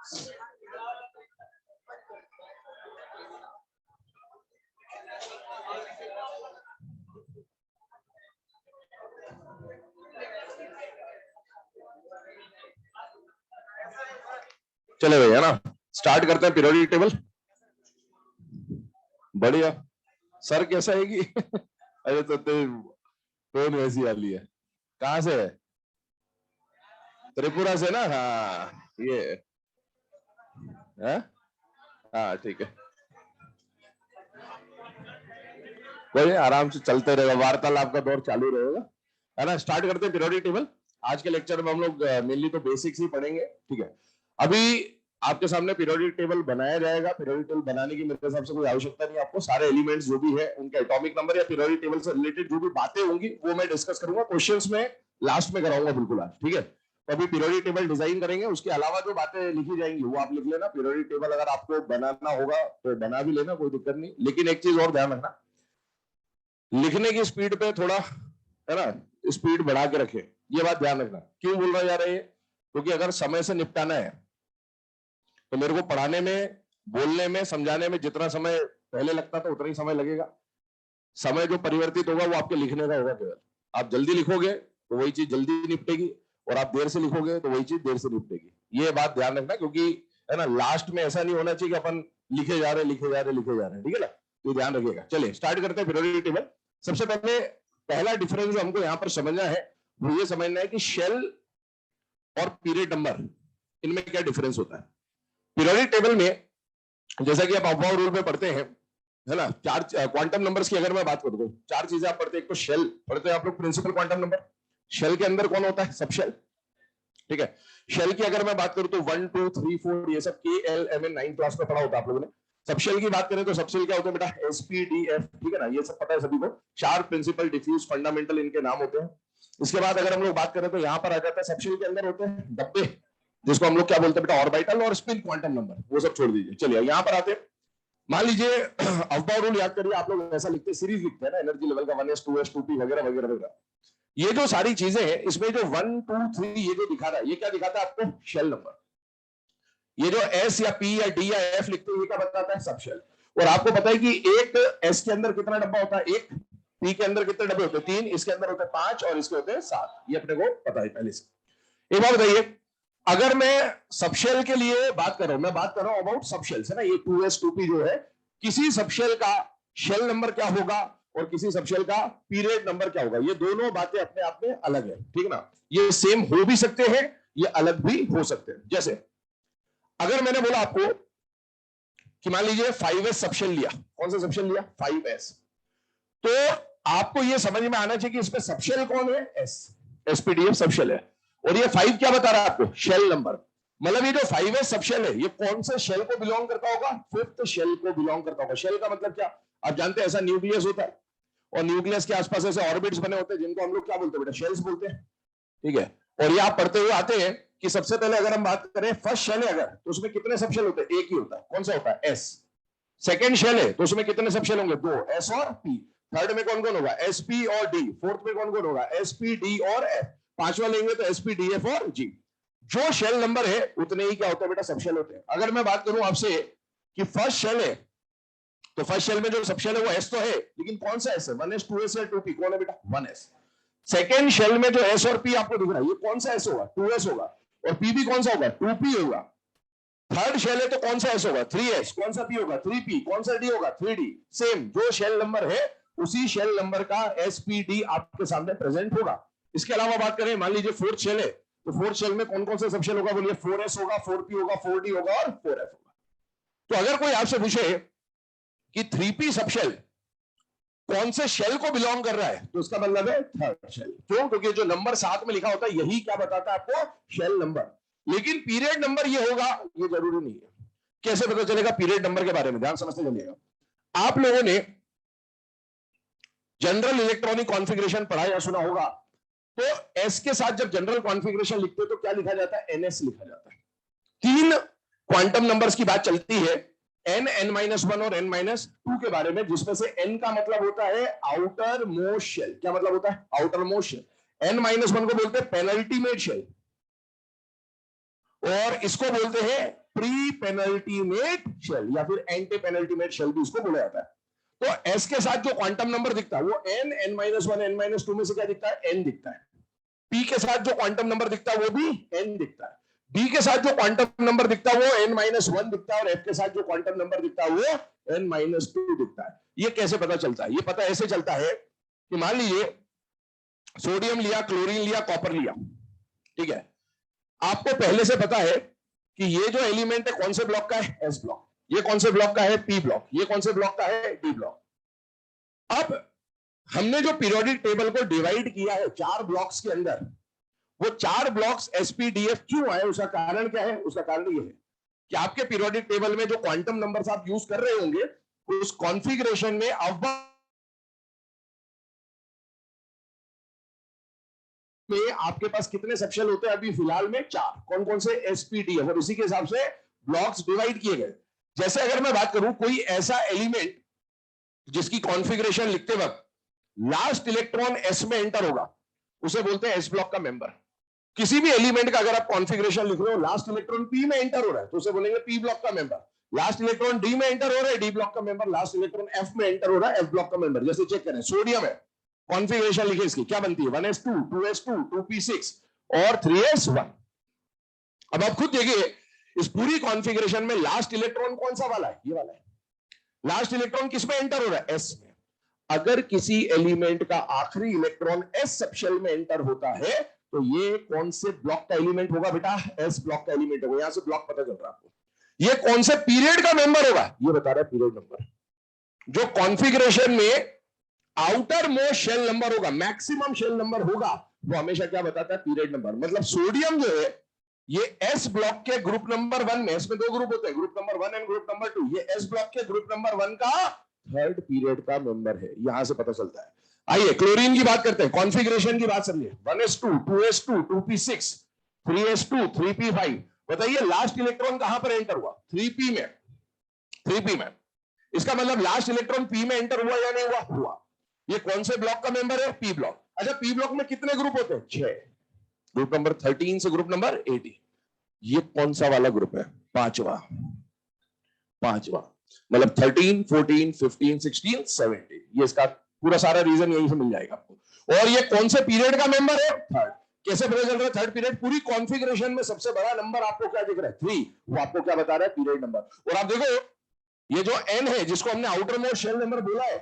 चले भैया ना, स्टार्ट करते हैं पीरियोडिक टेबल। बढ़िया। सर कैसा है कि अरे तो टोन वैसी वाली है। कहां से है? त्रिपुरा से ना? हाँ ये है। हाँ ठीक है, कोई आराम से चलते रहेगा, वार्तालाप का दौर चालू रहेगा, है ना। स्टार्ट करते हैं पीरियोडिक टेबल। आज के लेक्चर में हम लोग मेनली तो बेसिक्स ही पढ़ेंगे, ठीक है। अभी आपके सामने पीरियोडिक टेबल बनाया जाएगा। पीरियोडिक टेबल बनाने की मेरे हिसाब से कोई आवश्यकता नहीं, आपको सारे एलिमेंट्स जो भी है उनके एटॉमिक नंबर या पीरियोडिक टेबल से रिलेटेड जो भी बातें होंगी वो मैं डिस्कस करूंगा, क्वेश्चंस में लास्ट में कराऊंगा बिल्कुल आज, ठीक है। तो अभी पीरियोडिक टेबल डिजाइन करेंगे, उसके अलावा जो बातें लिखी जाएंगी वो आप लिख लेना। पीरियोडिक टेबल अगर आपको बनाना होगा तो बना भी लेना, कोई दिक्कत नहीं। लेकिन एक चीज और ध्यान रखना, लिखने की स्पीड पे थोड़ा, है ना, स्पीड बढ़ा के रखें। ये बात ध्यान रखना। क्यों बोल रहा जा रहा है? क्योंकि अगर समय से निपटाना है तो मेरे को पढ़ाने में, बोलने में, समझाने में जितना समय पहले लगता था उतना ही समय लगेगा। समय जो परिवर्तित होगा वो आपके लिखने का होगा केवल। आप जल्दी लिखोगे तो वही चीज जल्दी निपटेगी, और आप देर से लिखोगे तो वही चीज देर से निपटेगी। ये बात ध्यान रखना, क्योंकि है ना, लास्ट में ऐसा नहीं होना चाहिए कि अपन लिखे जा रहे लिखे जा रहे लिखे जा रहे हैं, ठीक है ना। तो ध्यान रखिएगा। चलिए स्टार्ट करते हैं पीरियोडिक टेबल। सबसे पहले पहला डिफरेंस जो हमको यहाँ पर समझना है वो ये समझना है कि शेल और पीरियड नंबर, इनमें क्या डिफरेंस होता है। पीरियोडिक टेबल में जैसा कि आप अफवाह रूल में पढ़ते हैं, है ना, चार क्वांटम नंबर्स की अगर मैं बात करूं तो चार चीजें आप पढ़ते हैं। एक तो शेल पढ़ते हैं आप लोग, प्रिंसिपल क्वांटम नंबर। शेल के अंदर कौन होता है? सब शेल, ठीक है। शेल की अगर मैं बात करूं तो 1 2 3 4 ये सब KLMN 9 क्लास में पढ़ा होता है आप लोगों ने। सब शेल की बात करें तो सब शेल क्या होते हैं बेटा? SPDF, ठीक है ना, ये सब पता है सभी को। चार प्रिंसिपल, डिफ्यूज, फंडामेंटल इनके नाम होते हैं। इसके बाद अगर हम लोग बात करें तो यहाँ पर आ जाता है, सब शेल के अंदर होते हैं डब्बे, जिसको हम लोग क्या बोलते हैं बेटा? ऑर्बिटल और स्पिन क्वांटम नंबर। वो सब छोड़ दीजिए, चलिए यहाँ पर आते हैं। मान लीजिए अफबार रूल याद करिए, आप लोग ऐसा लिखते हैं, सीरीज लिखते हैं ना, एनर्जी लेवल का 1s 2s 2p वगैरह वगैरह वगैरह। ये जो सारी चीजें हैं इसमें जो 1 2 3 ये जो दिखा रहा है, ये क्या दिखाता है आपको? Shell number. ये जो S या P या D या F लिखते हैं ये क्या बताता है? सब शेल। और आपको पता है कि एक S के अंदर कितना डब्बा होता है? एक। P के अंदर कितने डब्बे होते हैं? 3। इसके अंदर होते हैं 5 और इसके होते हैं 7। ये अपने को पता है पहले से। एक बात बताइए, अगर मैं सबशेल के लिए बात कर रहा हूं, मैं बात कर रहा हूं अबाउट सबशेल्स, है ना, ये 2s 2p जो है, किसी सबशेल का शेल नंबर क्या होगा और किसी सबशेल का पीरियड नंबर क्या होगा, ये दोनों बातें अपने आप में अलग है, ठीक है ना। ये सेम हो भी सकते हैं, ये अलग भी हो सकते हैं। जैसे अगर मैंने बोला आपको कि मान लीजिए 5s सबशेल लिया, कौन सा सबशेल लिया? 5s, तो आपको ये समझ में आना चाहिए कि इसमें सबशेल कौन है? S, SPDF सबशेल है। और ये 5 क्या बता रहा है आपको? Shell number. मतलब ये जो 5s सबशेल है ये कौन से शेल को बिलोंग करता होगा? 5th शेल को बिलोंग करता होगा। शेल का मतलब क्या? आप जानते हैं ऐसा न्यूक्लियस होता है और न्यूक्लियस के आसपास ऐसे ऑर्बिट्स बने होते हैं जिनको हम लोग क्या बोलते हैं बेटा? शेल्स बोलते हैं, ठीक है। और ये आप पढ़ते हुए आते हैं कि सबसे पहले अगर हम बात करें फर्स्ट शेल है अगर, तो उसमें कितने सबशेल होते हैं? एक ही होता है। कौन सा होता है? S। सेकेंड शेल है तो उसमें कितने सबशेल होंगे? 2, S और P। थर्ड में कौन कौन होगा? SP और D। फोर्थ में कौन कौन होगा? SP D और F। पांचवा लेंगे तो SPDF और G। जो शेल नंबर है उतने ही क्या होता है बेटा? सबशेल होते हैं। अगर मैं बात करूं आपसे कि फर्स्ट शेल है तो फर्स्ट शेल में जो सबशेल है वो S तो है, लेकिन कौन सा S है? 1s 2s या 2p? कौन है बेटा? 1s। सेकेंड शेल में जो S और P आपको दिख रहा है ये कौन सा S होगा? 2s होगा। और P भी कौन सा होगा? 2p होगा। थर्ड शेल है तो कौन सा S होगा? 3s। कौन सा P होगा? 3p। कौन सा D होगा? 3d। सेम जो शेल नंबर है उसी शेल नंबर का SPD आपके सामने प्रेजेंट होगा। इसके अलावा बात करें, मान लीजिए फोर्थ शेल है तो फोर्थ शेल में कौन कौन से सबशेल होगा? बोलिए। 4s होगा, 4p होगा, 4d होगा और 4f होगा। तो अगर कोई आपसे पूछे कि 3p सबशेल कौन से शेल को बिलोंग कर रहा है तो उसका मतलब है थर्ड शेल। क्यों? क्योंकि जो नंबर साथ में लिखा होता है यही क्या बताता है आपको? Shell number. लेकिन पीरियड नंबर ये होगा ये जरूरी नहीं है। कैसे पता चलेगा पीरियड नंबर के बारे में? ध्यान समझते चलिएगा। आप लोगों ने जनरल इलेक्ट्रॉनिक कॉन्फ़िगरेशन पढ़ा या सुना होगा, तो S के साथ जब जनरल कॉन्फ़िगरेशन लिखते तो क्या लिखा जाता है? NS लिखा जाता है। 3 क्वांटम नंबर्स की बात चलती है, n, n-1 और n-2 के बारे में, जिसमें से n का मतलब होता है आउटर मोस्ट शेल। क्या मतलब होता है? Outermost shell. n-1 को बोलते हैं पेनल्टीमेट शेल और इसको बोलते हैं प्री पेनल्टीमेट शेल या फिर एंटी पेनल्टीमेट शेल भी इसको बोला जाता है। तो एस के साथ जो क्वांटम नंबर दिखता है वो एन, n-1, n-2 में से क्या दिखता है? एन दिखता है। पी के साथ जो क्वांटम नंबर दिखता है वो भी एन दिखता है। डी के साथ जो क्वांटम नंबर दिखता है वो n-1 दिखता है और एफ के साथ जो क्वांटम नंबर दिखता है वो n-2 दिखता है। ये कैसे पता चलता है? ये पता ऐसे चलता है कि मान लीजिए सोडियम लिया, क्लोरीन लिया, कॉपर लिया, ठीक है। आपको पहले से पता है कि ये जो एलिमेंट है कौन से ब्लॉक का है? S block. ये कौन से ब्लॉक का है? P block. ये कौन से ब्लॉक का है? D block. अब हमने जो पीरियोडिक टेबल को डिवाइड किया है 4 ब्लॉक्स के अंदर, वो 4 ब्लॉक्स एसपीडीएफ क्यों आए? उसका कारण क्या है? उसका कारण ये है कि आपके पीरियोडिक टेबल में जो क्वांटम नंबर्स आप यूज कर रहे होंगे उस कॉन्फ़िगरेशन में आपके पास कितने सेक्शन होते हैं? अभी फिलहाल में 4। कौन कौन से? एसपीडीएफ। और उसी के हिसाब से ब्लॉक्स डिवाइड किए गए। जैसे अगर मैं बात करूं कोई ऐसा एलिमेंट जिसकी कॉन्फ़िगरेशन लिखते वक्त लास्ट इलेक्ट्रॉन एस में एंटर होगा, उसे बोलते हैं एस ब्लॉक का मेंबर। किसी भी एलिमेंट का अगर आप कॉन्फ़िगरेशन लिख रहे हो लास्ट इलेक्ट्रॉन पी में एंटर हो रहा है तो उसे बोलेंगे पी ब्लॉक का मेंबर। लास्ट इलेक्ट्रॉन डी में एंटर हो रहा है, डी ब्लॉक का मेंबर। लास्ट इलेक्ट्रॉन एफ में एंटर हो रहा है, एफ ब्लॉक का मेंबर। जैसे चेक करें, सोडियम है, कॉन्फ़िगरेशन लिखे इसकी, क्या बनती है? 1s2, 2s2, 2p6 और 3s1। अब आप खुद देखिए इस पूरी कॉन्फ़िगरेशन में लास्ट इलेक्ट्रॉन कौन सा वाला है? ये वाला है। लास्ट इलेक्ट्रॉन किस में एंटर हो रहा है? एस में। अगर किसी एलिमेंट का आखिरी इलेक्ट्रॉन एस सबशेल में एंटर होता है तो ये कौन से ब्लॉक का एलिमेंट होगा बेटा? एस ब्लॉक का एलिमेंट होगा। यहां से ब्लॉक पता चल रहा है आपको। ये कौन से पीरियड का मेंबर होगा? ये बता रहा है पीरियड नंबर। जो कॉन्फ़िगरेशन में आउटर मोस्ट शेल नंबर होगा, मैक्सिमम शेल नंबर होगा, वो हमेशा क्या बताता है? Period number. मतलब सोडियम जो है ये एस ब्लॉक के ग्रुप नंबर 1 में, इसमें 2 ग्रुप होते हैं, group number 1 and group number 2। ये एस ब्लॉक के ग्रुप नंबर 1 का 3rd पीरियड का मेंबर है। यहां से पता चलता है। आइए क्लोरीन की बात करते हैं, कॉन्फ़िगरेशन की बात समझिए। 1s2, 2s2, 2p6, 3s2, 3p5। बताइए लास्ट इलेक्ट्रॉन कहां पर एंटर हुआ? 3p में। 3p में। इसका मतलब लास्ट इलेक्ट्रॉन p में एंटर हुआ या नहीं हुआ? हुआ। ये कौन से ब्लॉक का मेंबर है? p block. अच्छा, p ब्लॉक में कितने ग्रुप होते हैं? 6। ग्रुप नंबर 13 से ग्रुप नंबर 18। ये कौन सा वाला ग्रुप है? 5वां। मतलब 13, 14, 15, 16, 17। ये इसका पूरा सारा रीजन यहीं से मिल जाएगा आपको। और ये कौन से पीरियड का मेंबर है? 3rd। कैसे पता चल रहा है 3rd पीरियड? पूरी कॉन्फ़िगरेशन में सबसे बड़ा नंबर आपको क्या दिख रहा है? 3। वो आपको क्या बता रहा है? Period number. और आप देखो ये जो n है जिसको हमने आउटर मोस्ट शेल नंबर बोला है,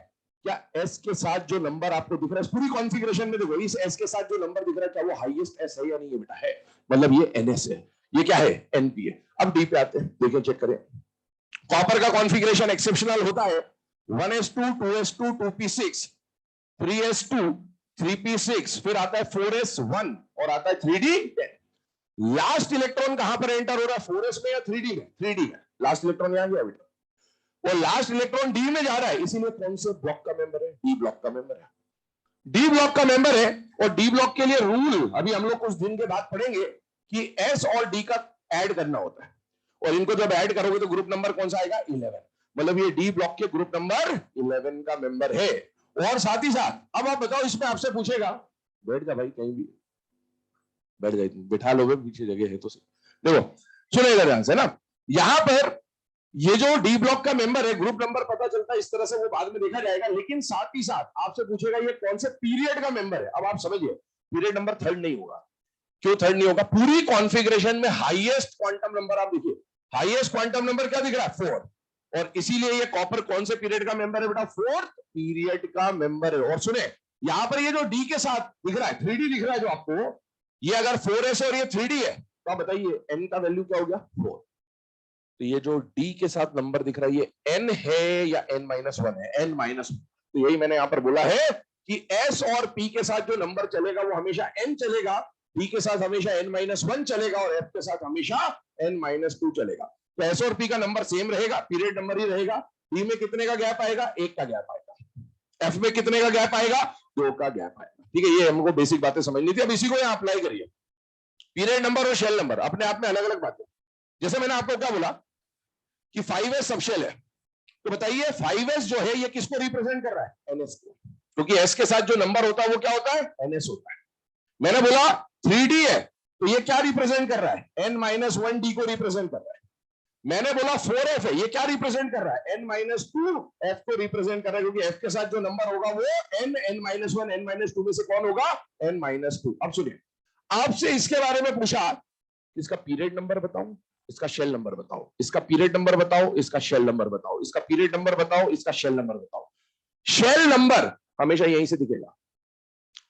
क्या s के साथ जो नंबर आपको दिख रहा है पूरी कॉन्फ़िगरेशन में, देखो इस s के साथ जो नंबर दिख रहा है क्या वो हाईएस्ट s है या नहीं? ये बेटा है। मतलब ये ns है। ये क्या है? np है। अब d पे आते हैं, देखिए चेक करें। कॉपर का कॉन्फ़िगरेशन एक्सेप्शनल होता है। 1s2, 2s2, 2p6, 3s2, 3p6, फिर आता है 4s1 और आता है 3d10। लास्ट इलेक्ट्रॉन कहां पर एंटर हो रहा है? 4s में या 3d में? 3d में। लास्ट इलेक्ट्रॉन यहां गया बेटा, और लास्ट इलेक्ट्रॉन डी में जा रहा है, इसीलिए कौन से ब्लॉक का मेंबर है? डी ब्लॉक का मेंबर है। डी ब्लॉक का मेंबर है। और डी ब्लॉक के लिए रूल अभी हम लोग कुछ दिन के बाद पढ़ेंगे कि एस और डी का ऐड करना होता है, और इनको जब ऐड करोगे तो ग्रुप नंबर कौन सा आएगा? 11। मतलब ये डी ब्लॉक के ग्रुप नंबर 11 का मेंबर है। और साथ ही साथ अब आप बताओ, इसमें आपसे पूछेगा, बैठ जा भाई, कहीं भी बैठ जाए, बिठा लोगे, पीछे जगह है तो देखो, सुनेगा ध्यान से ना। यहां पर ये जो डी ब्लॉक का मेंबर है, ग्रुप नंबर पता चलता है इस तरह से, वो बाद में देखा जाएगा। लेकिन साथ ही साथ आपसे पूछेगा ये कौन से पीरियड का मेंबर है। अब आप समझिए, पीरियड नंबर 3rd नहीं होगा। क्यों 3rd नहीं होगा? पूरी कॉन्फ़िगरेशन में हाईएस्ट क्वांटम नंबर आप देखिए, हाईएस्ट क्वांटम नंबर क्या दिख रहा है? 4। और इसीलिए ये कॉपर कौन से पीरियड का मेंबर है बेटा? 4th पीरियड का मेंबर है। और सुने, यहां पर ये जो डी के साथ दिख रहा है, 3d दिख रहा है जो आपको, ये अगर 4s और ये 3d है तो आप बताइए n का वैल्यू क्या हो गया? 4। तो ये जो d के साथ नंबर दिख रहा है ये n है या n-1 है? n-1। तो यही मैंने यहां पर बोला है कि s और p के साथ जो नंबर चलेगा वो हमेशा n चलेगा, d के साथ हमेशा n-1 चलेगा और f के साथ हमेशा n-2 चलेगा। तो s और p का नंबर सेम रहेगा, पीरियड नंबर ही रहेगा। d में कितने का गैप आएगा? 1 का गैप आएगा। f में कितने का गैप आएगा? 2 का गैप आएगा। ठीक है, ये हमको बेसिक बातें समझनी थी। अब इसी को यहां अप्लाई करिए। पीरियड नंबर और शेल नंबर अपने आप में अलग अलग बातें। जैसे मैंने आपको क्या बोला कि 5s सबशेल है, तो बताइए 5s जो है ये किसको रिप्रेजेंट कर रहा है? ns को, क्योंकि s के साथ जो नंबर होता है वो क्या होता है? ns होता है। मैंने बोला 3d है तो ये क्या रिप्रेजेंट कर रहा है? n-1d को रिप्रेजेंट कर रहा है। मैंने बोला 4f है, ये क्या रिप्रेजेंट कर रहा है? n-2 f को रिप्रेजेंट कर रहा है, क्योंकि f के साथ जो नंबर होगा वो n-1 n-2 में से कौन होगा? n-2। अब सुनिए, आपसे इसके बारे में पूछा, इसका पीरियड नंबर बताओ, इसका शेल नंबर बताओ, इसका पीरियड नंबर बताओ, इसका शेल नंबर बताओ, इसका पीरियड नंबर बताओ, इसका शेल नंबर बताओ। शेल नंबर हमेशा यहीं से दिखेगा।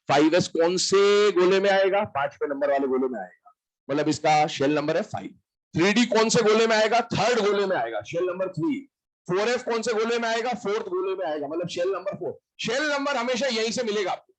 5s कौन से गोले में आएगा? 5वें नंबर वाले गोले में आएगा, मतलब इसका शेल नंबर है 5। 3d कौन से गोले में आएगा? 3rd गोले में आएगा, शेल नंबर 3। 4f कौन से गोले में आएगा? 4th गोले में आएगा, मतलब शेल नंबर 4। शेल नंबर हमेशा यहीं से मिलेगा आपको।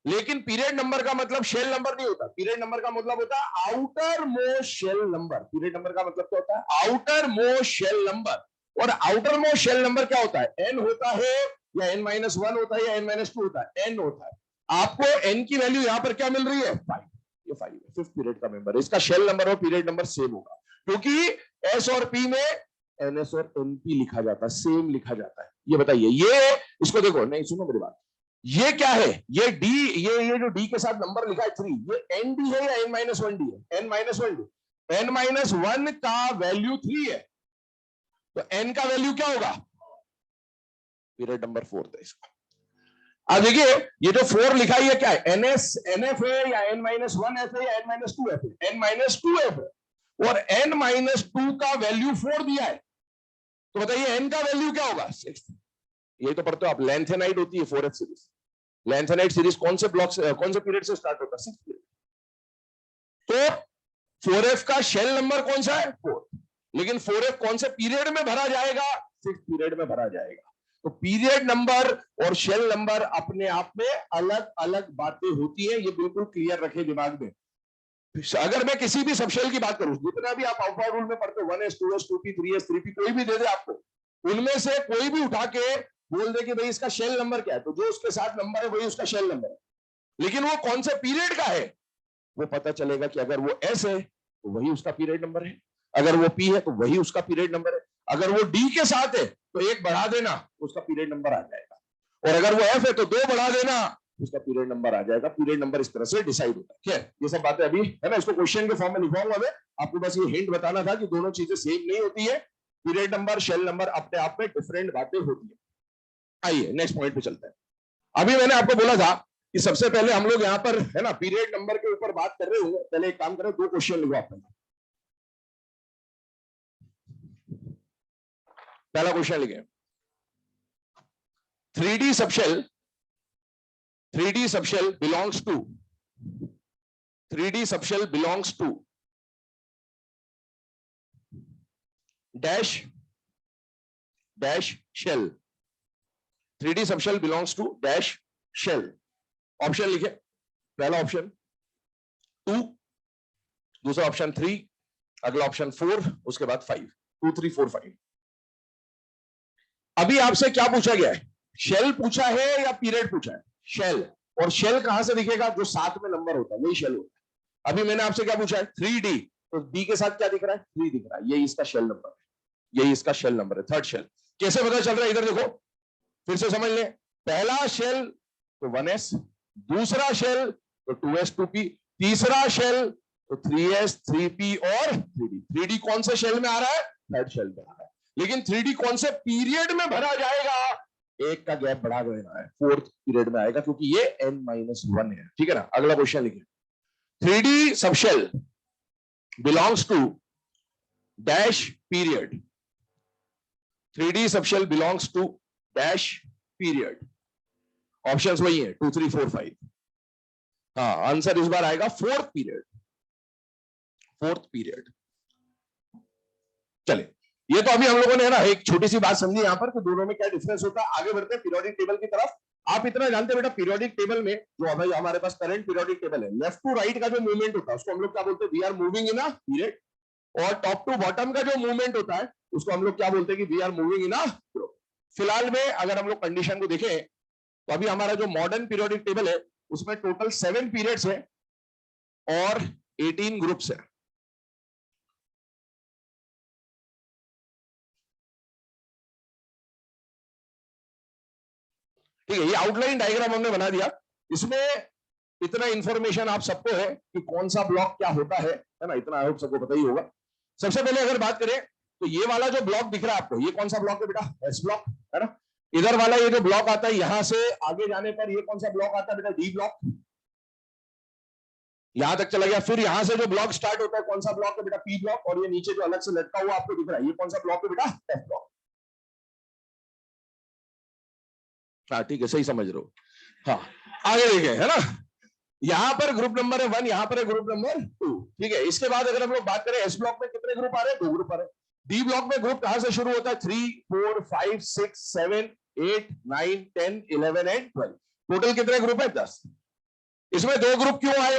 लेकिन पीरियड नंबर का मतलब शेल नंबर नहीं होता। पीरियड नंबर का मतलब होता है outermost shell number. Period number का मतलब क्या होता है? Outermost shell number. और आउटर मोस्ट शेल नंबर क्या होता है? n होता है या n-1 होता है या n-2 होता है? n होता है। आपको n की वैल्यू यहां पर क्या मिल रही है? 5। ये 5 है, 5th पीरियड का मेंबर। इसका शेल नंबर और पीरियड नंबर सेम होगा, क्योंकि s और p में ns और np लिखा जाता है, सेम लिखा जाता है। ये बताइए, ये इसको देखो, नहीं सुनो मेरी बात, ये क्या है? ये d, ये जो d के साथ नंबर लिखा है 3, ये nd है या n-1d है? n-1d। n-1 का वैल्यू 3 है, तो n का वैल्यू क्या होगा? पीरियड नंबर 4 था इसका। अब देखिए, ये जो 4 लिखा है ये क्या है? nf है या n-1f है या n-2f है? n-2f है, और n-2 का वैल्यू 4 दिया है, तो बताइए n का वैल्यू क्या होगा? 6। यही तो पढ़ते हो आप, लेंथेनाइट होती है 4f सीरीज। लेंथेनाइट सीरीज कौन से ब्लॉक से, कौन से पीरियड से स्टार्ट होता है? 6th period. तो 4f का शेल नंबर कौन सा है? 4। लेकिन 4f कौन से पीरियड में भरा जाएगा? 6th पीरियड में भरा जाएगा। तो पीरियड नंबर और शेल नंबर अपने आप में अलग अलग बातें होती है, ये बिल्कुल क्लियर रखे दिमाग में। अगर मैं किसी भी सबशेल की बात करूं, जितना भी आप आउटवर्ड रूल में पढ़ते हो, 1s 2s 2p 3s 3p कोई भी दे दे आपको, उनमें से कोई भी उठा के बोल दे कि भाई इसका शेल नंबर क्या है, तो जो उसके साथ नंबर है वही उसका शेल नंबर है। लेकिन वो कौन से पीरियड का है वो पता चलेगा कि अगर वो एस है तो वही उसका पीरियड नंबर है, अगर वो पी है तो वही उसका पीरियड नंबर है, अगर वो डी के साथ है तो 1 बढ़ा देना उसका पीरियड नंबर आ जाएगा, और अगर वो एफ है तो 2 बढ़ा देना उसका पीरियड नंबर आ जाएगा। पीरियड नंबर इस तरह से डिसाइड होता है। क्या ये सब बातें अभी है ना, इसको क्वेश्चन के फॉर्म में लिखवाऊंगा मैं, आपको बस ये हिंट बताना था कि दोनों चीजें सेम नहीं होती है। पीरियड नंबर शेल नंबर अपने आप में डिफरेंट बातें होती है। आइए नेक्स्ट पॉइंट पे चलते हैं। अभी मैंने आपको बोला था कि सबसे पहले हम लोग यहाँ पर है ना पीरियड नंबर के ऊपर बात कर रहे होंगे। पहले एक काम करें, 2 क्वेश्चन लिखो आपने। पहला क्वेश्चन लिखे, 3D subshell, 3D subshell belongs to, 3D subshell belongs to dash dash shell, 3D subshell belongs to dash shell। Option लिखे, पहला ऑप्शन 2, दूसरा ऑप्शन 3, अगला ऑप्शन 4, उसके बाद 5। 2 3 4 5। अभी आपसे क्या पूछा गया है? शेल पूछा है या पीरियड पूछा है? शेल। और शेल कहां से दिखेगा? जो साथ में नंबर होता है वही शेल होता है। अभी मैंने आपसे क्या पूछा है? 3D, तो D के साथ क्या दिख रहा है? 3 दिख रहा है, यही इसका शेल नंबर है, यही इसका शेल नंबर है, 3rd शेल। कैसे पता चल रहा है? इधर देखो, फिर से समझ ले। पहला शेल तो 1s, दूसरा शेल तो 2s 2p, तीसरा शेल तो 3s 3p और 3d। 3d कौन से शेल में आ रहा है? 3rd शेल में आ रहा है। लेकिन 3D कौन से पीरियड में भरा जाएगा? एक का गैप बढ़ा देना है, 4th पीरियड में आएगा, क्योंकि ये n-1 है। ठीक है ना? अगला क्वेश्चन लिखिए, 3D subshell belongs to dash period, 3D subshell belongs to dash period. Options वही है 2 3 4 5। हाँ, आंसर इस बार आएगा 4th पीरियड, 4th पीरियड। चले, ये तो अभी हम लोगों ने ना एक छोटी सी बात समझी यहाँ पर कि दोनों में क्या डिफरेंस होता है। आगे बढ़ते हैं पीरियोडिक टेबल की तरफ। आप इतना जानते हैं बेटा, पीरियोडिक टेबल में जो अभी हमारे पास करंट पीरियोडिक टेबल है, लेफ्ट टू राइट का जो मूवमेंट होता है उसको हम लोग क्या बोलते हैं? We are moving in a period. और टॉप टू बॉटम का जो मूवमेंट होता है उसको हम लोग क्या बोलते हैं? कि we are moving in a group. फिलहाल में अगर हम लोग कंडीशन को देखें तो अभी हमारा जो मॉडर्न पीरियोडिक टेबल है उसमें टोटल 7 पीरियड्स है और 18 ग्रुप्स है। ठीक है, ये आउटलाइन डायग्राम हमने बना दिया। इसमें इतना इंफॉर्मेशन आप सबको है कि कौन सा ब्लॉक क्या होता है ना? इतना आई होप सबको पता ही होगा। सबसे पहले अगर बात करें तो ये वाला जो ब्लॉक दिख रहा है आपको, ये कौन सा ब्लॉक है बेटा? एस ब्लॉक, है ना। इधर वाला ये जो ब्लॉक आता है यहां से आगे जाने पर ये कौन सा ब्लॉक आता है बेटा? डी ब्लॉक, यहां तक चला गया। फिर यहां से जो ब्लॉक स्टार्ट होता है कौन सा ब्लॉक है बेटा? P block. और ये नीचे जो अलग से लटका हुआ आपको दिख रहा है ये कौन सा ब्लॉक है बेटा? F block. हाँ ठीक है, सही समझ रहे हो। हाँ आगे देखें, है ना। यहां पर ग्रुप नंबर है 1, यहां पर है ग्रुप नंबर 2, ठीक है। इसके बाद अगर हम लोग बात करें एस ब्लॉक में कितने ग्रुप आ रहे हैं? 2 ग्रुप आ रहे हैं। डी ब्लॉक में ग्रुप कहां से शुरू होता है? 3, 4, 5, 6, 7, 8, 9, 10, 11 एंड 12। टोटल कितने ग्रुप है? 10। इसमें 2 ग्रुप क्यों आए?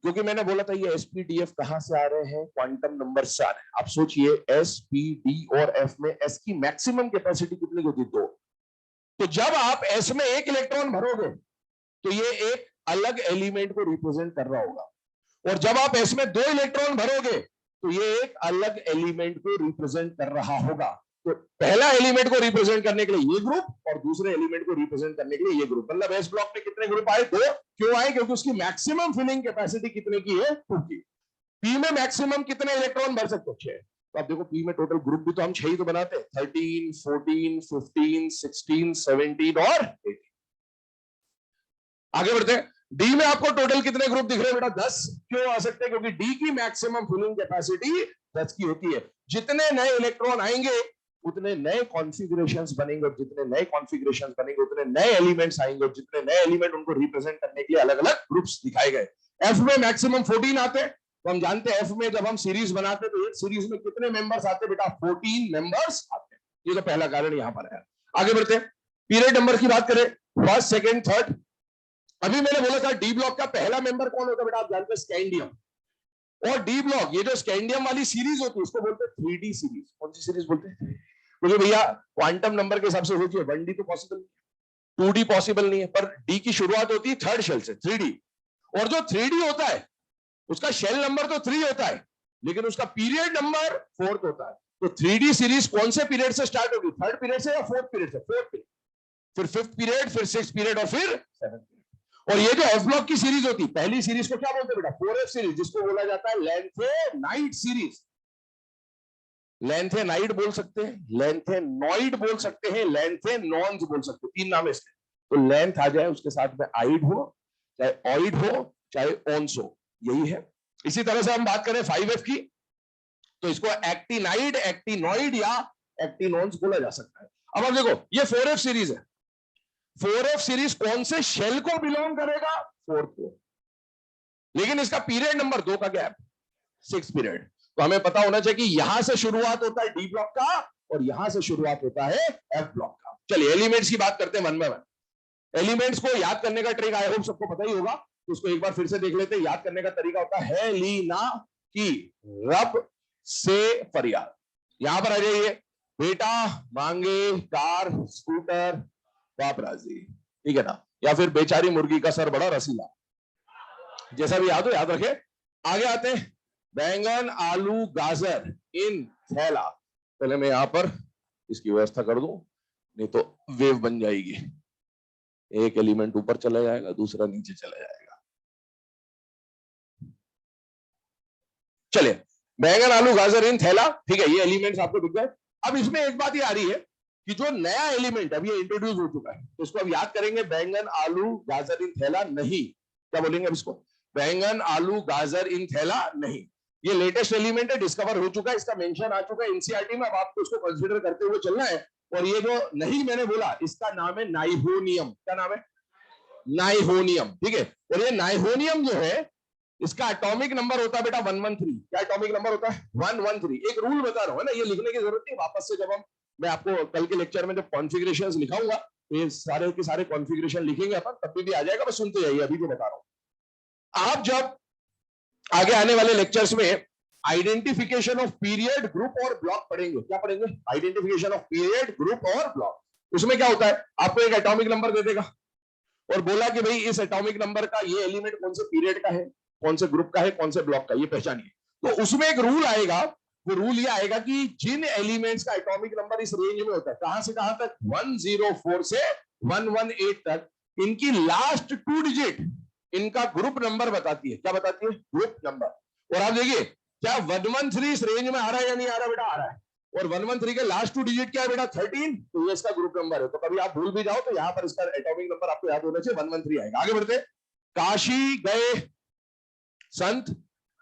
क्योंकि मैंने बोला था ये एसपीडीएफ कहां से आ रहे हैं? क्वांटम नंबर से आ रहे हैं। आप सोचिए एसपीडी और एफ में एस की मैक्सिमम कैपेसिटी कितनी होती है? 2। तो जब आप एस में 1 इलेक्ट्रॉन भरोगे तो ये एक अलग एलिमेंट को रिप्रेजेंट कर रहा होगा, और जब आप एस में 2 इलेक्ट्रॉन भरोगे तो ये एक अलग एलिमेंट को रिप्रेजेंट कर रहा होगा। तो पहला एलिमेंट को रिप्रेजेंट करने के लिए ये ग्रुप और दूसरे एलिमेंट को रिप्रेजेंट करने के लिए ये ग्रुप। मतलब एस ब्लॉक में कितने ग्रुप आए? 2। क्यों आए? क्योंकि उसकी मैक्सिमम फिलिंग कैपेसिटी कितने की है? 2 की। पी में मैक्सिमम कितने इलेक्ट्रॉन भर सकते? 6। तो आप देखो पी में टोटल ग्रुप भी तो हम 6 ही तो बनाते हैं, 13, 14, 15, 16, 17 और 18। आगे बढ़ते हैं। डी में आपको टोटल कितने ग्रुप दिख रहे हैं बेटा? 10। क्यों आ सकते हैं? क्योंकि डी की मैक्सिमम फिलिंग कैपेसिटी 10 की होती है। जितने नए इलेक्ट्रॉन आएंगे उतने नए कॉन्फ़िगरेशंस बनेंगे, और जितने नए कॉन्फ़िगरेशंस बनेंगे उतने नए एलिमेंट्स आएंगे, और जितने नए एलिमेंट उनको रिप्रेजेंट करने के लिए अलग अलग ग्रुप्स दिखाए गए। एफ में मैक्सिमम 14 आते हैं। तो हम जानते हैं एफ में जब हम सीरीज बनाते हैं तो एक सीरीज में कितने मेंबर्स आते हैं बेटा? 14 मेंबर्स आते हैं। ये तो पहला कारण यहां पर है। आगे बढ़ते हैं। पीरियड नंबर की बात करें, फर्स्ट, सेकंड, थर्ड। अभी मैंने बोला था डी ब्लॉक का पहला मेंबर कौन होता है बेटा? आप जानते हैं स्कैंडियम। और डी ब्लॉक ये जो स्कैंडियम वाली सीरीज होती है उसको बोलते हैं 3D सीरीज। कौन सी सीरीज बोलते हैं? क्योंकि भैया क्वांटम नंबर के हिसाब से सोचिए 1D तो पॉसिबल नहीं, 2D पॉसिबल नहीं है, पर डी की शुरुआत होती है थर्ड शेल से, 3D। और जो 3D होता है उसका शेल नंबर तो 3 होता है, लेकिन उसका पीरियड नंबर 4 होता है। तो 3D सीरीज कौन से पीरियड से स्टार्ट होगी? 3rd पीरियड से या 4th पीरियड से? 4th पीरियड, फिर 5th पीरियड, फिर 6th पीरियड और फिर 7th पीरियड। और ये जो एफ ब्लॉक की सीरीज होती है, पहली सीरीज को क्या बोलते हैं बेटा? 4F सीरीज, जिसको बोला जाता है लैंथेनाइड सीरीज। लैंथेनाइड बोल सकते हैं, लैंथेनॉइड बोल सकते हैं, लैंथेनॉन्स बोल सकते हैं, 3 नाम है इसके। तो लेंथ आ जाए उसके साथ में आइड हो, चाहे ऑइड हो, चाहे ऑन्स हो, यही है। इसी तरह से हम बात करें 5F की, तो इसको एक्टिनाइड, एक्टिनॉइड या एक्टिनॉन्स बोला जा सकता है। अब आप देखो ये 4F सीरीज है। 4F सीरीज कौन से शेल को बिलोंग करेगा? 4th को। लेकिन इसका पीरियड नंबर 2 का गैप, 6th पीरियड। तो हमें पता होना चाहिए कि यहां से शुरुआत होता है डी ब्लॉक का और यहां से शुरुआत होता है एफ ब्लॉक का। चलिए एलिमेंट्स की बात करते हैं 1 बाय 1। एलिमेंट्स को याद करने का ट्रिक आई होप सबको पता ही होगा, तो उसको एक बार फिर से देख लेते हैं। याद करने का तरीका होता है लीना की रब से फरियाद। यहां पर आ जाइए, बेटा मांगे कार स्कूटर बाप राजी, ठीक है ना, या फिर बेचारी मुर्गी का सर बड़ा रसीला, जैसा भी याद हो याद रखे। आगे आते हैं, बैंगन आलू गाजर इन थैला। पहले मैं यहां पर इसकी व्यवस्था कर दूं, नहीं तो वेव बन जाएगी, एक एलिमेंट ऊपर चला जाएगा दूसरा नीचे चला जाएगा। चलिए, बैंगन आलू गाजर इन थैला, ठीक है, ये एलिमेंट्स आपको दिख गए। अब इसमें एक बात ये आ रही है कि जो नया एलिमेंट अभी इंट्रोड्यूस हो चुका है, तो इसको अब याद करेंगे, बैंगन आलू गाजर इन थैला नहीं। क्या बोलेंगे अब इसको? बैंगन आलू गाजर इन थैला नहीं। ये लेटेस्ट एलिमेंट है, डिस्कवर हो चुका है, इसका मेंशन आ चुका है एनसीईआरटी में। अब आपको इसको कंसीडर करते हुए चलना है। और ये जो नहीं मैंने बोला, इसका नाम है नाइहोनियम। क्या नाम है? नाइहोनियम, ठीक है। और ये नाइहोनियम जो है, इसका एटॉमिक नंबर होता है बेटा 113। क्या एटॉमिक नंबर होता है? 113। एक रूल बता रहा हूं, है ना, ये लिखने की जरूरत नहीं, वापस से जब मैं आपको कल के लेक्चर में जब कॉन्फ़िगरेशंस लिखाऊंगा तो ये सारे के सारे कॉन्फ़िगरेशन लिखेंगे अपन, तब भी आ जाएगा, बस सुनते जाइए अभी जो बता रहा हूं। आप जब आगे आने वाले लेक्चर्स में आइडेंटिफिकेशन ऑफ पीरियड, ग्रुप और ब्लॉक पढ़ेंगे, क्या पढ़ेंगे? आइडेंटिफिकेशन ऑफ पीरियड, ग्रुप और ब्लॉक। उसमें क्या होता है, आपको एक एटॉमिक नंबर दे देगा और बोला कि भाई इस एटॉमिक नंबर का ये एलिमेंट कौन से पीरियड का है, कौन से ग्रुप का है, कौन से ब्लॉक का, ये पहचानिए। तो उसमें एक रूल आएगा, वो रूल ये आएगा कि जिन एलिमेंट्स का एटॉमिक नंबर इस रेंज में होता है, कहां से कहां तक? 104 से 118 तक, इनकी लास्ट 2 डिजिट इनका ग्रुप नंबर बताती है। क्या बताती है? Group number. और आप देखिए क्या 113 इस रेंज में आ रहा है या नहीं आ रहा बेटा? आ रहा है। और 113 के लास्ट 2 डिजिट क्या है बेटा? 13। तो ये इसका ग्रुप नंबर है। तो कभी आप भूल भी जाओ तो यहाँ पर इसका एटॉमिक नंबर आपको याद होना चाहिए, 113 आएगा। आगे बढ़ते, काशी गए संत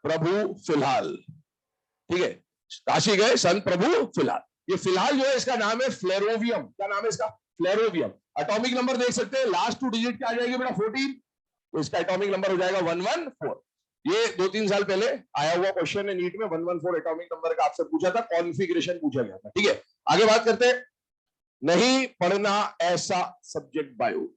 प्रभु फिलहाल, ठीक है, काशी गए संत प्रभु फिलहाल। ये फिलहाल जो है इसका नाम है फ्लेरोवियम। क्या नाम है इसका? फ्लेरोवियम। एटॉमिक नंबर देख सकते हैं, लास्ट 2 डिजिट क्या आ जाएगी बेटा? 14। तो इसका एटॉमिक नंबर हो जाएगा 114। ये 2-3 साल पहले आया हुआ क्वेश्चन है नीट में, 114 एटॉमिक नंबर का आपसे पूछा था, कॉन्फ़िगरेशन पूछा गया था। ठीक है, आगे बात करते हैं। नहीं पढ़ना ऐसा सब्जेक्ट बायो,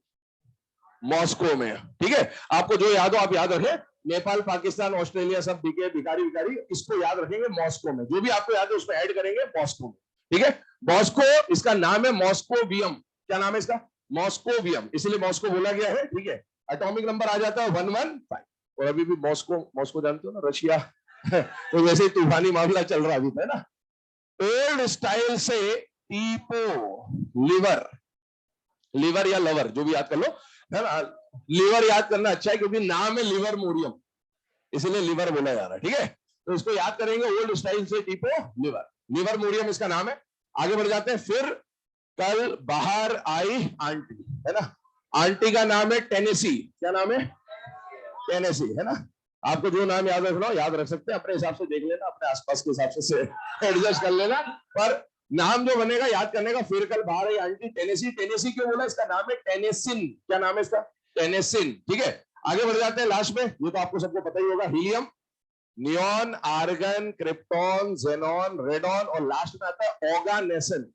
मॉस्को में। ठीक है, आपको जो याद हो आप याद रखें। नेपाल, पाकिस्तान, ऑस्ट्रेलिया सब दिखे भिखारी भिखारी, इसको याद रखेंगे मॉस्को में। जो भी आपको याद है उसमें ऐड करेंगे मॉस्को में। ठीक है, मॉस्को, इसका नाम है मॉस्कोवियम। क्या नाम है इसका? मॉस्कोवियम, इसलिए मॉस्को बोला गया है। ठीक है, एटॉमिक नंबर आ जाता है 115। और अभी भी मॉस्को, मॉस्को जानते हो ना, रशिया तो वैसे ही तूफानी मामला चल रहा अभी, है ना। ओल्ड स्टाइल से टीपो, लिवर, लिवर या लवर जो भी याद कर लो, है ना। लिवर याद करना अच्छा है क्योंकि नाम है लिवर मोरियम, इसलिए लिवर बोला जा रहा है। ठीक है, तो इसको याद करेंगे, ओल्ड स्टाइल से टीपो लिवर, लिवर मोरियम इसका नाम है। आगे बढ़ जाते हैं। फिर कल बाहर आई आंटी, है ना। आंटी का नाम है टेनेसी। क्या नाम है? टेनेसी, है ना। आपको जो नाम याद रखना हो याद रख सकते हैं, अपने हिसाब से देख लेना, अपने आसपास के हिसाब से एडजस्ट कर लेना, पर नाम जो बनेगा याद करने का। फिर कल बाहर आई आंटी टेनेसी। टेनेसी क्यों बोला? इसका नाम है टेनेसिन। क्या नाम है इसका? टेनेसिन। ठीक है, आगे बढ़ जाते हैं लास्ट में। ये तो आपको सबको पता ही होगा, helium, neon, argon, krypton, xenon, radon, और लास्ट में आता है ऑर्गानेसन।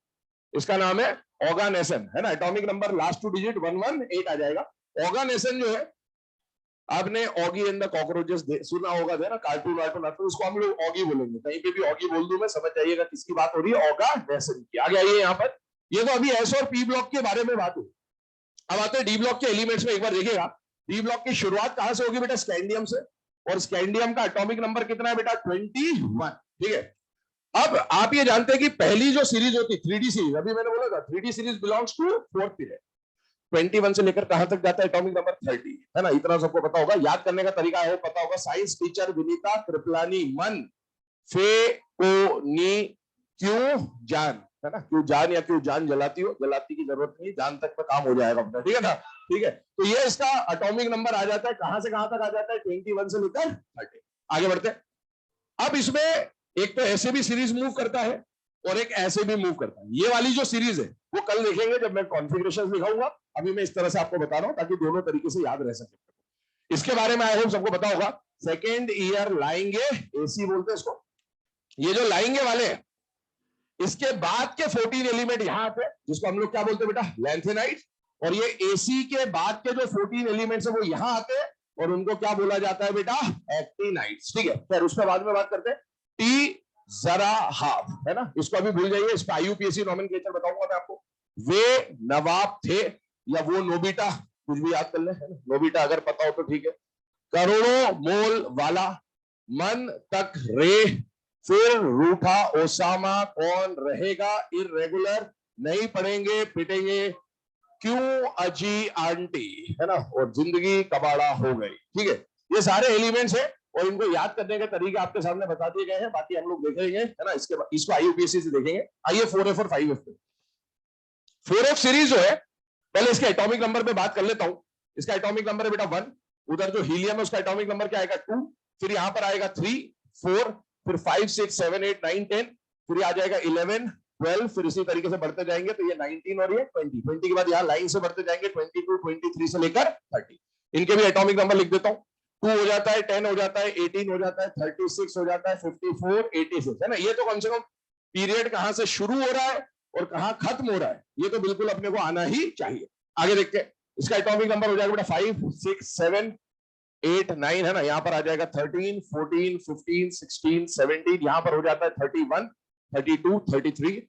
इसका नाम है ऑर्गानेसन, है ना। एटॉमिक नंबर लास्ट 2 डिजिट 118 आ जाएगा। ऑर्गानेसन जो है, आपने ऑगी एंड द कॉकरोचेस सुना होगा, ना, कार्टून वार्टून, तो उसको हम लोग ऑगी बोलेंगे। कहीं पे भी ऑगी बोल दूं मैं, समझ जाइएगा किसकी बात हो रही है, ऑर्गानेसन की। आगे आइए यहाँ पर। ये तो अभी एस और पी ब्लॉक के बारे में बात हुई। अब आते हैं डी ब्लॉक के एलिमेंट्स में। एक बार देखिएगा, डी ब्लॉक की शुरुआत कहां से होगी बेटा? स्कैंडियम से। और स्कैंडियम का एटॉमिक नंबर कितना है बेटा? 21। ठीक है, अब आप ये जानते हैं कि पहली जो सीरीज होती है 3D सीरीज, अभी मैंने बोला था 3D series belongs to 4th period. 21 से लेकर कहां तक जाता है? एटॉमिक नंबर 30, है ना। इतना सबको पता होगा, याद करने का तरीका है पता होगा। साइंस टीचर विनीता कृपलानी, मन फे को नी क्यों जान, है ना। क्यों जान या क्यों जान जलाती हो, जलाती की जरूरत नहीं, जान तक पे काम हो जाएगा अपना। ठीक है ना। ठीक है, तो ये इसका एटॉमिक नंबर आ जाता है, कहां से कहां तक आ जाता है? 21 से लेकर 30। आगे बढ़ते हैं। अब इसमें एक तो ऐसे भी सीरीज मूव करता है और एक ऐसे भी मूव करता है। ये वाली जो सीरीज है वो कल देखेंगे जब मैं कॉन्फ़िगरेशन दिखाऊंगा। अभी मैं इस तरह से आपको बता रहा हूं ताकि दोनों तरीके से याद रह सके। इसके बारे में आई होप सबको पता होगा। सेकेंड ईयर लाएंगे, एसी बोलते हैं इसको। ये जो लाएंगे वाले हैं, इसके बाद के 14 एलिमेंट यहां आते हैं, जिसको हम लोग क्या बोलते हैं बेटा? लैंथेनाइट। और ये एसी के बाद के जो 14 एलिमेंट्स है वो यहां आते हैं और उनको क्या बोला जाता है बेटा? एक्टिनाइट्स। ठीक है, फिर उसके बाद में बात करते हैं टी जरा हाफ, है ना। इसको अभी भूल जाइए, इसका आईयूपीएसी नॉमेनक्लेचर बताऊंगा मैं आपको। वे नवाब थे या वो नोबिटा, कुछ भी याद कर ले, है ना। नोबिटा अगर पता हो तो ठीक है। करोड़ों मोल वाला, मन तक रे, फिर रूठा ओसामा, कौन रहेगा इर्रेगुलर, नहीं पढ़ेंगे पिटेंगे, क्यों अजी आंटी, है ना, और जिंदगी कबाड़ा हो गई। ठीक है, ये सारे एलिमेंट्स है और इनको याद करने के तरीके आपके सामने बता दिए गए हैं। बाकी हम लोग देखेंगे, है ना। इसको आईयूपीएससी से देखेंगे। आइए 4F और 5F पे। 4F सीरीज जो है, पहले इसके एटॉमिक नंबर पे बात कर लेता हूं। इसका एटॉमिक नंबर है बेटा 1। उधर जो हीलियम है उसका एटॉमिक नंबर क्या आएगा? 2। फिर यहां पर आएगा 3, 4, फिर 5, 6, 7, 8, 9, 10, फिर आ जाएगा 11, 12, फिर इसी तरीके से बढ़ते जाएंगे। तो ये 19 और ये 20, 20 के बाद यहाँ लाइन से बढ़ते जाएंगे 22, 23 से लेकर 30। इनके भी एटॉमिक नंबर लिख देता हूँ। 2 हो जाता है, 10 हो जाता है, 18 हो जाता है, 36 हो जाता है, 54, 86, है ना। ये तो कम से कम पीरियड कहां से शुरू हो रहा है और कहां खत्म हो रहा है, ये तो बिल्कुल अपने को आना ही चाहिए। आगे देखते हैं, इसका एटॉमिक नंबर हो जाएगा बेटा 5, 6, 7, 8, 9, है ना। यहां पर आ जाएगा 13, 14, 15, 16, 17, यहां पर हो जाता है 31, 32, 33,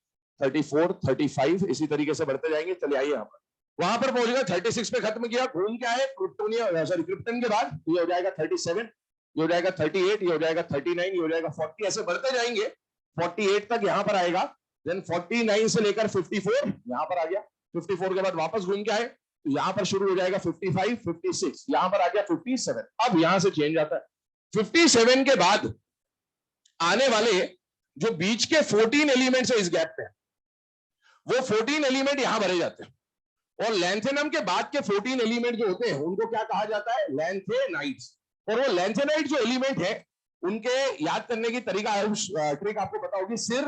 34, 35, इसी तरीके से बढ़ते जाएंगे। चलिए आइए, यहां पर वहां पर पहुंच गया 36 पे खत्म किया, घूम के आए क्रिप्टोनिया, सॉरी क्रिप्टन के बाद ये हो जाएगा 37, ये हो जाएगा 38, ये हो जाएगा 39, ये हो जाएगा 40, ऐसे बढ़ते जाएंगे 48 तक यहां पर आएगा। देन 49 से लेकर 54 यहां पर आ गया। 54 के बाद वापस घूम के आए तो यहां पर शुरू हो जाएगा 55, 56, यहां पर आ गया 57। अब यहां से चेंज आता है 57 के बाद आने वाले जो बीच के 14 एलिमेंट्स है इस गैप पे, वो 14 एलिमेंट यहां भरे जाते हैं, और लेंथेनम के बाद के 14 एलिमेंट जो होते हैं उनको क्या कहा जाता है, लेंथेनाइड्स। और वो लेंथेनाइड जो एलिमेंट है उनके याद करने की तरीका ट्रिक आपको पता होगी। सिर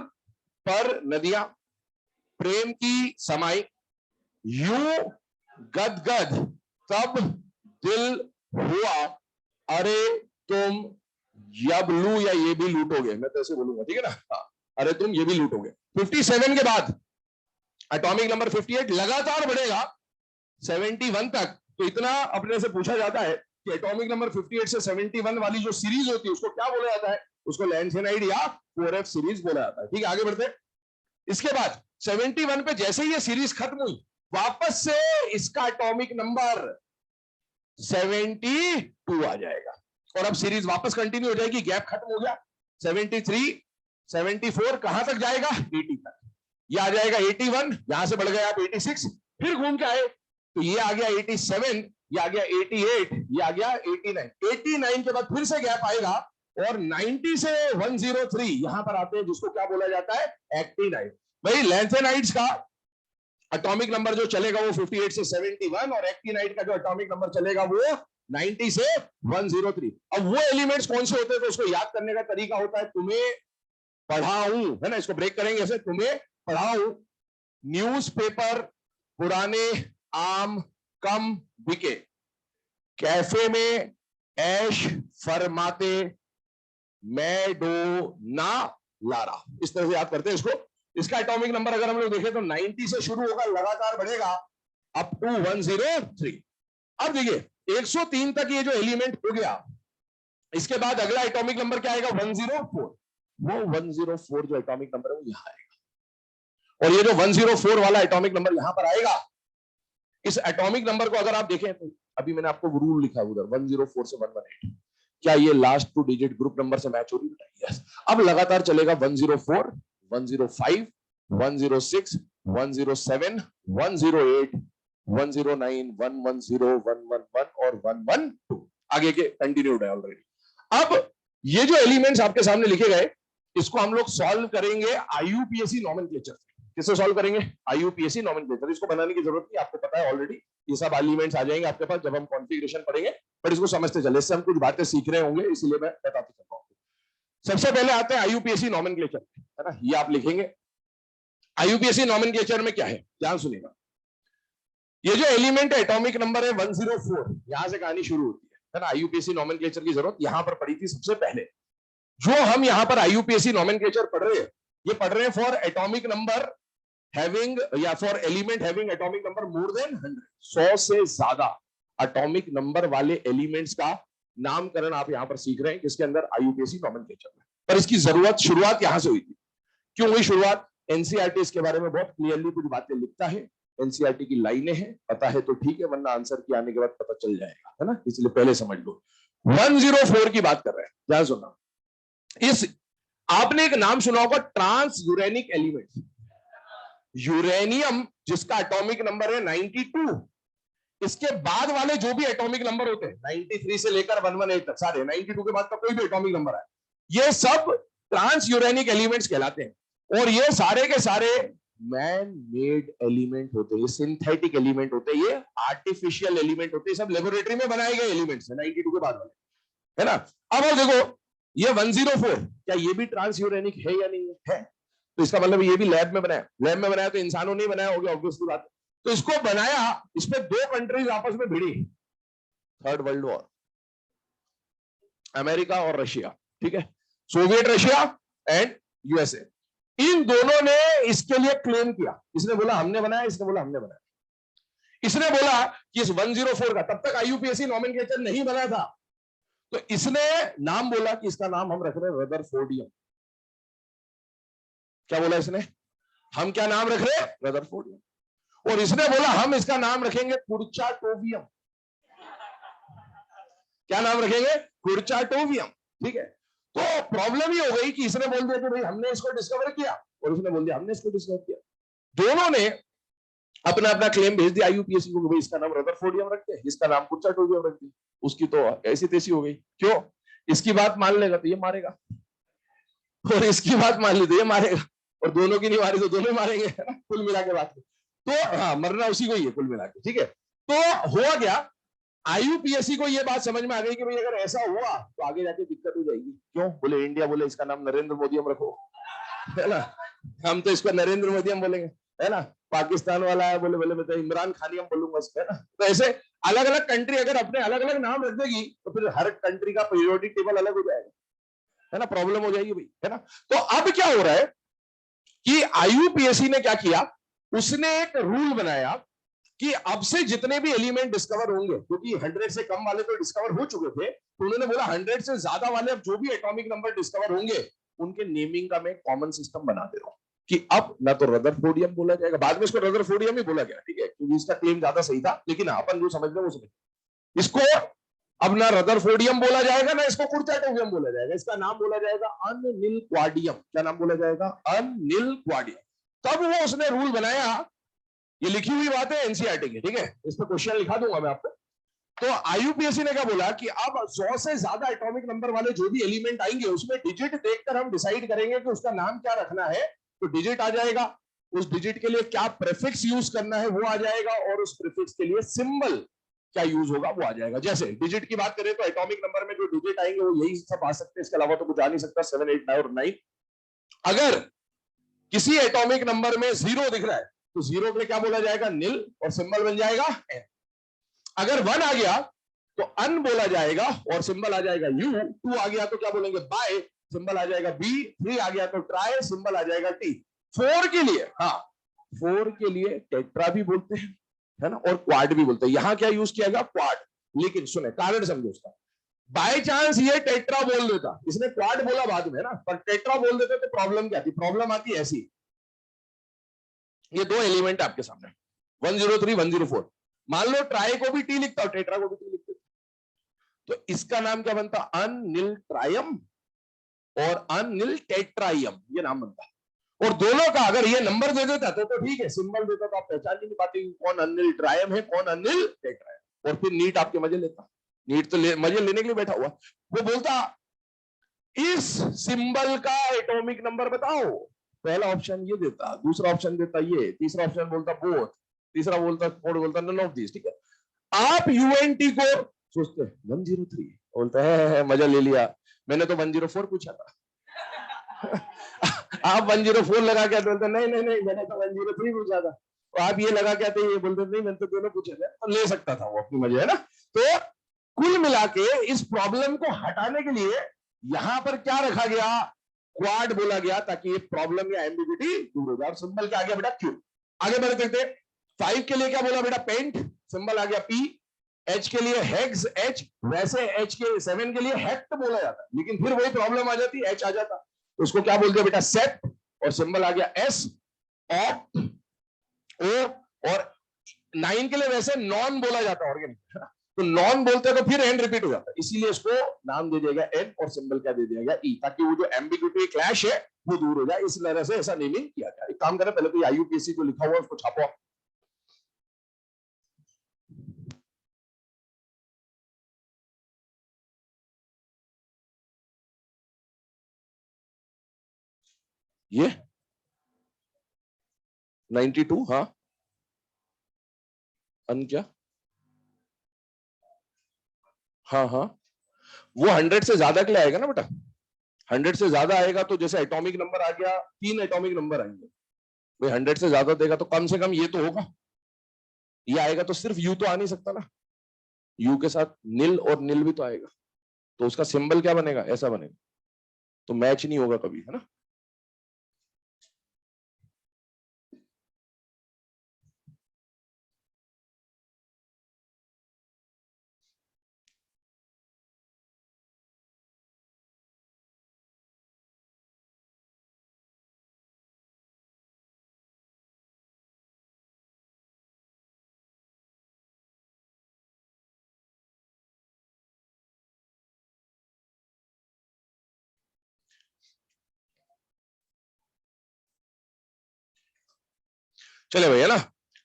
पर नदियां, प्रेम की समाई, यू गदगद तब दिल हुआ, अरे तुम यब लू या ये भी लूटोगे, मैं तो ऐसे बोलूंगा, ठीक है ना, हाँ, अरे तुम ये भी लूटोगे। 57 के बाद एटॉमिक नंबर 58 लगातार बढ़ेगा 71 तक। तो इतना अपने से पूछा जाता है कि एटॉमिक नंबर 58 से 71 वाली जो सीरीज होती है उसको क्या बोला जाता है, उसको लेंथेनाइड या 4f सीरीज बोला जाता है। ठीक है, आगे बढ़ते हैं। इसके बाद 71 पे जैसे ही ये सीरीज खत्म हुई, वापस से इसका एटॉमिक नंबर 72 आ जाएगा, और अब सीरीज वापस कंटिन्यू हो जाएगी, गैप खत्म हो गया। 73, 74 कहां तक जाएगा, 80 तक। ये आ जाएगा 81, यहां से बढ़ गए आप 86, फिर घूम के आए तो ये आ गया 87, ये आ गया 88, ये आ गया 89। 89 के बाद फिर से गैप आएगा, और 90 से 103 यहां पर आते हैं, जिसको क्या बोला जाता है, एक्टिनाइड। भाई लेंथेनाइड्स का एटॉमिक नंबर जो चलेगा वो 58 से 71, और एक्टिनाइड का जो एटॉमिक नंबर चलेगा वो 90 से 103। अब वो एलिमेंट्स कौन से होते हैं, तो उसको याद करने का तरीका होता है, तुम्हें पढ़ाऊं, है ना, इसको ब्रेक करेंगे ऐसे, तुम्हें पढ़ाऊं। न्यूज़पेपर पुराने आम कम बिके, कैफे में ऐश फरमाते मैडोना लारा, इस तरह से याद करते हैं इसको। इसका एटॉमिक नंबर अगर हम लोग देखें तो 90 से शुरू होगा, लगातार बढ़ेगा अप टू 103। अब देखिए 103 तक ये जो एलिमेंट हो गया, इसके बाद अगला एटॉमिक नंबर क्या आएगा, 104। वो 104 जो एटॉमिक नंबर है वो यहां आएगा, और ये जो 104 वाला एटॉमिक नंबर यहां पर आएगा, इस एटॉमिक नंबर को अगर आप देखें तो अभी मैंने आपको रूल लिखा उधर 104 से 118, क्या ये लास्ट 2 डिजिट ग्रुप नंबर से मैच हो रही है? यस। अब लगातार चलेगा 104, 105, 106, 107, 108, 109, 110, 111 और 112 आगे के कंटिन्यूड है ऑलरेडी। अब ये जो एलिमेंट्स आपके सामने लिखे गए, इसको हम लोग सॉल्व करेंगे आईयूपीएसी नॉमेनक्लेचर। किससे सॉल्व करेंगे, आईयूपीएसी नॉमेनक्लेचर। इसको बनाने की जरूरत नहीं, आपको पता है ऑलरेडी, ये सब एलिमेंट्स आ जाएंगे आपके पास जब हम कॉन्फ़िगरेशन पढ़ेंगे, पर इसको समझते चले, इससे हम कुछ बातें सीख रहे होंगे, इसलिए मैं बताते चल रहा हूं। सबसे पहले आते हैं आईयूपीएसी नॉमेनक्लेचर, है ना, ये आप लिखेंगे। आईयूपीएसी नॉमेनक्लेचर में क्या है, ध्यान सुनिएगा। ये जो एलिमेंट है एटॉमिक नंबर है 104, यहां से कहानी शुरू होती है ना। आईयूपीएसी नॉमेनक्लेचर की जरूरत यहां पर पड़ी थी सबसे पहले। जो हम यहां पर आईयूपीएसी नॉमेनक्लेचर पढ़ रहे हैं, ये पढ़ रहे हैं फॉर एटॉमिक नंबर हैविंग, या for element having atomic number more than 100, 100 से ज्यादा एटॉमिक नंबर वाले एलिमेंट्स का नामकरण आप यहां पर सीख रहे हैं, किसके अंदर, आईयूपीएसी नॉमेनक्लेचर में। पर इसकी जरूरत, शुरुआत यहां से हुई थी। क्यों हुई शुरुआत, एनसीईआरटी इसके बारे में बहुत क्लियरली कुछ बातें लिखता है, एनसीईआरटी की लाइनें हैं, पता है तो ठीक है, वरना आंसर के आने के बाद पता चल जाएगा, है ना, इसलिए पहले समझ लो। 104 की बात कर रहे हैं, ध्यान सुनना। इस आपने एक नाम सुना होगा, ट्रांस यूरेनिक एलिमेंट। यूरेनियम जिसका एटॉमिक नंबर है 92, इसके बाद वाले जो भी एटॉमिक नंबर होते हैं 93 से लेकर 118 तक, सारे 92 के बाद का कोई भी एटॉमिक नंबर है, ये सब ट्रांस यूरेनिक एलिमेंट्स कहलाते हैं। और ये सारे के सारे मैन मेड एलिमेंट होते हैं, सिंथेटिक एलिमेंट होते हैं, ये आर्टिफिशियल एलिमेंट होते हैं, सब लेबोरेटरी में बनाए गए एलिमेंट्स हैं 92 के बाद वाले, है ना। अब और देखो ये 104, क्या ये भी ट्रांस यूरेनिक है या नहीं है? तो इसका मतलब ये भी लैब में बनाया, लैब में बनाया तो इंसानों ने बनाया होगा, ऑब्वियसली बात है। तो इसको बनाया, इस पे 2 कंट्रीज आपस में भिड़ी, थर्ड वर्ल्ड वॉर, अमेरिका और रशिया, ठीक है, सोवियत रशिया एंड यूएसए। इन दोनों ने इसके लिए क्लेम किया, इसने बोला हमने बनाया, इसने बोला हमने बनाया। इसने बोला कि इस 104 का, तब तक आईयूपीएसी नॉमेनक्लेचर नहीं बना था, तो इसने नाम बोला कि इसका नाम हम रख रहे हैं रदरफोर्डियम। क्या बोला इसने, हम क्या नाम रख रहे हैं, रदरफोर्डियम। और इसने बोला हम इसका नाम रखेंगे कुर्चाटोवियम। क्या नाम रखेंगे, कुर्चाटोवियम, ठीक है। तो प्रॉब्लम ये हो गई कि इसने बोल दिया कि भाई हमने इसको डिस्कवर किया, और उसने बोल दिया हमने इसको डिस्कवर किया। दोनों ने अपना अपना क्लेम भेज दिया आईयूपीएसी को, भाई इसका नाम रदरफोर्डियम रखते हैं, इसका नाम कुर्चाटोवियम रखते हैं। उसकी तो ऐसी तैसी हो गई, क्यों, इसकी बात मान लेगा तो ये मारेगा, और इसकी बात मान ली तो ये मारेगा, और दोनों की नहीं मारी तो दोनों मारेंगे, है ना, कुल मिला के बात। तो हाँ, मरना उसी को ही है कुल मिला के, ठीक है। तो हुआ क्या, आईयूपीएससी को ये बात समझ में आ गई कि भाई अगर ऐसा हुआ तो आगे जाके दिक्कत हो जाएगी। क्यों बोले, इंडिया बोले इसका नाम नरेंद्र मोदी हम रखो, है ना, हम तो इसको नरेंद्र मोदी हम बोलेंगे, है ना। पाकिस्तान वाला है, बोले बोले मैं तो इमरान खान ही हम बोलूंगा उसको, है ना। तो ऐसे अलग अलग कंट्री अगर अपने अलग अलग नाम रख देगी तो फिर हर कंट्री का पीरियोडिक टेबल अलग हो जाएगा, है ना, प्रॉब्लम हो जाएगी भाई, है ना। तो अब क्या हो रहा है कि आईयूपीएससी ने क्या किया, उसने एक रूल बनाया कि अब से जितने भी एलिमेंट डिस्कवर होंगे, क्योंकि 100 से कम वाले तो डिस्कवर हो चुके थे, तो उन्होंने बोला 100 से ज्यादा वाले अब जो भी एटॉमिक नंबर डिस्कवर होंगे उनके नेमिंग का मैं कॉमन सिस्टम बना दे रहा हूं कि अब ना तो रदरफोर्डियम बोला जाएगा, बाद में इसको रदरफोर्डियम ही बोला गया, ठीक है, क्योंकि इसका क्लेम ज्यादा सही था, लेकिन अपन जो समझ रहे वो समझ, इसको अब ना रदरफोर्डियम बोला जाएगा ना इसको कुर्चाटोवियम बोला जाएगा, इसका नाम बोला जाएगा अननिल क्वाडियम। क्या नाम बोला जाएगा, अननिल क्वाडियम। तब वो उसने रूल बनाया, ये लिखी हुई बात है एनसीईआरटी की, ठीक है, इस पर क्वेश्चन लिखा दूंगा मैं आपको। तो आईयूपीएससी ने क्या बोला कि अब 100 से ज्यादा एटॉमिक नंबर वाले जो भी एलिमेंट आएंगे उसमें डिजिट देखकर हम डिसाइड करेंगे कि उसका नाम क्या रखना है। तो डिजिट आ जाएगा, उस डिजिट के लिए क्या प्रीफिक्स यूज करना है वो आ जाएगा, और उस प्रीफिक्स के लिए सिंबल क्या यूज होगा वो आ जाएगा। जैसे डिजिट की बात करें तो एटॉमिक नंबर में जो डिजिट आएंगे वो यही सब आ सकते हैं, इसके अलावा तो कुछ आ नहीं सकता, 7 8 9 और 9। अगर किसी एटॉमिक नंबर में 0 दिख रहा है तो 0 के लिए क्या बोला जाएगा, निल, और सिंबल बन जाएगा एन। अगर 1 आ गया तो अन बोला जाएगा और सिंबल आ जाएगा यू। 2 आ गया तो क्या बोलेंगे, बाय, सिंबल आ जाएगा बी। 3 आ गया तो ट्राई, सिंबल आ जाएगा टी। 4 के लिए, हाँ 4 के लिए टेट्रा भी बोलते हैं, है ना, और क्वाड भी बोलते हैं। यहां क्या यूज किया गया, क्वाड। लेकिन सुने, कारण समझो उसका, बाय चांस ये टेट्रा बोल देता, इसने क्वाड बोला बाद में ना, पर टेट्रा बोल देते तो प्रॉब्लम क्या थी, प्रॉब्लम आती ऐसी, ये 2 एलिमेंट आपके सामने 103 104, मान लो ट्राई को भी टी लिखता और टेट्रा को भी टी लिखते, तो इसका नाम क्या बनता, अननिल ट्रायम और अननिल टेट्राइम, ये नाम बनता। और दोनों का अगर ये नंबर दे देता तो ठीक है, सिंबल देता तो आप पहचान ही नहीं पाते कौन अनिल ट्रायम है कौन अनिल टेट्रायम। और फिर नीट आपके मजे लेता, नीट तो मजे लेने के लिए बैठा हुआ, वो बोलता इस सिंबल का एटॉमिक नंबर बताओ, पहला ऑप्शन ये देता, दूसरा ऑप्शन देता ये, तीसरा ऑप्शन बोलता बोथ, तीसरा बोलता फोर्थ बोलता नन ऑफ दिस, ठीक है। आप यूएनटी को सोचते 103 बोलता है मजा ले लिया, मैंने तो 104 पूछा था। आप 104 लगा के बोलते नहीं नहीं नहीं मैंने तो 103 पूछा था, तो आप ये लगा के आते ये बोलते नहीं मैंने तो दोनों पूछे थे, तो ले सकता था वो अपनी मजे, है ना। तो कुल मिला के इस प्रॉब्लम को हटाने के लिए यहां पर क्या रखा गया, क्वाड बोला गया, ताकि ये प्रॉब्लम या एम्बिग्यूटी दूर हो जाए। सिंबल क्या आ गया बेटा, क्यू। आगे बढ़ते थे, 5 के लिए क्या बोला बेटा, पेंट, सिंबल आ गया पी। एच के लिए हेक्स, एच, वैसे एच के 7 के लिए हेक्ट बोला जाता है, लेकिन फिर वही प्रॉब्लम आ जाती, एच आ जाता, तो उसको क्या बोलते हैं बेटा, सेट, और सिंबल आ गया एस। ऑप्ट, ओ, और 9 के लिए वैसे नॉन बोला जाता है ऑर्गेनिक, तो नॉन बोलते हैं तो फिर एन रिपीट हो जाता है, इसीलिए इसको नाम दे दिया गया एन और सिंबल क्या दे दिया गया ई, ताकि वो जो एम्बिग्यूटी क्लैश है वो दूर हो जाए, इस तरह से ऐसा नेमिंग किया गया। एक काम करें, पहले तो आईयूपीएससी जो लिखा हुआ है उसको छापो। ये 92, हाँ, अन क्या, हाँ हाँ, वो 100 से ज्यादा के लिए आएगा ना बेटा, 100 से ज्यादा आएगा तो जैसे एटॉमिक नंबर आ गया, 3 एटॉमिक नंबर आएंगे, भाई 100 से ज्यादा देगा तो कम से कम ये तो होगा, ये आएगा तो सिर्फ यू तो आ नहीं सकता ना, यू के साथ निल और निल भी तो आएगा, तो उसका सिंबल क्या बनेगा, ऐसा बनेगा, तो मैच नहीं होगा कभी, है ना। चले भाई, है ना।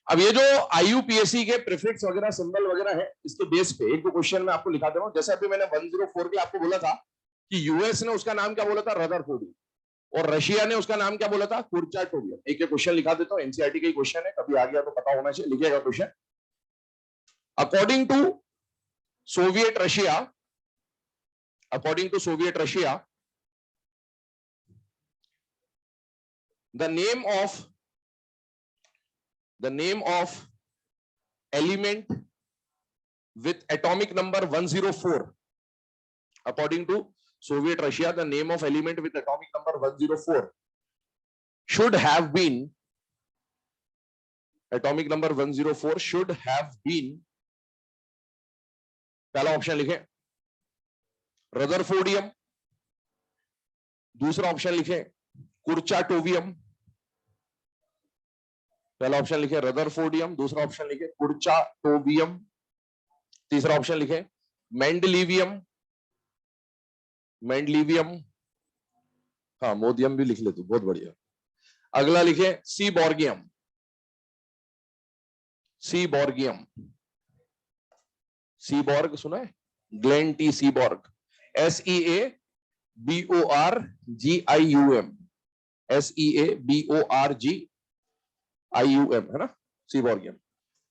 अब ये जो आईयूपीएससी के प्रीफिक्स वगैरह सिंबल वगैरह है, इसके बेस पे एक दो क्वेश्चन मैं आपको लिखा दे रहा हूं। जैसे अभी मैंने 104 के आपको बोला था कि यूएस ने उसका नाम क्या बोला था, रदरफोर्ड, और रशिया ने उसका नाम क्या बोला था? कुर्चाटोवियम। एक क्वेश्चन लिखा देता हूं, एनसीईआरटी का ही क्वेश्चन है, कभी आ गया तो पता होना चाहिए, लिखिएगा question. According to Soviet Russia, according to Soviet Russia, the name of element with atomic number 104, according to Soviet Russia, the name of element with atomic number 104 should have been, atomic number 104 should have been, पहला option लिखें rutherfordium, दूसरा option लिखें कुर्चाटोवियम, पहला option लिखे rutherfordium, दूसरा option लिखे कुर्चाटोवियम, तीसरा option लिखे मेंडलीवियम, मेंडलीवियम, हाँ मोदियम भी लिख ले तू, बहुत बढ़िया। अगला लिखे सीबॉर्गियम, सीबॉर्गियम, सीबॉर्ग सुना है? ग्लेन टी सीबॉर्ग, SEABORGIUM, SEABORGIUM, है ना, सीबॉर्गियम।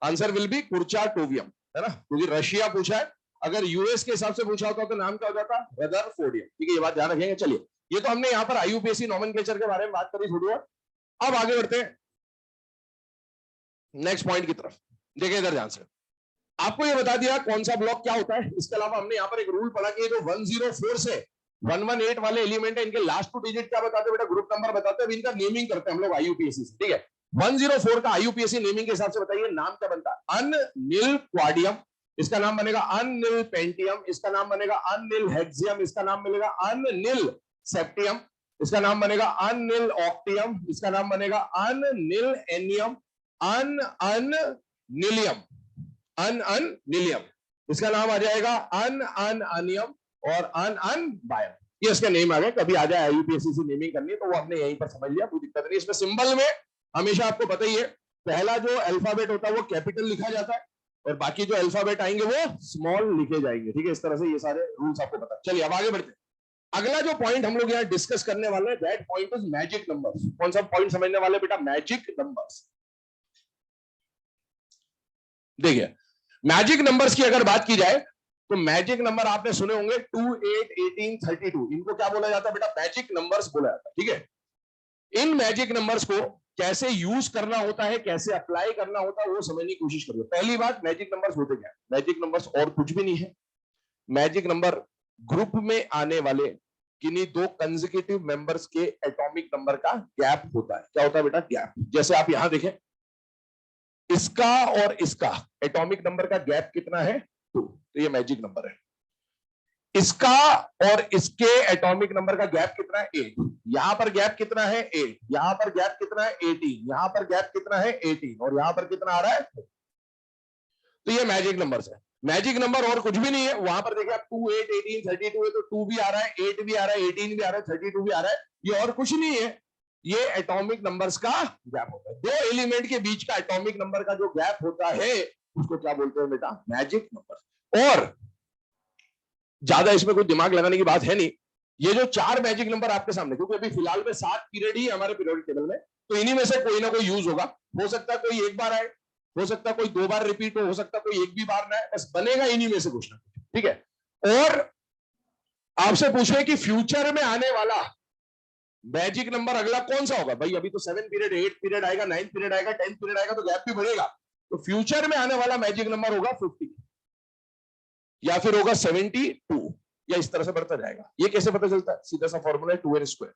आंसर विल बी कुर्चाटोवियम, है ना, क्योंकि रशिया पूछा है, अगर यूएस के हिसाब से पूछा होता तो नाम क्या हो जाता? रदरफोर्डियम। ठीक है, ये बात ध्यान रखेंगे। चलिए, ये तो हमने यहां पर आईयूपीएसी नॉमेनक्लेचर के बारे में बात करी थोड़ी और, अब आगे बढ़ते हैं नेक्स्ट पॉइंट की तरफ। देखिए इधर ध्यान से, आपको ये बता दिया कौन सा ब्लॉक क्या होता है। इसके अलावा हमने यहाँ पर एक रूल पढ़ा कि जो 104 से 118 वाले एलिमेंट है, इनके लास्ट 2 डिजिट क्या बताते हैं बेटा? ग्रुप नंबर बताते हैं। इनका नेमिंग करते हैं हम लोग आईयूपीएसी से। ठीक है, 104 का आईयूपीएसी नेमिंग के हिसाब से बताइए नाम क्या बनता है? अननिल क्वाडियम, इसका नाम बनेगा अननिल पेंटियम, इसका नाम बनेगा अननिल हेक्सियम, इसका नाम मिलेगा अननिल सेप्टियम, इसका नाम बनेगा अननिल ऑक्टियम, इसका नाम बनेगा अननिल एनियम, अननिलियम, अननिलियम, इसका नाम आ जाएगा अनियम और बायम। ये इसके नेम आ गए। कभी आ जाए आईयूपीएससी से नेमिंग करनी तो वो आपने यहीं पर समझ लिया, कोई दिक्कत नहीं। इसमें सिंबल में हमेशा आपको पता ही है, पहला जो अल्फाबेट होता है वो कैपिटल लिखा जाता है और बाकी जो अल्फाबेट आएंगे वो स्मॉल लिखे जाएंगे। ठीक है, इस तरह से ये सारे रूल्स आपको पता। चलिए अब आगे बढ़ते हैं। अगला जो पॉइंट हम लोग यहाँ डिस्कस करने वाले हैं, that point is magic numbers. कौन सा पॉइंट समझने वाले बेटा? Magic numbers. देखिए, मैजिक नंबर्स की अगर बात की जाए तो मैजिक नंबर आपने सुने होंगे 2, 8, 18, 32, इनको क्या बोला जाता है बेटा? मैजिक नंबर्स बोला जाता है। ठीक है, इन मैजिक नंबर्स को कैसे यूज करना होता है, कैसे अप्लाई करना होता है, वो समझने की कोशिश करिए। पहली बात, मैजिक नंबर्स होते क्या है? मैजिक नंबर्स और कुछ भी नहीं है। मैजिक नंबर ग्रुप में आने वाले किन्हीं 2 कंसेक्यूटिव मेंबर्स के एटॉमिक नंबर का गैप होता है। क्या होता है बेटा? गैप। जैसे आप यहां देखें, इसका और इसका एटॉमिक नंबर का गैप कितना है? 2, तो ये मैजिक नंबर है। इसका और इसके एटॉमिक नंबर का गैप कितना है? 8। यहां पर गैप कितना है? 8। यहां पर गैप कितना है? 18। यहां पर गैप कितना है? 18। और यहां पर कितना आ रहा है? तो ये मैजिक नंबर है। मैजिक नंबर और कुछ भी नहीं है। वहां पर देखिए आप 2, 8, 18, 32 है, तो 2 भी आ रहा है, 8 भी आ रहा है, 18 भी आ रहा है, 32 भी आ रहा है। ये और कुछ नहीं है, ये एटॉमिक नंबर्स का गैप होता है। 2 एलिमेंट के बीच का एटॉमिक नंबर का जो गैप होता है उसको क्या बोलते हैं बेटा? Magic number. और ज्यादा इसमें कोई दिमाग लगाने की बात है नहीं। ये जो 4 मैजिक नंबर आपके सामने, क्योंकि अभी फिलहाल में 7 पीरियड ही हमारे पीरियोडिक टेबल में, तो इन्हीं में से कोई ना कोई यूज होगा। हो सकता है कोई एक बार आए, हो सकता है कोई 2 बार रिपीट हो सकता है कोई एक भी बार ना आए, बस बनेगा इन्हीं में से कुछ ना कुछ। ठीक है, और आपसे पूछे कि फ्यूचर में आने वाला मैजिक नंबर अगला कौन सा होगा? भाई अभी तो 7 पीरियड, 8 पीरियड आएगा, 9 पीरियड आएगा, 10 पीरियड आएगा, तो गैप भी बढ़ेगा। तो फ्यूचर में आने वाला मैजिक नंबर होगा 50 या फिर होगा 72, या इस तरह से बढ़ता जाएगा। ये कैसे पता चलता है? सीधा सा फॉर्मूला है 2n²।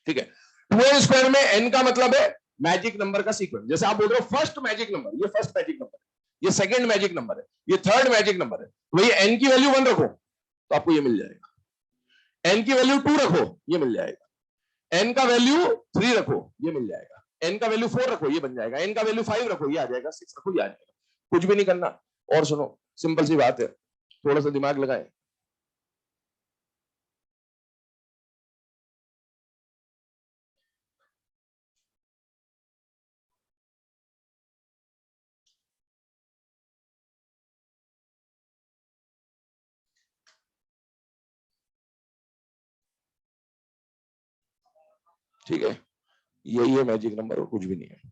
ठीक है, 2n² में n का मतलब है मैजिक नंबर का सीक्वेंस। जैसे आप बोल रहे हो फर्स्ट मैजिक नंबर, ये फर्स्ट मैजिक नंबर है, ये सेकंड मैजिक नंबर है, ये थर्ड मैजिक नंबर है, वही n की वैल्यू 1 रखो तो आपको ये मिल जाएगा, n की वैल्यू 2 रखो ये मिल जाएगा, n का वैल्यू 3 रखो ये मिल जाएगा, n का वैल्यू 4 रखो ये बन जाएगा, n का वैल्यू 5 रखो ये आ जाएगा, 6 रखो ये आ जाएगा। कुछ भी नहीं करना। और सुनो, सिंपल सी बात है, थोड़ा सा दिमाग लगाएं। ठीक है, यही है मैजिक नंबर और कुछ भी नहीं है।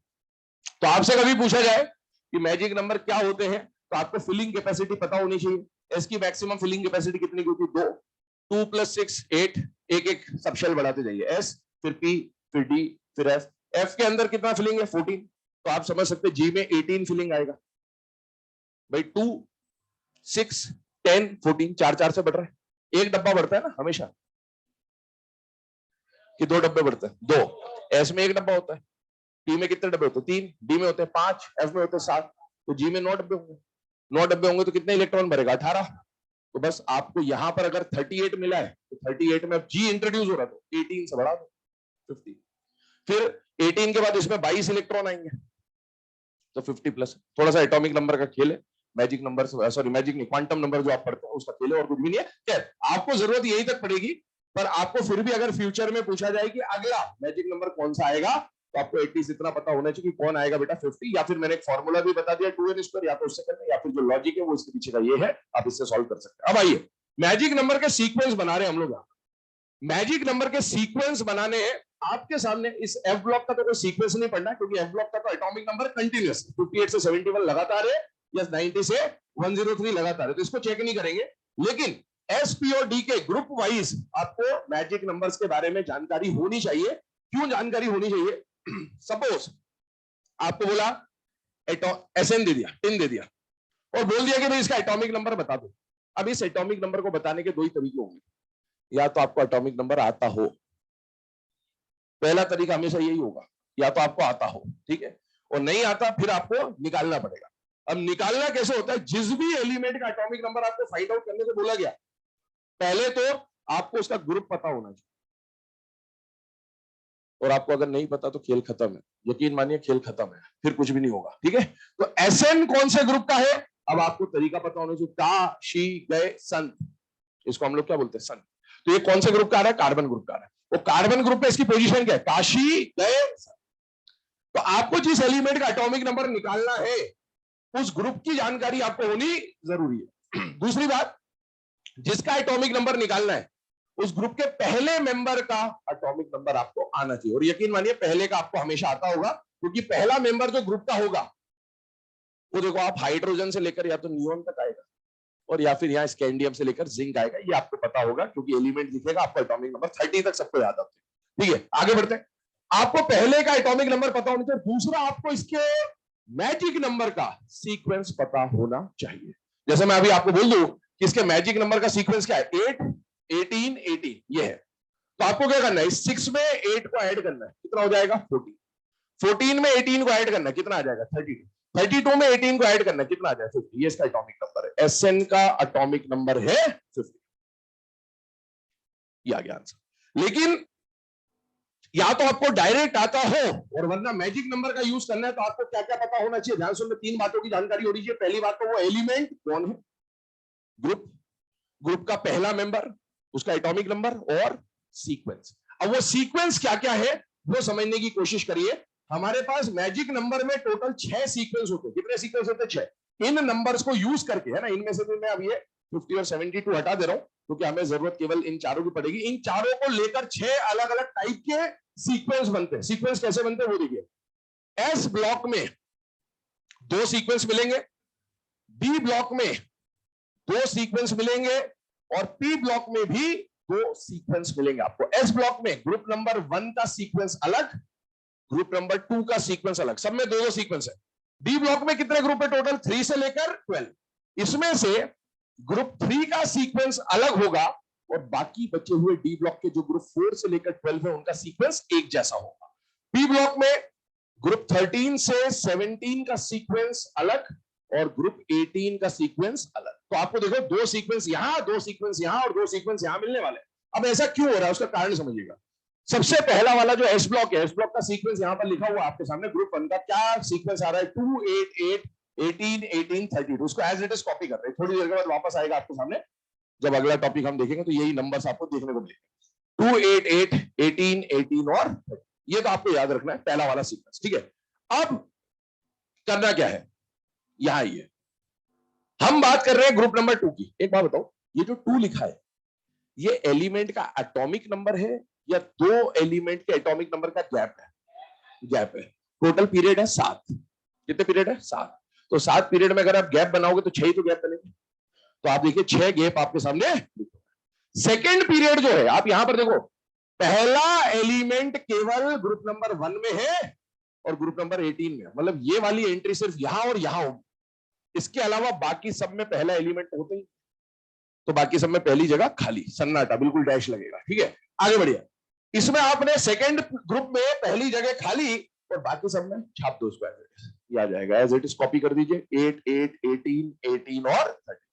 तो आपसे कभी पूछा जाए कि मैजिक नंबर क्या होते हैं, तो आपको फिलिंग कैपेसिटी पता होनी चाहिए। एस की मैक्सिमम फिलिंग कैपेसिटी कितनी की होती है? 2। 2 + 6 8, एक एक सब शेल बढ़ाते जाइए, एस फिर पी फिर डी फिर एफ। एफ के अंदर कितना फिलिंग है? 14। तो आप समझ सकते जी में 18 फिलिंग आएगा भाई। 2 6 10 14, 4 से बढ़ रहा है। एक डब्बा बढ़ता है ना हमेशा, कि 2 डब्बे बढ़ते हैं? 2। एस में एक डब्बा होता है। टी में कितने डब्बे होते हैं? 3। डी में होते हैं 5, एफ में होते हैं 7। तो जी में 9 डब्बे होंगे। 9 डब्बे होंगे तो कितने इलेक्ट्रॉन भरेगा? 18। तो बस आपको यहां पर अगर 38 मिला है तो 38 में अब जी इंट्रोड्यूस हो रहा है तो 18 से बढ़ा दो 50। फिर 18 के बाद इसमें 22 इलेक्ट्रॉन आएंगे तो 50+। थोड़ा सा एटॉमिक नंबर का खेल है, मैजिक नंबर, सॉरी मैजिक नहीं, क्वांटम नंबर जो आप पढ़ते हैं उसका खेल है और कुछ भी नहीं है। खैर आपको जरूरत यही तक पड़ेगी, पर आपको फिर भी अगर फ्यूचर में पूछा जाए कि अगला मैजिक नंबर कौन सा आएगा, तो आपको एटलीस्ट इतना पता होना चाहिए कि कौन आएगा बेटा 50। या फिर मैंने एक फॉर्मूला भी बता दिया 2n², या तो उससे करना, या फिर जो लॉजिक है वो इसके पीछे का ये है, आप इससे सॉल्व कर सकते हैं। अब आइए मैजिक नंबर के सीक्वेंस बना रहे हैं हम लोग। मैजिक नंबर के सीक्वेंस बनाने हैं आपके सामने। इस एफ ब्लॉक का तो कोई सीक्वेंस नहीं पढ़ना, क्योंकि एफ ब्लॉक का तो एटॉमिक नंबर कंटिन्यूअस 58 से 71 लगातार है, या 90 से 103 लगातार है, तो इसको चेक नहीं करेंगे। लेकिन एस पी और डी के ग्रुप वाइज आपको मैजिक नंबर्स के बारे में जानकारी होनी चाहिए। क्यों जानकारी होनी चाहिए? सपोज आपको बोला एसएन दे दिया, टिन दे दिया, और बोल दिया कि भाई इसका एटॉमिक नंबर बता दो। अब इस एटॉमिक नंबर को बताने के दो ही तरीके होंगे, या तो आपको एटॉमिक नंबर आता हो, पहला तरीका हमेशा यही होगा, या तो आपको आता हो, ठीक है, और नहीं आता फिर आपको निकालना पड़ेगा। अब निकालना कैसे होता है? जिस भी एलिमेंट का एटॉमिक नंबर आपको फाइंड आउट करने को बोला गया, पहले तो आपको उसका ग्रुप पता होना चाहिए, और आपको अगर नहीं पता तो खेल खत्म है। यकीन मानिए खेल खत्म है, फिर कुछ भी नहीं होगा, ठीक है। तो एसएन कौन से ग्रुप का है? अब आपको तरीका पता होना चाहिए। का, शी, गए, सन, इसको हम लोग क्या बोलते हैं? सन। तो ये कौन से ग्रुप का आ रहा है? कार्बन ग्रुप का आ रहा है। वो कार्बन ग्रुप में इसकी पोजीशन क्या है? काशी, गए, सन। तो आपको जिस एलिमेंट का एटॉमिक नंबर निकालना है, उस ग्रुप की जानकारी आपको होनी जरूरी है। दूसरी बात, जिसका एटॉमिक नंबर निकालना है, उस ग्रुप के पहले मेंबर का एटॉमिक नंबर आपको आना चाहिए। और यकीन मानिए पहले का आपको हमेशा आता होगा, क्योंकि पहला मेंबर जो ग्रुप का होगा वो देखो आप हाइड्रोजन से लेकर या तो नियोन तक आएगा, और या फिर यहाँ स्कैंडियम से लेकर जिंक आएगा। ये आपको पता होगा क्योंकि एलिमेंट दिखेगा आपको, एटॉमिक नंबर 30 तक सबको याद आते हैं। ठीक है, आगे बढ़ते हैं। आपको पहले का एटॉमिक नंबर पता होना चाहिए। दूसरा, आपको इसके मैजिक नंबर का सीक्वेंस पता होना चाहिए। जैसे मैं अभी आपको बोल दूं कि इसके मैजिक नंबर का सीक्वेंस क्या है? 8 18 18 ये है। तो आपको क्या करना है? 6 में 8 को ऐड करना है, कितना हो जाएगा? 14। 14 में 18 को ऐड करना है, कितना आ जाएगा? 32। 32 में 18 को ऐड करना है, कितना आ जाएगा? 50। ये इसका एटॉमिक नंबर है। एसएन का एटॉमिक नंबर है 50। ये आ गया आंसर। लेकिन या तो आपको डायरेक्ट आता हो, और वरना मैजिक नंबर का यूज करना है, तो आपको क्या क्या पता होना चाहिए? ध्यान सुनना, 3 बातों की जानकारी होनी चाहिए। पहली बात तो वो एलिमेंट कौन है, ग्रुप, ग्रुप का पहला मेंबर, उसका एटॉमिक नंबर और सीक्वेंस। अब वो सीक्वेंस क्या क्या है वो समझने की कोशिश करिए। हमारे पास मैजिक नंबर में टोटल 6 सीक्वेंस होते हैं। कितने सीक्वेंस होते हैं? 6। इन नंबर्स को यूज करके, है ना, इनमें से मैं अब ये 50 और 72 हटा दे रहा हूं, क्योंकि हमें जरूरत केवल इन चारों की पड़ेगी। इन चारों को लेकर 6 अलग अलग टाइप के सीक्वेंस बनते हैं। सीक्वेंस कैसे बनते हैं वो देखिए। एस ब्लॉक में 2 सीक्वेंस मिलेंगे, बी ब्लॉक में 2 सीक्वेंस मिलेंगे, और पी ब्लॉक में भी 2 सीक्वेंस मिलेंगे आपको। एस ब्लॉक में ग्रुप नंबर 1 का सीक्वेंस अलग, ग्रुप नंबर 2 का सीक्वेंस अलग, सब में 2 सीक्वेंस है। डी ब्लॉक में कितने ग्रुप है टोटल? 3 से लेकर 12। इसमें से ग्रुप 3 का सीक्वेंस अलग होगा, और बाकी बचे हुए डी ब्लॉक के जो ग्रुप 4 से लेकर 12 है उनका सीक्वेंस एक जैसा होगा। पी ब्लॉक में ग्रुप 13 से 17 का सीक्वेंस अलग, और ग्रुप 18 का सीक्वेंस अलग। तो आपको देखो 2 सीक्वेंस यहां, 2 सीक्वेंस यहां, और 2 सीक्वेंस यहां मिलने वाले। अब ऐसा क्यों हो रहा है उसका कारण समझिएगा। सबसे पहला वाला जो एस ब्लॉक है, एस ब्लॉक का सीक्वेंस यहां पर लिखा हुआ आपके सामने। ग्रुप 1 का क्या सीक्वेंस आ रहा है? 2 8 8 18 18 32। उसको एज इट इज कॉपी कर रहे हैं। थोड़ी देर के बाद वापस आएगा आपके सामने, जब अगला टॉपिक हम देखेंगे तो यही नंबर्स आपको देखने को मिलेंगे। 2 8 8 18 18 और 30। ये तो आपको याद रखना है, पहला वाला सीक्वेंस, ठीक है। अब करना क्या है, यहां ये हम बात कर रहे हैं ग्रुप नंबर 2 की। एक बात बताओ, ये जो 2 लिखा है, ये एलिमेंट का एटॉमिक नंबर है या दो एलिमेंट के एटॉमिक नंबर का गैप है। टोटल पीरियड है 7। कितने पीरियड है? 7। तो 7 पीरियड में अगर आप गैप बनाओगे तो 6 ही तो गैप बनेंगे। तो आप देखिए 6 गैप आपके सामने। सेकेंड पीरियड जो है, आप यहां पर देखो, पहला एलिमेंट केवल ग्रुप नंबर 1 में है और ग्रुप नंबर 18 में, मतलब ये वाली एंट्री सिर्फ यहां और यहां होगी। इसके अलावा बाकी सब में पहला एलिमेंट होता ही, तो बाकी सब में पहली जगह खाली, सन्नाटा, बिल्कुल डैश लगेगा। ठीक है, आगे बढ़िए। इसमें आपने सेकेंड ग्रुप में पहली जगह खाली और बाकी सब में छाप दो उसको, ये आ जाएगा एज इट इज। कॉपी कर दीजिए 8 8 18 18 और 30।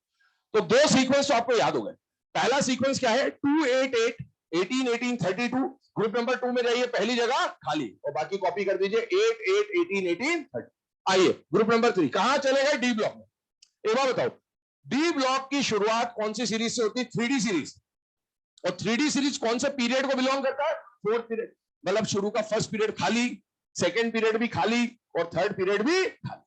तो दो सीक्वेंस तो आपको याद हो गए। पहला सीक्वेंस क्या है? 2 8 8 18 18 32। ग्रुप नंबर 2 में जाइए, पहली जगह खाली और बाकी कॉपी कर दीजिए 8 8 18 18 30। आइए ग्रुप नंबर 3 कहां चले गए? डी ब्लॉक में। एक बार बताओ, डी ब्लॉक की शुरुआत कौन सी सीरीज से होती है? 3D series. और 3D सीरीज कौन से पीरियड को बिलोंग करता है? 4th period. मतलब शुरू का फर्स्ट पीरियड खाली, सेकेंड पीरियड भी खाली और थर्ड पीरियड भी खाली।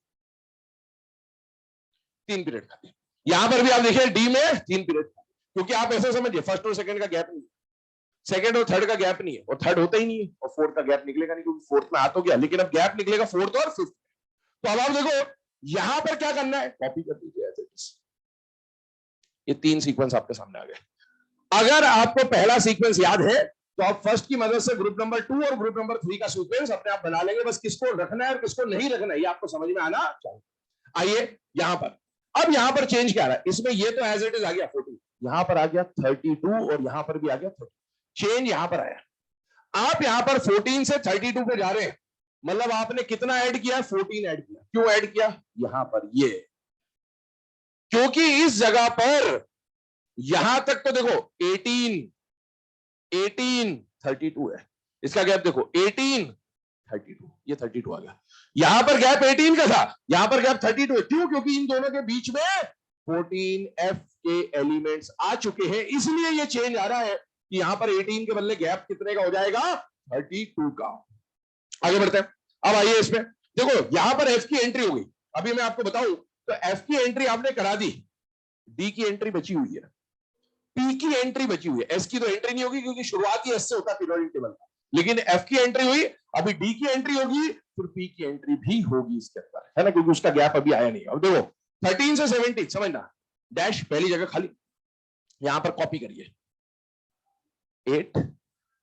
3 पीरियड खाली। यहां पर भी आप देखिए डी में 3 पीरियड खाली, क्योंकि आप ऐसे समझिए फर्स्ट और सेकंड का गैप नहीं है, सेकंड और थर्ड का गैप नहीं है, और थर्ड होता ही नहीं है, और फोर्थ का गैप निकलेगा नहीं, क्योंकि फोर्थ में आ तो गया, लेकिन अब गैप निकलेगा फोर्थ और फिफ्थ। तो अब आप देखो यहां पर क्या करना है, कॉपी कर दीजिए। ये 3 सीक्वेंस आपके सामने आ गए। अगर आपको पहला सीक्वेंस याद है तो आप फर्स्ट की मदद से ग्रुप नंबर 2 और ग्रुप नंबर 3 का सीक्वेंस अपने आप बना लेंगे। बस किसको रखना है और किसको नहीं रखना है ये आपको समझ में आना चाहिए। आइए यहां पर, अब यहां पर चेंज क्या आ रहा है? इसमें ये तो एज इट इज आ गया 14, यहां पर आ गया 32 और यहां पर भी आ गया 30। चेंज यहां पर आया। आप यहां पर 14 से 32 पे जा रहे हैं, मतलब आपने कितना ऐड किया? 14 ऐड किया। क्यों ऐड किया? यहां पर ये, क्योंकि इस जगह पर यहां तक तो देखो 18 18 32 है, इसका गैप देखो 18 32, ये 32 आ गया। यहां पर गैप 18 का था, यहां पर गैप 32 है। क्यों? क्योंकि इन दोनों के बीच में 14F के एलिमेंट्स आ चुके हैं, इसलिए ये चेंज आ रहा है कि यहां पर 18 के बदले गैप कितने का हो जाएगा? 32 का। आगे बढ़ते हैं। अब आइए इसमें देखो, यहां पर F की एंट्री हो गई। अभी मैं आपको बताऊं तो F की एंट्री आपने करा दी, D की एंट्री बची हुई है, P की एंट्री बची हुई है। S की तो एंट्री नहीं होगी क्योंकि शुरुआत ही S से होता है पीरियोडिक टेबल का, लेकिन F की एंट्री हुई, अभी D की एंट्री होगी, फिर P की एंट्री भी होगी इसके अंदर, है ना, क्योंकि उसका गैप अभी आया नहीं। अब देखो 13 से 17 समझना, डैश पहली जगह खाली, यहां पर कॉपी करिए 8,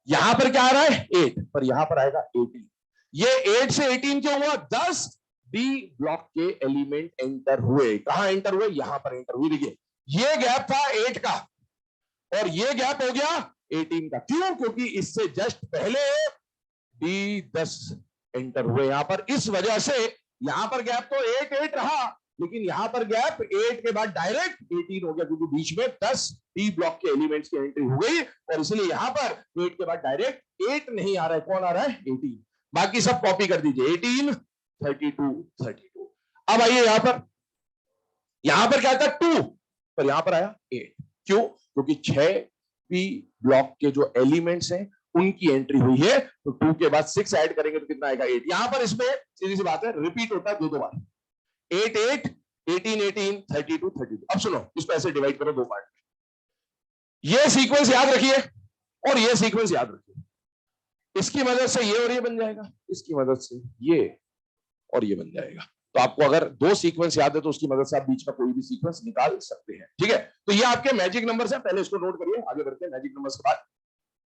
यहां पर क्या आ रहा है? 8, पर यहां पर आएगा 18। ये 8 से 18 क्यों हुआ? 10 डी ब्लॉक के एलिमेंट एंटर हुए। कहां एंटर हुए? यहां पर एंटर हुए। देखिए ये गैप था 8 का और ये गैप हो गया 18 का। क्यों? क्योंकि इससे जस्ट पहले डी 10 एंटर हुए यहां पर, इस वजह से यहां पर गैप तो 8 8 रहा, लेकिन यहां पर गैप 8 के बाद डायरेक्ट 18 हो गया, क्योंकि बीच में 10 डी ब्लॉक के एलिमेंट्स की एंट्री हो गई, और इसलिए यहां पर 8 के बाद डायरेक्ट 8 नहीं आ रहा है। कौन आ रहा है? 18। बाकी सब कॉपी कर दीजिए 18 32 32। अब आइए यहां पर क्या था? 2, पर यहां पर आया 8। क्यों? क्योंकि 6 पी ब्लॉक के जो एलिमेंट्स हैं उनकी एंट्री हुई है, तो 2 के बाद 6 ऐड करेंगे तो कितना आएगा? 8। यहां पर इसमें सीधी सी बात है, रिपीट होता है दो बार, 8 8 18 18 32 32। अब सुनो, इसको ऐसे डिवाइड करो 2 पार्ट में, ये सीक्वेंस याद रखिए और ये सीक्वेंस याद रखिए। इसकी मदद से ये और ये बन जाएगा, इसकी मदद से ये और ये बन जाएगा। तो आपको अगर 2 सीक्वेंस याद है तो उसकी मदद से आप बीच में कोई भी सीक्वेंस निकाल सकते हैं। ठीक है, तो ये आपके मैजिक नंबर्स हैं, पहले इसको नोट करिए, आगे बढ़ते हैं मैजिक नंबर्स के बाद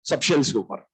सबशेल्स के ऊपर।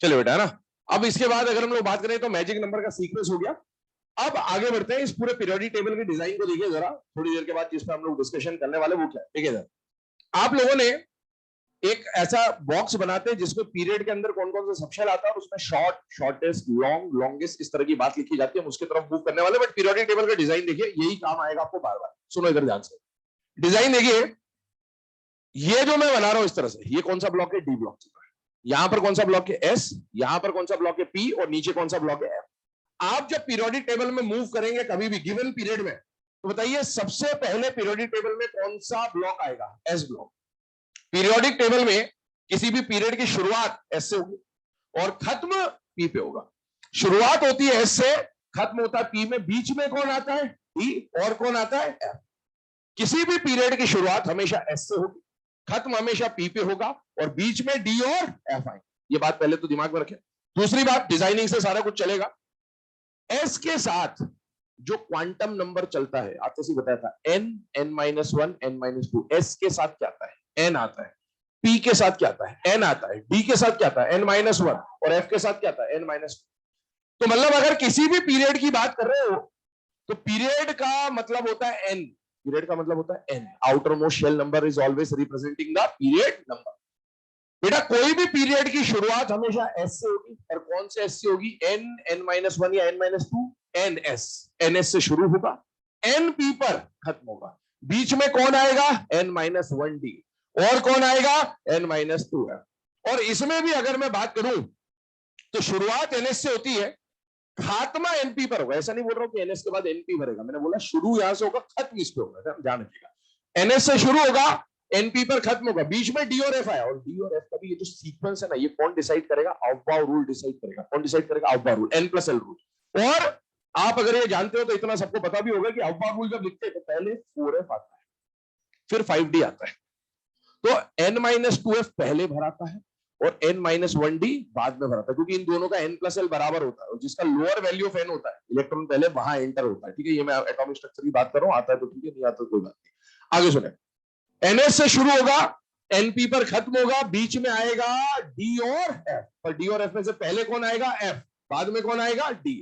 चलिए बेटा, है ना। अब इसके बाद अगर हम लोग बात करें तो मैजिक नंबर का सीक्वेंस हो गया। अब आगे बढ़ते हैं, इस पूरे पीरियोडिक टेबल के डिजाइन को देखिए जरा, थोड़ी देर के बाद जिस पर हम लोग डिस्कशन करने वाले वो क्या है। ठीक है जरा, आप लोगों ने एक ऐसा बॉक्स बनाते हैं जिसमें पीरियड के अंदर कौन कौन सा सबशेल आता है और उसमें शॉर्ट, शॉर्टेस्ट, लॉन्ग, लॉन्गेस्ट, इस तरह की बात लिखी जाती है। हम उसकी तरफ मूव करने वाले, बट पीरियोडिक टेबल का डिजाइन देखिए, यही काम आएगा आपको बार बार। सुनो इधर ध्यान से, डिजाइन देखिए, ये जो मैं बना रहा हूं इस तरह से, ये कौन सा ब्लॉक है? D block. यहां पर कौन सा ब्लॉक है? एस। यहां पर कौन सा ब्लॉक है? पी। और नीचे कौन सा ब्लॉक है? एफ। आप जब पीरियोडिक टेबल में मूव करेंगे कभी भी गिवन पीरियड में, तो बताइए सबसे पहले पीरियोडिक टेबल में कौन सा ब्लॉक आएगा? S block. पीरियोडिक टेबल में किसी भी पीरियड की शुरुआत एस से होगी और खत्म पी पे होगा। शुरुआत होती है एस से, खत्म होता है पी में, बीच में कौन आता है? डी। और कौन आता है? एफ। किसी भी पीरियड की शुरुआत हमेशा एस से होगी, खत्म हमेशा पी पे होगा और बीच में डी और एफ आएंगे। ये बात पहले तो दिमाग में रखें। दूसरी बात, डिजाइनिंग से सारा कुछ चलेगा। एस के साथ जो क्वांटम नंबर चलता है, आपने सी बताया था, एन, n-1, n-2। एस के साथ क्या आता है? एन आता है। पी के साथ क्या आता है? एन आता है। डी के साथ क्या आता है? n-1। और एफ के साथ क्या आता है? n-2। तो मतलब अगर किसी भी पीरियड की बात कर रहे हो तो पीरियड का मतलब होता है एन। पीरियड का मतलब होता है N. Outermost shell number is always representing the period number. बेटा कोई भी पीरियड की शुरुआत हमेशा एस से होगी, और कौन से एस से होगी? एन, n-1 या n-2, N S. N S से शुरू होगा, एन पी पर खत्म होगा। बीच में कौन आएगा? n-1 D. और कौन आएगा? n-2 F. और इसमें भी अगर मैं बात करूं तो शुरुआत एनएस से होती है, खात्मा एनपी पर होगा। ऐसा नहीं बोल रहा हूं कि एनएस के बाद एनपी भरेगा, मैंने बोला शुरू यहां से होगा, खत्म इस पे होगा। ध्यान रखिएगा, एनएस से शुरू होगा, एनपी पर खत्म होगा, बीच में डी और एफ आया। और डी और एफ का भी ये जो सीक्वेंस है ना, ये कौन डिसाइड करेगा? अफबाउ रूल डिसाइड करेगा। कौन डिसाइड करेगा? Aufbau rule, n+l rule. और आप अगर ये जानते हो तो इतना सबको पता भी होगा कि अफबाउ रूल जब लिखते हैं तो पहले 4f आता है, फिर 5d आता है। तो n-2f पहले भराता है और n-1d बाद में भराता है, क्योंकि इन दोनों का n+l बराबर होता है। और जिसका लोअर वैल्यू ऑफ n होता है, इलेक्ट्रॉन पहले वहां एंटर होता है। ठीक है, ये मैं एटॉमिक स्ट्रक्चर की बात कर रहा हूं, आता है तो ठीक है, नहीं आता तो कोई बात नहीं। आगे सुने, ns से शुरू होगा, np पर खत्म होगा, बीच में आएगा d और f। पर d और f में से पहले कौन आएगा? f। बाद में कौन आएगा? d।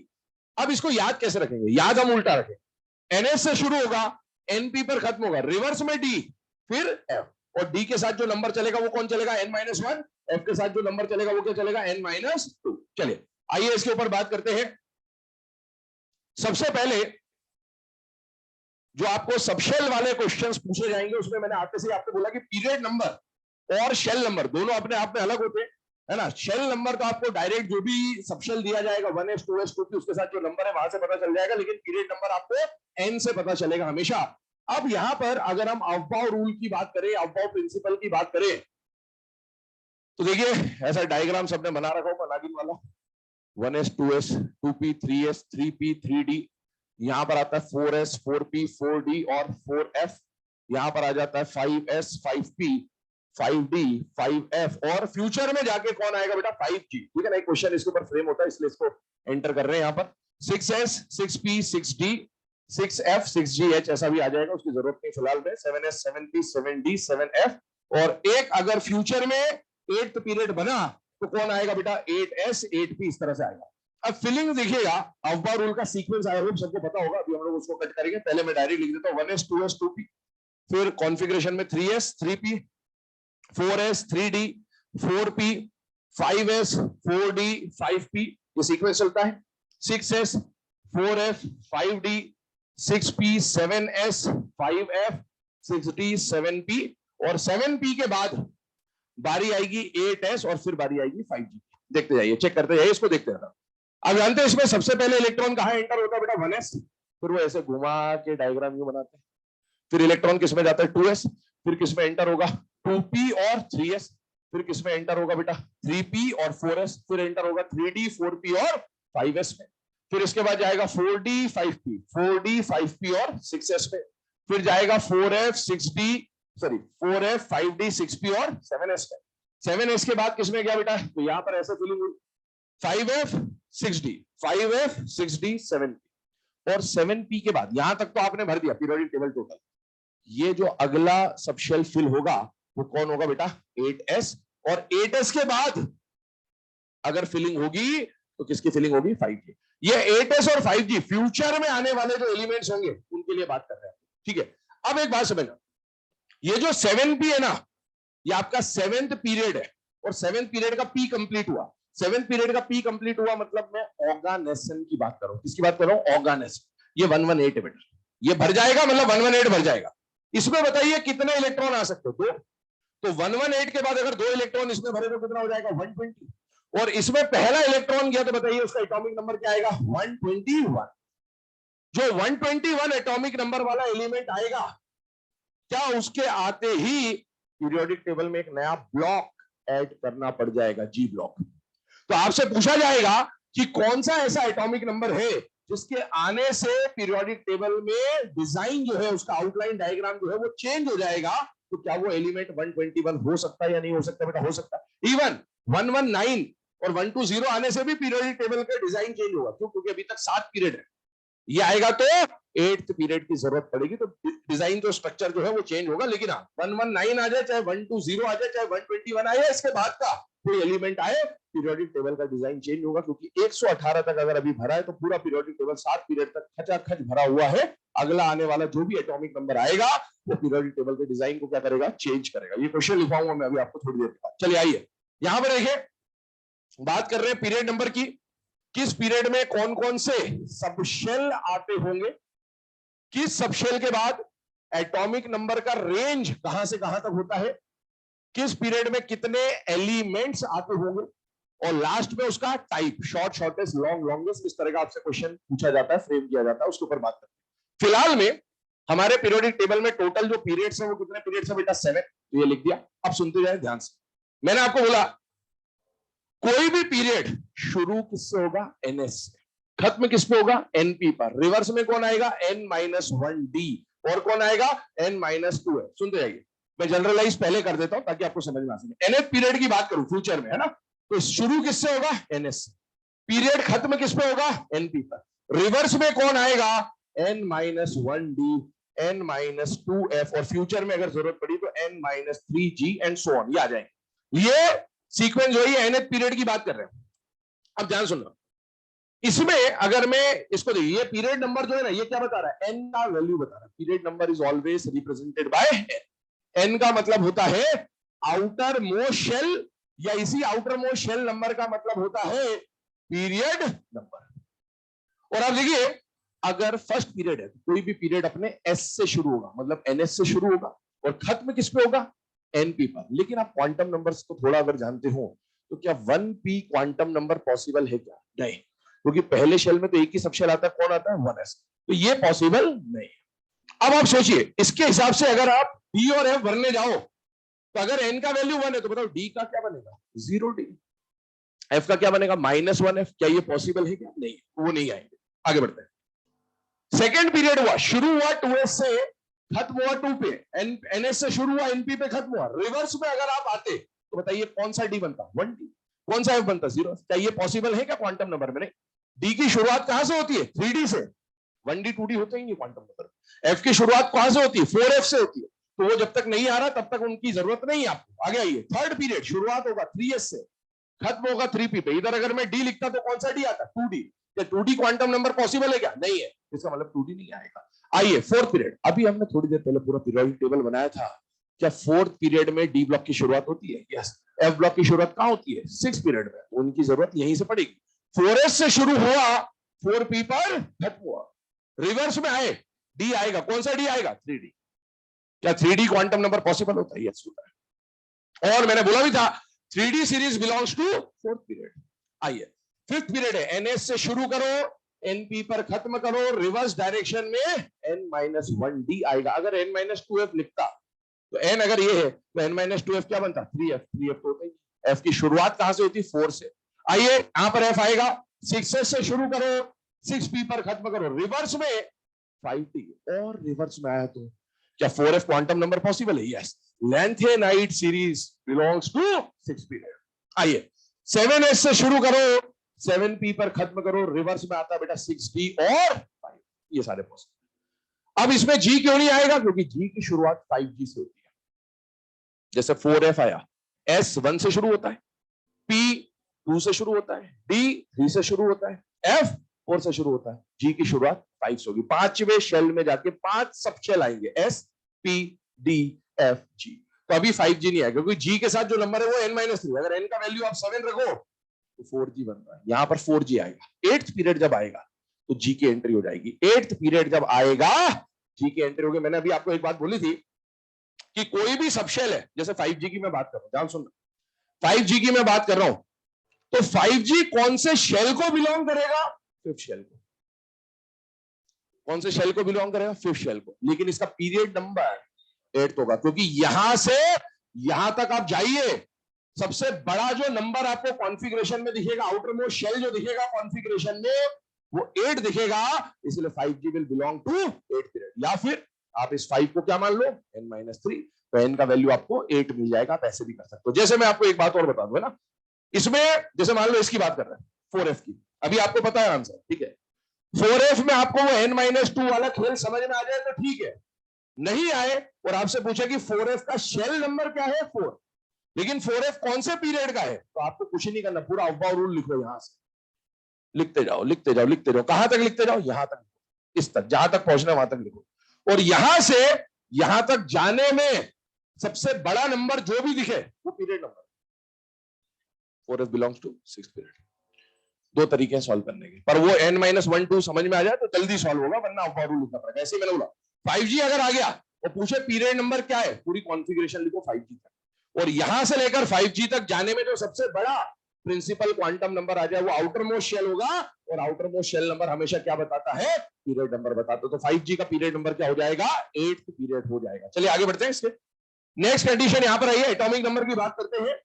अब इसको याद कैसे रखेंगे? याद हम उल्टा रखेंगे। ns से शुरू होगा, np पर खत्म होगा, रिवर्स में d, फिर f। और d के साथ जो नंबर चलेगा वो कौन चलेगा? n-1। f के साथ जो नंबर चलेगा वो क्या चलेगा? n-2। चलिए आइए इसके ऊपर बात करते हैं। सबसे पहले जो आपको सबशेल वाले क्वेश्चंस पूछे जाएंगे, उसमें मैंने आते से आपको बोला कि पीरियड नंबर और शेल नंबर दोनों अपने आप में अलग होते हैं, है ना। शेल नंबर तो आपको डायरेक्ट जो भी सबशेल दिया जाएगा 1s 2s 2p, उसके साथ जो नंबर है वहां से पता चल जाएगा, लेकिन पीरियड नंबर आपको n से पता चलेगा हमेशा। अब यहां पर अगर हम अफबाउ रूल की बात करें, अफबाउ प्रिंसिपल की बात करें, तो देखिए ऐसा डायग्राम सबने बना रखा होगा नागिन वाला, 1s 2s 2p 3s 3p 3d। यहां पर आता है 4s 4p 4d और 4f। यहां पर आ जाता है 5s 5p 5d 5f। और फ्यूचर में जाके कौन आएगा बेटा? 5g। ठीक है ना, एक क्वेश्चन इसके ऊपर फ्रेम होता है, इसलिए इसको एंटर कर रहे हैं यहां पर। 6s 6p 6d 6f 6gh, ऐसा भी आ जाएगा, उसकी जरूरत नहीं फिलहाल में। 7s 7p 7d 7f। और एक अगर फ्यूचर में 8th पीरियड बना तो कौन आएगा बेटा? 8s 8p, इस तरह से आएगा। अब फिलिंग देखिएगा, अफबाउ रूल का सीक्वेंस आया होगा, सबको पता होगा, अभी हम लोग उसको कट करेंगे। पहले मैं डायरेक्ट लिख देता हूं, 1s 2s 2p, फिर कॉन्फ़िगरेशन में 3s 3p 4s 3d 4p 5s 4d 5p, ये सीक्वेंस चलता है। 6s 4f 5d 6p 7s 5f 6d 7p। और 7p के बाद बारी आएगी 8s और फिर बारी आएगी 5g। देखते जाइए, चेक करते जाइए, इसको देखते जाइए। अब जानते हैं इसमें सबसे पहले इलेक्ट्रॉन कहां एंटर होता है बेटा? 1s। फिर वो ऐसे घुमा के डायग्राम यूं बनाते हैं। फिर इलेक्ट्रॉन किसमें जाता है? 2s। फिर किसमें एंटर होगा? 2p और 3s। फिर किसमें एंटर होगा बेटा? 3p और 4s। फिर एंटर होगा 3d 4p और 5s में। फिर इसके बाद जाएगा 4d 5p 4d 5p और 6s में। फिर जाएगा 4f 6d sorry 4f 5d 6p और 7s में। 7s के बाद किसमें गया बेटा? तो यहां पर ऐसे फिलिंग हुई, 5f 6d 5f 6d 7p। और 7p के बाद यहां तक तो आपने भर दिया पीरियोडिक टेबल टोटल। ये जो अगला सबशेल फिल होगा वो कौन होगा बेटा? 8s। और 8s के बाद अगर फिलिंग होगी तो किसकी फिलिंग होगी? 5G। ये 8s और 5G फ्यूचर में आने वाले जो एलिमेंट्स होंगे उनके लिए बात कर रहे हैं, ठीक है। अब एक बात समझना, ये जो 7P है ना, ये आपका 7th पीरियड है, और 7th पीरियड का पी कंप्लीट हुआ। 7th पीरियड का पी कंप्लीट हुआ मतलब मैं ऑर्गानेसन की बात कर रहा हूं। किसकी बात कर रहा हूं? ऑर्गानेसन। ये 118 है बेटा, ये भर जाएगा मतलब 118 भर जाएगा। इसमें बताइए कितने इलेक्ट्रॉन आ सकते हो? 2। तो 118 के बाद अगर 2 इलेक्ट्रॉन इसमें भरे तो कितना हो जाएगा? 120। और इसमें पहला इलेक्ट्रॉन गया तो बताइए उसका एटॉमिक नंबर क्या आएगा? 121। जो 121 एटॉमिक नंबर वाला एलिमेंट आएगा, क्या उसके आते ही पीरियोडिक टेबल में एक नया ब्लॉक ऐड करना पड़ जाएगा, जी ब्लॉक। तो आपसे पूछा जाएगा कि कौन सा ऐसा एटॉमिक नंबर है जिसके आने से पीरियोडिक टेबल में डिजाइन जो है, उसका आउटलाइन डायग्राम जो है वो चेंज हो जाएगा। तो क्या वो एलिमेंट 121 हो सकता है या नहीं हो सकता? बेटा हो सकता है। इवन 119 और 120 आने से भी पीरियोडिक टेबल का डिजाइन चेंज होगा। क्यों? क्योंकि अभी तक 7 पीरियड है, ये आएगा तो 8th पीरियड की जरूरत पड़ेगी, तो डिजाइन तो स्ट्रक्चर जो है वो चेंज होगा। लेकिन 119 आ जाए, चाहे 120 आ जाए, चाहे 121 आए, इसके बाद का कोई एलिमेंट आए, पीरियोडिक टेबल का डिजाइन चेंज होगा। क्योंकि 118 तक अगर अभी भरा है तो पूरा पीरियोडिक टेबल 7 पीरियड तक खचाखच भरा हुआ है। अगला आने वाला जो भी एटॉमिक नंबर आएगा वो पीरियोडिक टेबल के डिजाइन को क्या करेगा? चेंज करेगा। ये क्वेश्चन लिखाऊंगा मैं अभी आपको थोड़ी देर के बाद। चलिए आइए यहां पर देखिए, बात कर रहे हैं पीरियड नंबर की। किस पीरियड में कौन कौन से सबशेल आते होंगे, किस सबशेल के बाद एटॉमिक नंबर का रेंज कहां से कहां तक होता है, किस पीरियड में कितने एलिमेंट्स आते होंगे, और लास्ट में उसका type, short shortest, long longest, इस तरह का आपसे क्वेश्चन पूछा जाता है, फ्रेम किया जाता है, उसके ऊपर बात करते हैं। फिलहाल में हमारे पीरियोडिक टेबल में टोटल जो पीरियड्स हैं वो कितने पीरियड्स है बेटा? 7। तो ये लिख दिया। अब सुनते जाए ध्यान से। मैंने आपको बोला कोई भी पीरियड शुरू किससे होगा? NS से। खत्म किस पे होगा? NP पर। रिवर्स में कौन आएगा? N-1D। और कौन आएगा? N-2 है। सुनते जाइए, मैं जनरलाइज पहले कर देता हूं ताकि आपको समझ में आ सके। Nth पीरियड की बात करूं फ्यूचर में, है ना, तो शुरू किससे होगा? NS से। पीरियड खत्म किस पे होगा? NP पर। रिवर्स में कौन आएगा? N-1D, N-2F, और फ्यूचर में अगर जरूरत पड़ी तो N-3G एंड सो ऑन, ये आ जाएंगे। ये सीक्वेंस वही है, nth पीरियड की बात कर रहे हैं। अब ध्यान सुनना, इसमें अगर मैं इसको देखिए, ये पीरियड नंबर जो है ना, ये क्या बता रहा है? n का वैल्यू बता रहा है। Period number is always represented by n। n का मतलब होता है आउटर मोस्ट शेल, या इसी आउटर मोस्ट शेल नंबर का मतलब होता है पीरियड नंबर। और आप देखिए, अगर फर्स्ट पीरियड है, कोई भी पीरियड अपने s से शुरू होगा, मतलब NS से शुरू होगा, और खत्म किस पे होगा? NP पर। लेकिन आप क्वांटम नंबर्स को थोड़ा अगर जानते हो तो क्या 1p क्वांटम नंबर पॉसिबल है क्या? नहीं, क्योंकि पहले शेल में तो एक ही सबशेल आता है, कौन आता है? 1s। तो ये पॉसिबल नहीं। अब आप सोचिए, इसके हिसाब से अगर आप D और F भरने जाओ तो अगर n का वैल्यू 1 है तो बताओ D का क्या बनेगा? 0D। F का क्या बनेगा? -1F। क्या ये पॉसिबल है क्या? नहीं, वो नहीं आएंगे। आगे बढ़ते हैं। सेकेंड पीरियड हुआ, शुरू हुआ 2s से, खत्म हुआ 2 पे। NS से शुरू हुआ, NP पे खत्म हुआ। रिवर्स में अगर आप आते तो बताइए कौन सा D बनता? 1D। कौन सा F बनता? 0। क्या ये पॉसिबल है क्या क्वांटम नंबर में? नहीं। D की शुरुआत कहां से होती है? 3D से। 1D 2D होते ही क्वांटम नंबर। F की शुरुआत कहां से होती है? 4F से होती है। तो वो जब तक नहीं आ रहा तब तक उनकी जरूरत नहीं है आपको। आगे आइए, थर्ड पीरियड शुरुआत होगा 3s से, खत्म होगा 3p पे। इधर अगर मैं D लिखता तो कौन सा D आता? 2D। क्या 2D क्वांटम नंबर पॉसिबल है क्या? नहीं है, इसका मतलब 2D नहीं आएगा। आइए फोर्थ पीरियड। अभी हमने थोड़ी देर पहले पूरा पीरियोडिक टेबल बनाया था। क्या फोर्थ पीरियड में D ब्लॉक की शुरुआत होती है? यस। F ब्लॉक की शुरुआत कहां होती है? 6 पीरियड में। तो उनकी जरूरत यहीं से पड़ेगी। 4s से शुरू हुआ, 4p पर खत्म हुआ। रिवर्स में आए, D आएगा। कौन सा D आएगा? 3D। क्या 3D क्वांटम नंबर पॉसिबल होता है? यस होता है। और मैंने बोला भी था 3D series belongs to fourth period. आइए, फिफ्थ पीरियड है, NS से शुरू करो, NP पर खत्म करो, रिवर्स डायरेक्शन में N-1D आएगा। अगर N-2F लिखता तो N अगर ये है तो N-2F क्या बनता? 3F। 3F तो होता ही। F की शुरुआत कहां से होती? 4 से। आइए, यहां पर F आएगा, 6s से शुरू करो, 6p पर खत्म करो, रिवर्स में 5T। और रिवर्स में आया तो क्या 4F क्वांटम नंबर पॉसिबल है? Yes. Lanthanide series belongs to 6 period. आइए, 7s से शुरू करो, 7p पर खत्म करो, रिवर्स में आता बेटा 6D और 5। ये सारे पॉसिबल। अब इसमें G क्यों नहीं आएगा? क्योंकि G की शुरुआत 5G से होती है। जैसे 4F आया, S 1 से शुरू होता है, P 2 से शुरू होता है, डी 3 से शुरू होता है, एफ 4 से शुरू होता है, जी की शुरुआत 5 से होगी। 5वें शेल में जाके 5 सब शेल आएंगे, S P D F G. तो अभी 5G नहीं आएगा क्योंकि जी के साथ जो नंबर है वो n-3। अगर n का वैल्यू आप 7 रखो तो 4G बन रहा है, यहां पर 4G आएगा। 8th पीरियड जब आएगा तो जी की एंट्री हो जाएगी। 8th पीरियड जब आएगा जी की एंट्री होगी। मैंने अभी आपको एक बात बोली थी कि कोई भी सबशेल है, जैसे 5G की मैं बात कर रहा हूं, ध्यान सुनना, 5G की मैं बात कर रहा हूं, तो 5G कौन से शेल को बिलोंग करेगा? 5th शेल को। कौन से शेल को बिलोंग करेगा? 5th शेल को। लेकिन इसका पीरियड नंबर 8th होगा, क्योंकि यहां से यहां तक आप जाइए, सबसे बड़ा जो नंबर आपको कॉन्फ़िगरेशन में दिखेगा, आउटर मोस्ट शेल जो दिखेगा कॉन्फ़िगरेशन में, वो 8 दिखेगा। इसलिए 5G will belong to 8th period. या फिर आप इस 5 को क्या मान लो? n-3। तो n का वैल्यू आपको 8 मिल जाएगा। आप ऐसे भी कर सकते हो। जैसे मैं आपको एक बात और बता दूं, है ना, इसमें जैसे मान लो इसकी बात कर रहे हैं 4f की, अभी आपको पता है आंसर, ठीक है। 4f में आपको वो n-2 वाला खेल समझ में आ जाए तो ठीक है, नहीं आए और आपसे पूछे कि 4f का शेल नंबर क्या है? 4। लेकिन 4f कौन से पीरियड का है? तो आपको कुछ नहीं करना, पूरा अब्बाव रूल लिखो, यहां से लिखते जाओ लिखते जाओ लिखते जाओ। कहां तक लिखते जाओ? यहां तक, इस तक, जहां तक पहुंचना वहां तक लिखो। और यहां से यहां तक जाने में सबसे बड़ा नंबर जो भी दिखे वो period number. 4f belongs to 6th period. 2 तरीके हैं सॉल्व करने के, पर वो n-1 2 समझ में आ जाए तो जल्दी सॉल्व होगा, वरना अब्बाव रूल लिखना पड़ेगा। ऐसे मैंने बोला 5G अगर आ गया और पूछे पीरियड नंबर क्या है, पूरी कॉन्फ़िगरेशन लिखो 5G तक। और यहां से लेकर 5G तक जाने में जो सबसे बड़ा प्रिंसिपल क्वांटम नंबर आ जाए वो आउटर मोस्ट शेल होगा। और आउटर मोस्ट शेल नंबर हमेशा क्या बताता है? पीरियड नंबर बताता है। तो 5G का पीरियड नंबर क्या हो जाएगा? 8th पीरियड हो जाएगा। चलिए आगे बढ़ते हैं। इसके नेक्स्ट कंडीशन यहां पर आई है, एटॉमिक नंबर की बात करते हैं।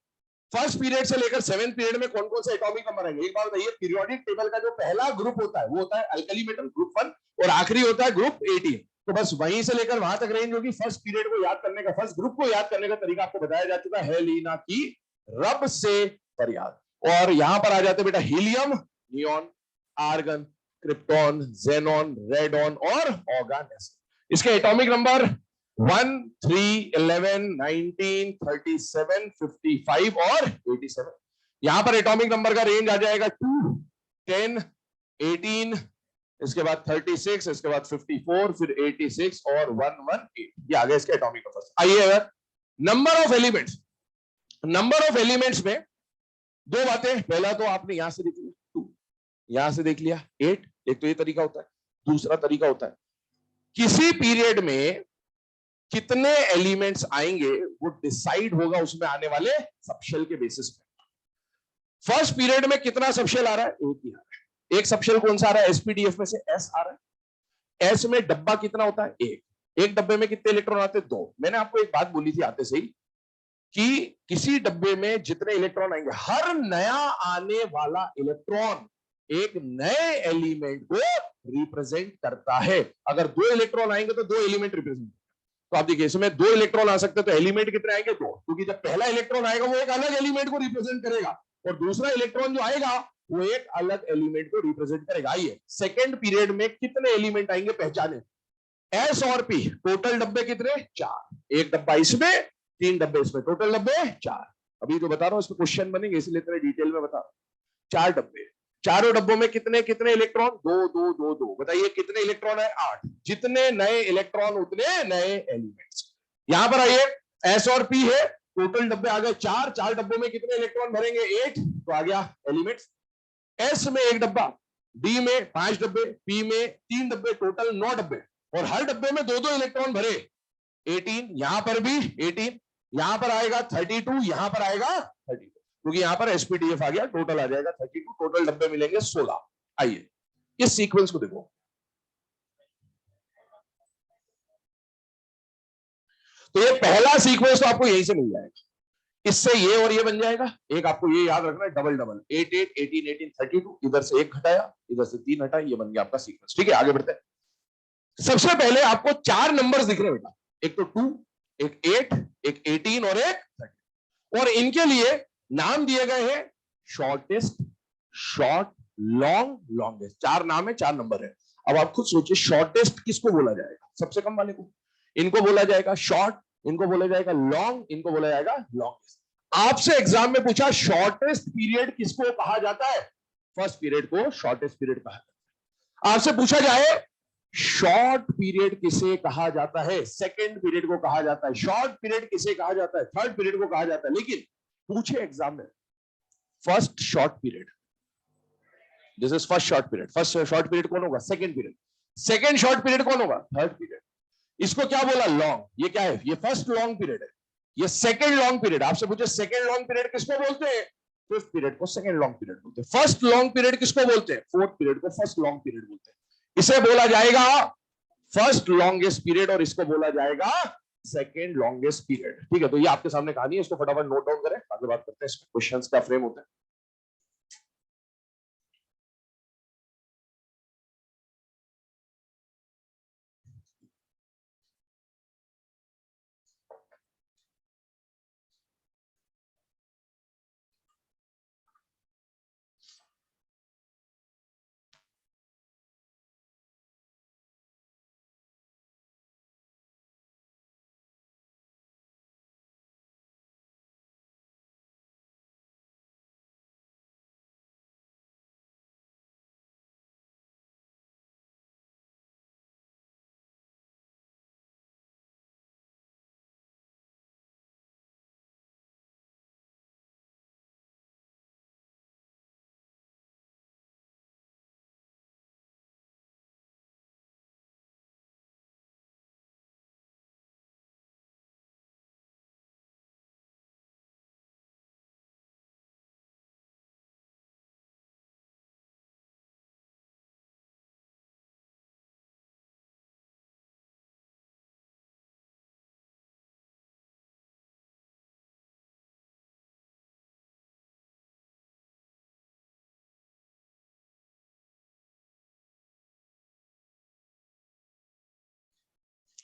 फर्स्ट पीरियड से लेकर 7th पीरियड में कौन कौन से एटॉमिक नंबर आएंगे? एक बात बताइए, पीरियोडिक टेबल का जो पहला ग्रुप होता है वो होता है अल्कली मेटल, ग्रुप 1, और आखिरी होता है ग्रुप 18। तो बस वहीं से लेकर वहां तक रेंज होगी। फर्स्ट पीरियड को याद करने का, फर्स्ट ग्रुप को याद करने का तरीका आपको बताया जा चुका है, लीना की रब से फरियाद। और यहां पर आ जाते बेटा helium, neon, argon, krypton, xenon, radon और ऑर्गन। इसके एटॉमिक नंबर 1, 3, 11, 19, 37, 55 और 87। यहां पर एटॉमिक नंबर का रेंज आ जाएगा 2, 10, 18, इसके बाद 36, इसके बाद 54, फिर 86 और 118। ये आ गया इसके एटॉमिक नंबर। आइए अगर number of elements, number of elements में 2 बातें। पहला तो आपने यहां से देख लिया 2, यहां से देख लिया 8। एक तो ये तरीका होता है। दूसरा तरीका होता है किसी पीरियड में कितने एलिमेंट्स आएंगे वो डिसाइड होगा उसमें आने वाले सबशेल के बेसिस पे। फर्स्ट पीरियड में कितना सबशेल आ रहा है? एक ही आ रहा है। एक सबशेल कौन सा आ रहा है? एसपीडीएफ में से एस आ रहा है। एस में डब्बा कितना होता है? एक डब्बे में कितने इलेक्ट्रॉन आते हैं? 2। मैंने आपको एक बात बोली थी आते से ही कि किसी डब्बे में जितने इलेक्ट्रॉन आएंगे, हर नया आने वाला इलेक्ट्रॉन एक नए एलिमेंट को रिप्रेजेंट करता है। अगर 2 इलेक्ट्रॉन आएंगे तो 2 एलिमेंट रिप्रेजेंट। तो आप देखिए इसमें 2 इलेक्ट्रॉन आ सकते हैं, तो एलिमेंट कितने आएंगे? 2, क्योंकि जब पहला इलेक्ट्रॉन आएगा वो एक अलग एलिमेंट को रिप्रेजेंट करेगा और दूसरा इलेक्ट्रॉन जो आएगा वो एक अलग एलिमेंट को रिप्रेजेंट करेगा। आइए सेकंड पीरियड में कितने एलिमेंट आएंगे पहचाने। एस और पी, टोटल डब्बे कितने? 4। एक डब्बा इसमें, 3 डब्बे इसमें, टोटल डब्बे 4। अभी तो बता रहा हूं, इसमें क्वेश्चन बनेंगे इसलिए इतने डिटेल में बता रहा हूं। 4 डब्बे, चारों डब्बों में कितने कितने इलेक्ट्रॉन? 2 2 2 2। बताइए कितने इलेक्ट्रॉन है? 8। जितने नए इलेक्ट्रॉन उतने नए एलिमेंट्स। यहां पर आइए, एस और पी है, टोटल डब्बे आ गए 4। 4 डब्बों में कितने इलेक्ट्रॉन भरेंगे? 8। तो आ गया एलिमेंट्स। एस में 1 डब्बा, डी में 5 डब्बे, पी में 3 डब्बे, टोटल 9 डब्बे। और हर डब्बे में 2 2 इलेक्ट्रॉन भरे। 18, यहां पर भी 18, यहां पर आएगा 32, यहां पर आएगा 32, क्योंकि यहां पर एसपीडीएफ आ गया। टोटल आ जाएगा 32, टोटल डब्बे मिलेंगे 16। आइए इस सीक्वेंस को देखो। तो ये पहला सीक्वेंस तो आपको यहीं से मिल जाएगा, इससे ये और ये बन जाएगा। एक आपको ये याद रखना है, डबल डबल 8 8 18 18 32। इधर से 1 घटाया, इधर से 3 हटाया, ये बन गया आपका सीक्वेंस। ठीक है, आगे बढ़ते हैं। सबसे पहले आपको 4 नंबर्स दिख रहे हैं बेटा, एक तो 2, एक 8, एक 18 और एक 30। और इनके लिए नाम दिए गए हैं शॉर्टेस्ट, शॉर्ट, लॉन्ग, लॉन्गेस्ट। 4 नाम है, 4 नंबर है। अब आप खुद सोचिए शॉर्टेस्ट किसको बोला जाएगा? सबसे कम वाले को। इनको बोला जाएगा शॉर्ट, इनको बोला जाएगा लॉन्ग, इनको बोला जाएगा लॉन्गेस्ट। आपसे एग्जाम में पूछा शॉर्टेस्ट पीरियड किसको कहा जाता है? फर्स्ट पीरियड को शॉर्टेस्ट पीरियड कहा जाता है। आपसे पूछा जाए शॉर्ट पीरियड किसे कहा जाता है? सेकंड पीरियड को कहा जाता है। शॉर्ट पीरियड किसे कहा जाता है? थर्ड पीरियड को कहा जाता है। लेकिन पूछे एग्जाम में first short period, this is first short period. First short period कौन होगा? Second period. Second short period कौन होगा? Third period. इसको क्या बोला? लॉन्ग। ये क्या है? ये फर्स्ट लॉन्ग पीरियड है, ये सेकंड लॉन्ग पीरियड। आपसे पूछे सेकंड लॉन्ग पीरियड किसको बोलते हैं? फिफ्थ पीरियड को सेकंड लॉन्ग पीरियड बोलते हैं। फर्स्ट लॉन्ग पीरियड किसको बोलते हैं? फोर्थ पीरियड को फर्स्ट लॉन्ग पीरियड बोलते हैं। इसे बोला जाएगा फर्स्ट लॉन्गेस्ट पीरियड और इसको बोला जाएगा सेकंड लॉन्गेस्ट पीरियड। ठीक है, तो ये आपके सामने कहानी है, इसको फटाफट नोट डाउन करें, आगे बात करते हैं इसमें क्वेश्चंस का फ्रेम होता है।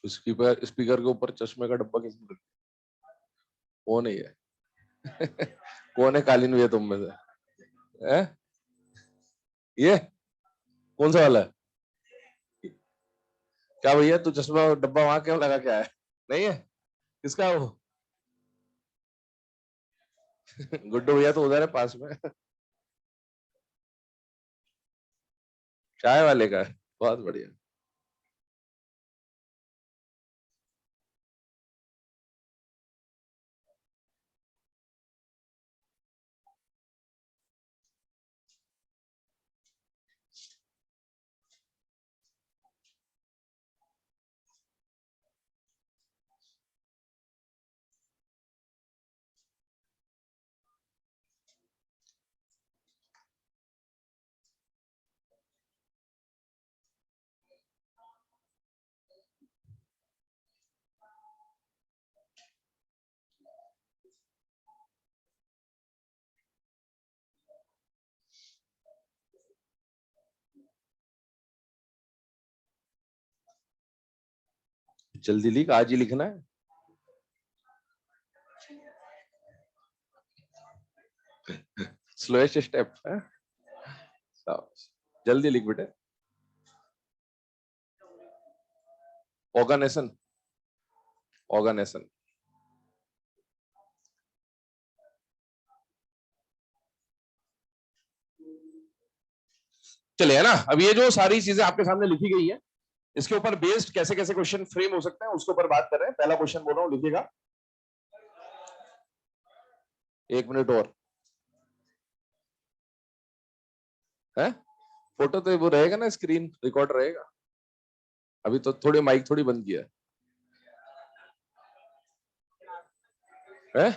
स्पीकर के ऊपर चश्मे का डब्बा किसने रखा? वो नहीं है। कौन है कालीन भैया तुम में से? ये कौन सा वाला है? क्या भैया तू चश्मा डब्बा वहां क्यों लगा के आया? नहीं है? किसका है वो? गुड्डू भैया तो उधर है पास में। चाय वाले का है। बहुत बढ़िया। जल्दी लिख, आज ही लिखना है। स्लोएस्ट स्टेप है। जल्दी लिख बेटे। Organisation, organisation. चलिए, है ना। अब ये जो सारी चीजें आपके सामने लिखी गई है, इसके ऊपर बेस्ड कैसे कैसे क्वेश्चन फ्रेम हो सकते हैं उसके ऊपर बात कर रहे हैं। पहला क्वेश्चन बोल रहा हूं, लिखिएगा। 1 मिनट और है। फोटो तो वो रहेगा ना, स्क्रीन रिकॉर्ड रहेगा। अभी तो थोड़ी माइक थोड़ी बंद किया है।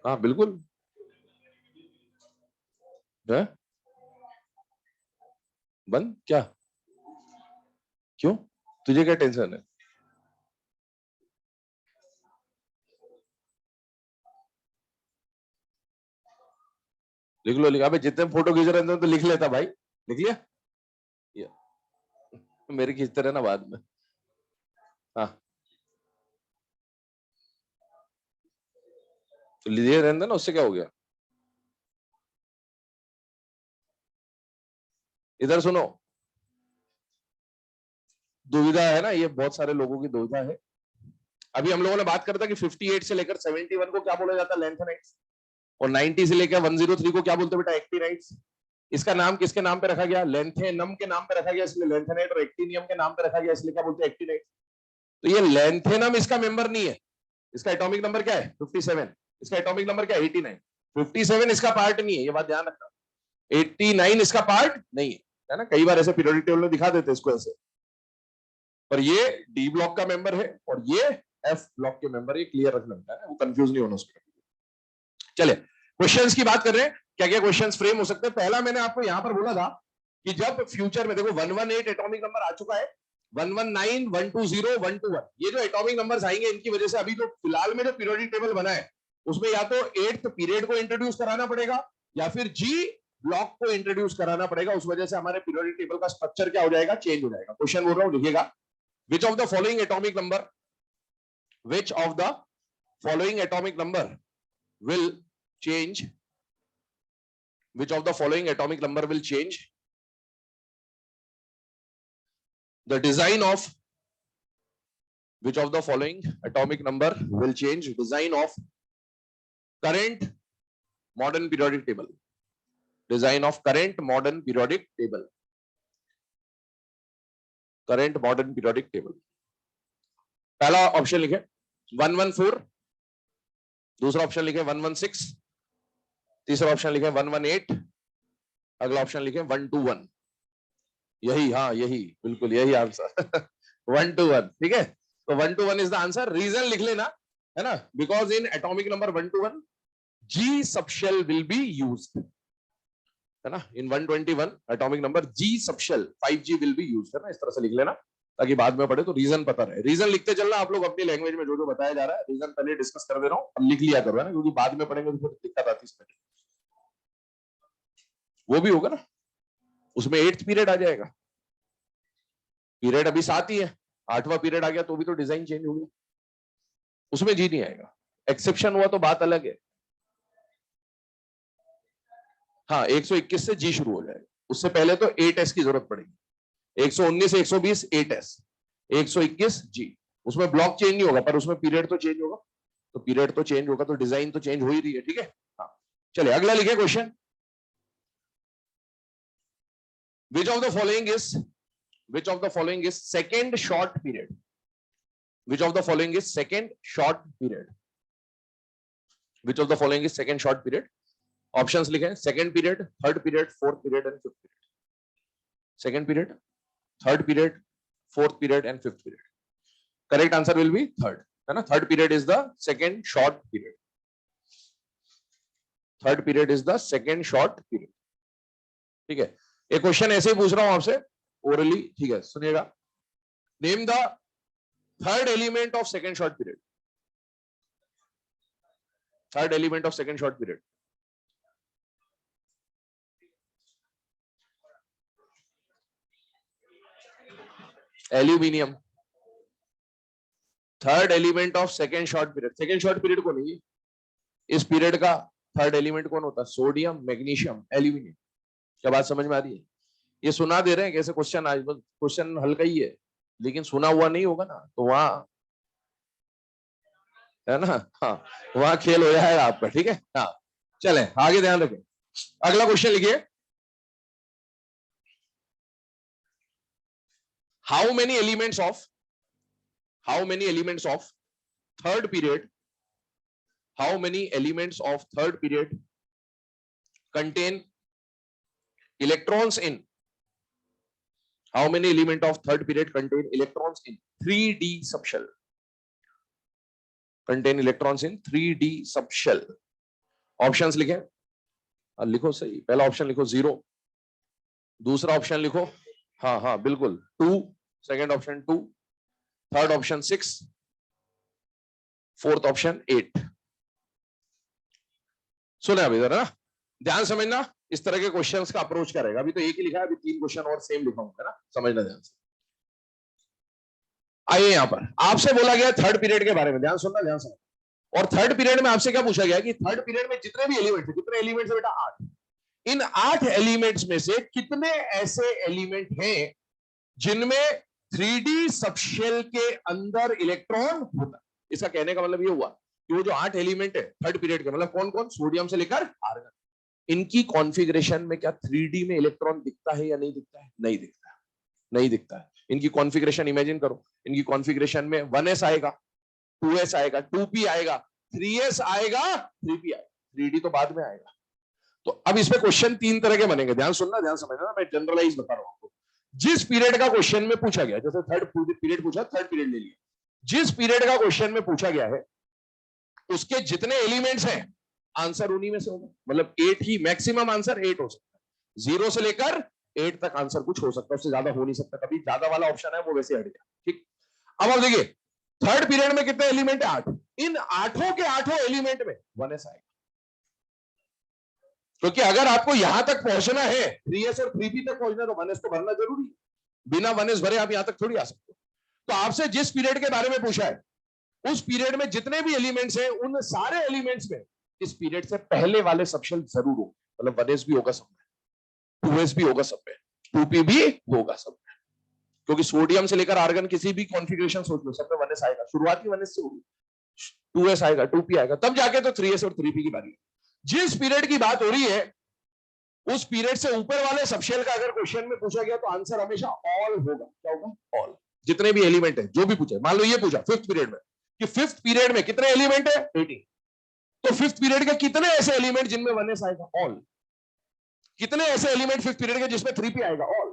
हाँ बिल्कुल है। बंद क्या? क्यों? तुझे क्या टेंशन है? लिख लो, लिखा। अबे जितने फोटो खींच रहे थे तो लिख लेता भाई। लिख लिया? ये, मेरे खींचते रहे ना बाद में। हाँ तो लिए रहने ना, उससे क्या हो गया? इधर सुनो, दुविधा है ना, ये बहुत सारे लोगों की दुविधा है। अभी हम लोगों ने बात करता कि 58 से लेकर 71 को क्या बोला जाता है, लैंथेनाइड्स, और 90 से लेकर 103 को क्या बोलते हैं बेटा, एक्टिनाइड्स। इसका नाम किसके नाम पे रखा गया, लेंथेनम के नाम पे रखा गया, इसलिए लेंथेनाइड, और एक्टिनियम के नाम पे रखा गया, इसलिए क्या बोलते हैं, एक्टिनाइड। तो ये लेंथेनम इसका मेंबर नहीं है, इसका एटॉमिक नंबर क्या है 57, इसका एटॉमिक नंबर क्या है 89। 57 इसका पार्ट नहीं है, ये बात ध्यान रखना, 89 इसका पार्ट नहीं है ना। कई बार ऐसे पीरियोडिक टेबल में दिखा देते हैं इसको ऐसे, पर ये डी ब्लॉक का मेंबर है और ये एफ ब्लॉक के मेंबर, ये क्लियर रखना है ना, वो कंफ्यूज नहीं होना उसमें। चलिए क्वेश्चंस की बात कर रहे हैं, क्या क्या क्वेश्चंस फ्रेम हो सकते हैं। पहला मैंने आपको यहां पर बोला था कि जब फ्यूचर में देखो 118 एटॉमिक नंबर आ चुका है, 119, 120, 121, ये जो एटॉमिक नंबर्स आएंगे इनकी वजह से अभी जो फिलहाल में जो पीरियोडिक टेबल बना है उसमें या तो 8th पीरियड को इंट्रोड्यूस कराना पड़ेगा या फिर जी ब्लॉक को इंट्रोड्यूस कराना पड़ेगा। उस वजह से हमारे पीरियोडिक टेबल का स्ट्रक्चर क्या हो जाएगा, चेंज हो जाएगा। क्वेश्चन बोल रहा हूं, लिखिएगा, which of the following atomic number, which of the following atomic number will change, which of the following atomic number will change the design of, which of the following atomic number will change design of current modern periodic table, design of current modern periodic table, current modern periodic table। पहला option लिखे 114, दूसरा option लिखे 116, तीसरा option लिखे 118, अगला option लिखे 121। यही, हाँ यही, बिल्कुल यही आंसर 121, ठीक है। तो 121 इज द आंसर। रीजन लिख लेना, है ना, because in atomic number 121 g subshell will be used, है ना, in 121 atomic number g subshell 5G will be used, है ना, इस तरह से लिख लेना ताकि बाद में पढ़े तो रीजन पता रहे। रीजन लिखते चलना आप लोग अपनी लैंग्वेज में, जो जो बताया जा रहा है रीजन पहले डिस्कस कर दे रहा हूं, अब लिख लिया करो, है ना, क्योंकि बाद में पढ़ेंगे तो फिर दिक्कत आती है। वो भी होगा ना, उसमें 8th पीरियड आ जाएगा, पीरियड अभी 7 ही है, 8वां पीरियड आ गया तो भी तो डिजाइन चेंज हो गया, उसमें जी नहीं आएगा। एक्सेप्शन हुआ तो बात अलग है, हाँ 121 से जी शुरू हो जाएगा, उससे पहले तो 8S की जरूरत पड़ेगी। 119 120 8S, 121 जी, उसमें ब्लॉक चेंज नहीं होगा पर उसमें पीरियड तो चेंज होगा, तो पीरियड तो चेंज होगा तो डिजाइन तो चेंज हो ही रही है, ठीक है। हाँ चलिए अगला लिखे question, which of the following is, which of the following is second short period, which of the following is second short period, which of the following is second short period। Options लिखे, second period, third period, fourth period and fifth period. Second period, third period, fourth period and fifth period. Correct answer will be third, है ना, third period is the second short period, third period is the second short period, ठीक है। एक question ऐसे ही पूछ रहा हूं आपसे ओरली, ठीक है, सुनिएगा, name the third element of second short period, third element of second short period. Aluminium, third element of second short period. Second short period को नहीं, इस पीरियड का थर्ड एलिमेंट कौन होता है, सोडियम, मैग्नीशियम, एल्यूमिनियम। क्या बात समझ में आ रही है? ये सुना दे रहे हैं कैसे क्वेश्चन, आज क्वेश्चन हल्का ही है लेकिन सुना हुआ नहीं होगा ना, तो वहां, है ना, हाँ वहां खेल हो जाएगा आपका, ठीक है। हाँ चले आगे ध्यान रखें, अगला क्वेश्चन लिखिए, how many elements of third period, how many elements of third period contain electrons in, how many element of third period contain electrons in 3D subshell, contain electrons in 3D subshell। Options लिखें, लिखो सही, पहला option लिखो 0, दूसरा option लिखो, हाँ हाँ बिल्कुल 2, second option 2, third option 6, fourth option 8। सुने अभी जरा, ध्यान समझना, इस तरह के क्वेश्चंस का अप्रोच करेगा। अभी तो एक ही लिखा है, अभी 3 क्वेश्चन और सेम लिखाऊंगा ना, समझना ध्यान से। आइए यहां पर आपसे बोला गया थर्ड पीरियड के बारे में, ध्यान सुनना, ध्यान सुनना। और थर्ड पीरियड में आपसे क्या पूछा गया कि थर्ड पीरियड में जितने भी एलिमेंट है, कितने एलिमेंट्स है बेटा, 8। इन 8 एलिमेंट्स में से कितने ऐसे एलिमेंट हैं जिनमें 3D सबशेल के अंदर इलेक्ट्रॉन होता है, इसका कहने का मतलब ये हुआ कि वो जो 8 एलिमेंट है थर्ड पीरियड के, मतलब कौन कौन, सोडियम से लेकर आर्गन, इनकी कॉन्फ़िगरेशन में क्या 3D में इलेक्ट्रॉन दिखता है या नहीं दिखता है? नहीं दिखता है, नहीं दिखता है। इनकी कॉन्फ़िगरेशन इमेजिन करो, इनकी कॉन्फ़िगरेशन में 1s आएगा, 2s आएगा, 2p आएगा, 3s आएगा, 3p आएगा, 3d तो बाद में आएगा। तो अब इसमें क्वेश्चन 3 तरह के बनेंगे, ध्यान सुनना, ध्यान समझना, मैं जनरलाइज बता रहा हूं आपको। जिस पीरियड का क्वेश्चन में पूछा गया, जैसे थर्ड पीरियड पूछा, थर्ड पीरियड ले लिया, जिस पीरियड का क्वेश्चन में पूछा गया है उसके जितने एलिमेंट्स हैं आंसर उन्हीं में से होगा, मतलब 8 ही मैक्सिमम आंसर 8 हो सकता है, 0 से लेकर 8 तक आंसर कुछ हो सकता है, उससे ज्यादा हो नहीं सकता, कभी ज्यादा वाला ऑप्शन है वो वैसे हट गया। ठीक, अब आप देखिए थर्ड पीरियड में कितने एलिमेंट है? 8। इन 8 के 8 एलिमेंट में 1s आएगा, क्योंकि अगर आपको यहां तक पहुंचना है, 3s और 3p तक पहुंचना है, तो 1s तो भरना जरूरी है, बिना 1s भरे आप यहां तक थोड़ी आ सकते हो। तो आपसे जिस पीरियड के बारे में पूछा है उस पीरियड में जितने भी एलिमेंट्स हैं उन सारे एलिमेंट्स में इस पीरियड से पहले वाले सबशेल जरूर हो, मतलब 1s भी होगा सब में, 2s भी होगा सब में, 2p भी होगा सब में, क्योंकि सोडियम से लेकर आर्गन किसी भी कॉन्फ़िगरेशन सोच लो सब में 1s आएगा, शुरुआती 1s से होगी, 2s आएगा, 2p आएगा, तब जाके तो 3s और 3p की बारी है। जिस पीरियड की बात हो रही है उस पीरियड से ऊपर वाले सबशेल का अगर क्वेश्चन में पूछा गया तो आंसर हमेशा ऑल होगा। क्या होगा? ऑल, जितने भी एलिमेंट है, जो भी पूछे, मान लो ये पूछा फिफ्थ पीरियड में कि फिफ्थ पीरियड में कितने एलिमेंट है? 18, तो फिफ्थ पीरियड के कितने ऐसे एलिमेंट जिनमें 1s आएगा? ऑल। कितने ऐसे एलिमेंट फिफ्थ पीरियड के जिसमें 3p आएगा? All.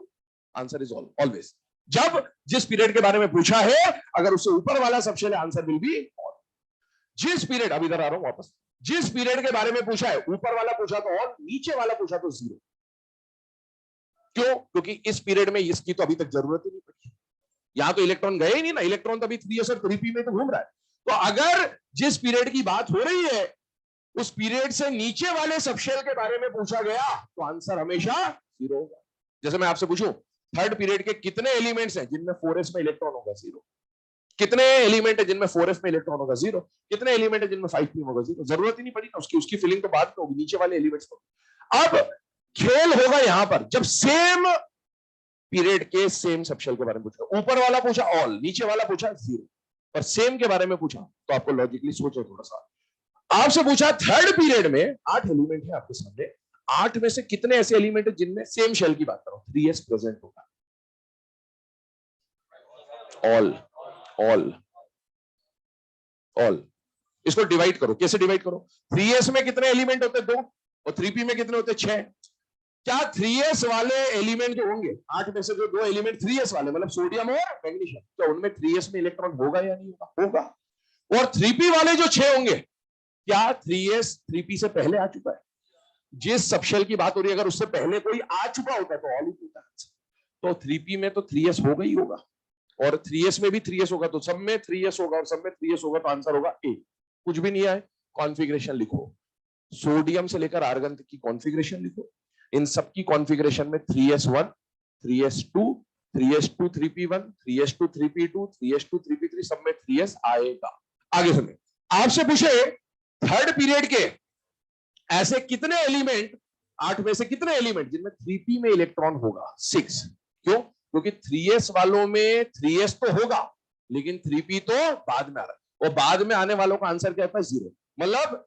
Answer is all, always. जब जिस पीरियड के बारे में पूछा है अगर उससे ऊपर वाला सबशेल है आंसर विल बी ऑल। जिस पीरियड, अब इधर आ रहा हूं वापस, जिस पीरियड के बारे में पूछा है ऊपर वाला पूछा तो ऑल, नीचे वाला पूछा तो 0। क्यों? क्योंकि इस पीरियड में इसकी तो अभी तक जरूरत ही नहीं पड़ी, यहां तो इलेक्ट्रॉन गए ही नहीं ना, इलेक्ट्रॉन तो अभी 3s और 3p में तो घूम रहा है। तो अगर जिस पीरियड की बात हो रही है उस पीरियड से नीचे वाले सबशेल के बारे में पूछा गया तो आंसर हमेशा 0 होगा। जैसे मैं आपसे पूछूं थर्ड पीरियड के कितने एलिमेंट्स हैं जिनमें 4s में इलेक्ट्रॉन होगा? 0। कितने एलिमेंट है जिनमें 4s में इलेक्ट्रॉन होगा? 0। कितने एलिमेंट है जिनमें 5p होगा? 0। जरूरत ही नहीं पड़ी ना उसकी फिलिंग तो बाद में होगी, नीचे वाले एलिमेंट्स को। अब खेल होगा यहां पर जब सेम पीरियड के सेम सबशेल के बारे में पूछा, ऊपर वाला पूछा ऑल, नीचे वाला पूछा 0, और सेम के बारे में पूछा तो आपको लॉजिकली सोचो थोड़ा सा। आपसे पूछा थर्ड पीरियड में 8 एलिमेंट है आपके सामने, 8 में से कितने ऐसे एलिमेंट है जिनमें सेम शेल की बात करो 3s प्रेजेंट होगा? All, all, all. इसको डिवाइड करो, कैसे डिवाइड करो? 3s में कितने एलिमेंट होते? 2, और 3p में कितने होते? 6। क्या 3s वाले एलिमेंट जो होंगे 8 में से, जो 2 एलिमेंट 3s वाले मतलब सोडियम और मैग्नीशियम, तो उनमें 3s में इलेक्ट्रॉन होगा या नहीं होगा? होगा। और 3p वाले जो 6 होंगे, क्या 3s 3p से पहले आ चुका है? जिस सबशेल की बात हो रही है अगर उससे पहले कोई आ चुका होता है तो ऑल ही होता है, तो 3p में तो 3s होगा ही होगा, और 3s में भी 3s होगा, तो सब में 3s होगा और सब में 3s होगा, तो आंसर होगा ए। कुछ भी नहीं आए, कॉन्फ़िगरेशन लिखो, सोडियम से लेकर आर्गन तक की कॉन्फ़िगरेशन लिखो, इन सब की कॉन्फ़िगरेशन में 3s1, 3s2, 3s2 3p1, 3s2 3p2, 3s2 3p3, सब में 3s आएगा। आगे सुनिए, आपसे पूछे थर्ड पीरियड के ऐसे कितने एलिमेंट, 8 में से कितने एलिमेंट जिनमें 3p में इलेक्ट्रॉन होगा? 6। क्यों? क्योंकि 3s वालों में 3s तो होगा लेकिन 3p तो बाद में आ रहा है, और बाद में आने वालों का आंसर क्या है? 0। मतलब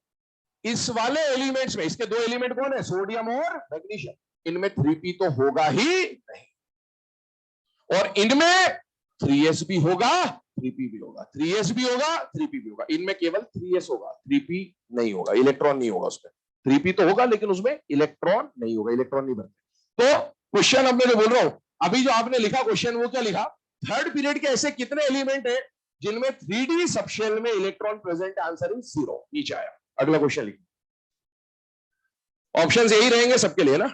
इस वाले एलिमेंट्स में, इसके 2 एलिमेंट कौन है? सोडियम और मैग्नीशियम, इनमें 3p तो होगा ही नहीं, और इनमें 3s भी होगा 3p भी होगा, 3s भी होगा 3p भी होगा, इनमें केवल 3s होगा 3p नहीं होगा, इलेक्ट्रॉन नहीं होगा उसमें। 3p तो होगा लेकिन उसमें इलेक्ट्रॉन नहीं होगा, इलेक्ट्रॉन नहीं बनते। तो क्वेश्चन अब मैं जो बोल रहा हूं, अभी जो आपने लिखा क्वेश्चन, वो क्या लिखा? थर्ड पीरियड के ऐसे कितने एलिमेंट है जिनमें 3d सबशेल में इलेक्ट्रॉन प्रेजेंट? Answer is 0। नीचे आया, अगला क्वेश्चन लिखिए। ऑप्शंस यही रहेंगे सबके लिए ना,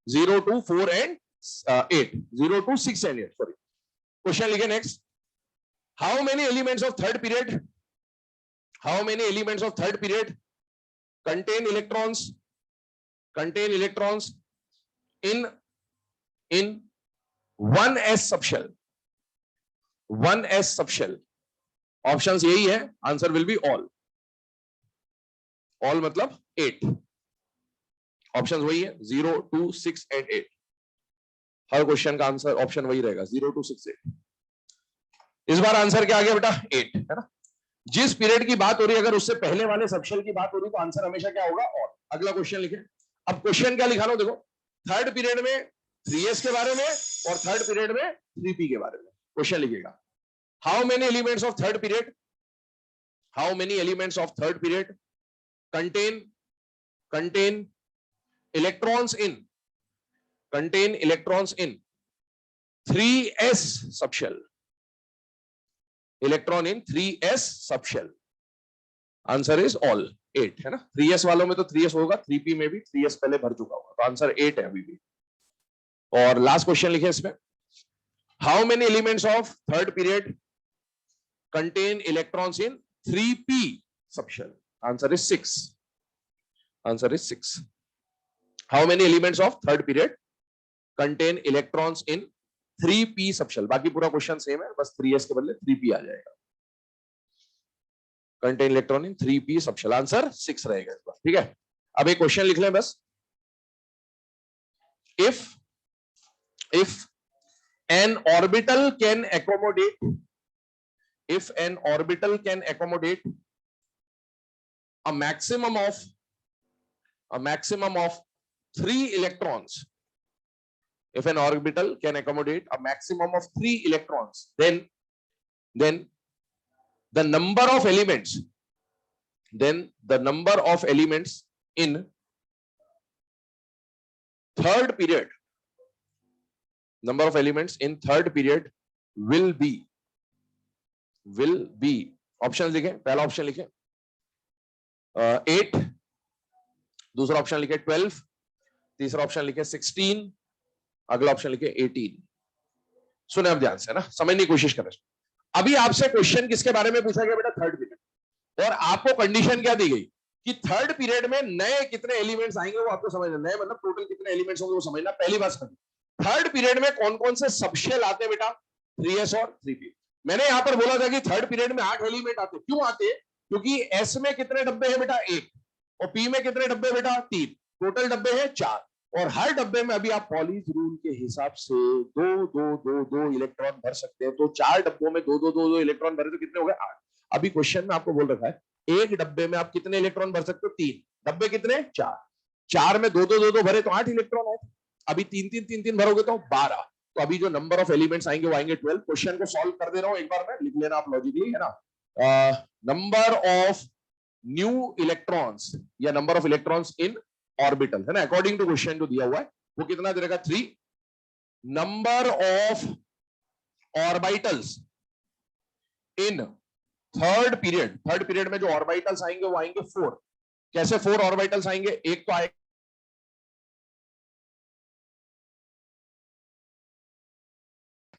0 to 4 and 8, 0 to 6 and 8, sorry. Question लिखे next, how many elements of third period, how many elements of third period contain electrons in 1s subshell, 1s subshell? Options यही है, answer will be all, all मतलब 8, options वही है 0 2 6 and 8, her question का answer option वही रहेगा 0 2 6 8। इस बार answer क्या आ गया बेटा? 8 है ना। जिस पीरियड की बात हो रही है अगर उससे पहले वाले सबशेल की बात हो रही है तो आंसर हमेशा क्या होगा और। अगला क्वेश्चन लिखे। अब क्वेश्चन क्या लिखा लो, देखो थर्ड पीरियड में 3s के बारे में और थर्ड पीरियड में 3p के बारे में क्वेश्चन लिखेगा। How many elements of third period, how many elements of third period contain electrons in 3s subshell, electron in 3s subshell. Answer is all 8 है ना। 3s वालों में तो 3s होगा, 3p में भी 3s पहले भर चुका होगा, तो आंसर 8 है अभी भी। और लास्ट क्वेश्चन लिखे इसमें, how many elements of third period contain electrons in 3p subshell. Answer is 6, answer is 6। How many elements of third period contain electrons in 3p subshell. बाकी पूरा क्वेश्चन सेम है, बस 3s के बदले 3p आ जाएगा। Contain electron in 3p subshell, answer 6 रहेगा इस बार, ठीक है। अब एक क्वेश्चन लिख लें बस। If an orbital can accommodate, if an orbital can accommodate a maximum of 3 electrons, if an orbital can accommodate a maximum of 3 electrons, then the number of elements, in third period, number of elements in third period will be option लिखे। पहला option लिखे 8, दूसरा option लिखे 12, तीसरा option लिखे 16, अगला option लिखे 18। सुने अब ध्यान से ना, समझने की कोशिश करें। अभी आपसे क्वेश्चन किसके बारे में पूछा गया बेटा, थर्ड पीरियड, और आपको कंडीशन क्या दी गई कि थर्ड पीरियड में नए कितने एलिमेंट्स आएंगे वो आपको समझना। नए मतलब टोटल कितने एलिमेंट्स होंगे वो समझना। पहली बात समझ, थर्ड पीरियड में कौन कौन से सबशेल आते हैं बेटा, 3s और 3p। मैंने यहां पर बोला था कि थर्ड पीरियड में 8 एलिमेंट आते। क्यों आते हैं? क्योंकि s में कितने डब्बे हैं बेटा, 1, और p में कितने डब्बे बेटा, 3, टोटल डब्बे हैं 4, और हर डब्बे में अभी आप पॉलीज रूल के हिसाब से 2 इलेक्ट्रॉन भर सकते हैं। तो 4 डब्बों में 2 इलेक्ट्रॉन भरे तो कितने हो गए, 8। अभी क्वेश्चन में आपको बोल रखा है एक डब्बे में आप कितने इलेक्ट्रॉन भर सकते हो, 3, डब्बे कितने, 4 में 2 भरे तो 8 इलेक्ट्रॉन आए। अभी 3 भरोगे तो 12। तो अभी जो नंबर ऑफ एलिमेंट्स आएंगे वो आएंगे 12। क्वेश्चन को सॉल्व कर दे रहा हूं एक बार, मैं लिख लेना आप लॉजिकली, है ना। नंबर ऑफ न्यू इलेक्ट्रॉन्स या number of electrons in orbital, है ना, अकॉर्डिंग टू क्वेश्चन जो दिया हुआ है वो कितना दे रहेगा, 3। Number of orbitals in third period में जो ऑर्बिटल्स आएंगे वो आएंगे 4। कैसे 4 ऑर्बिटल्स आएंगे, एक तो आएगा,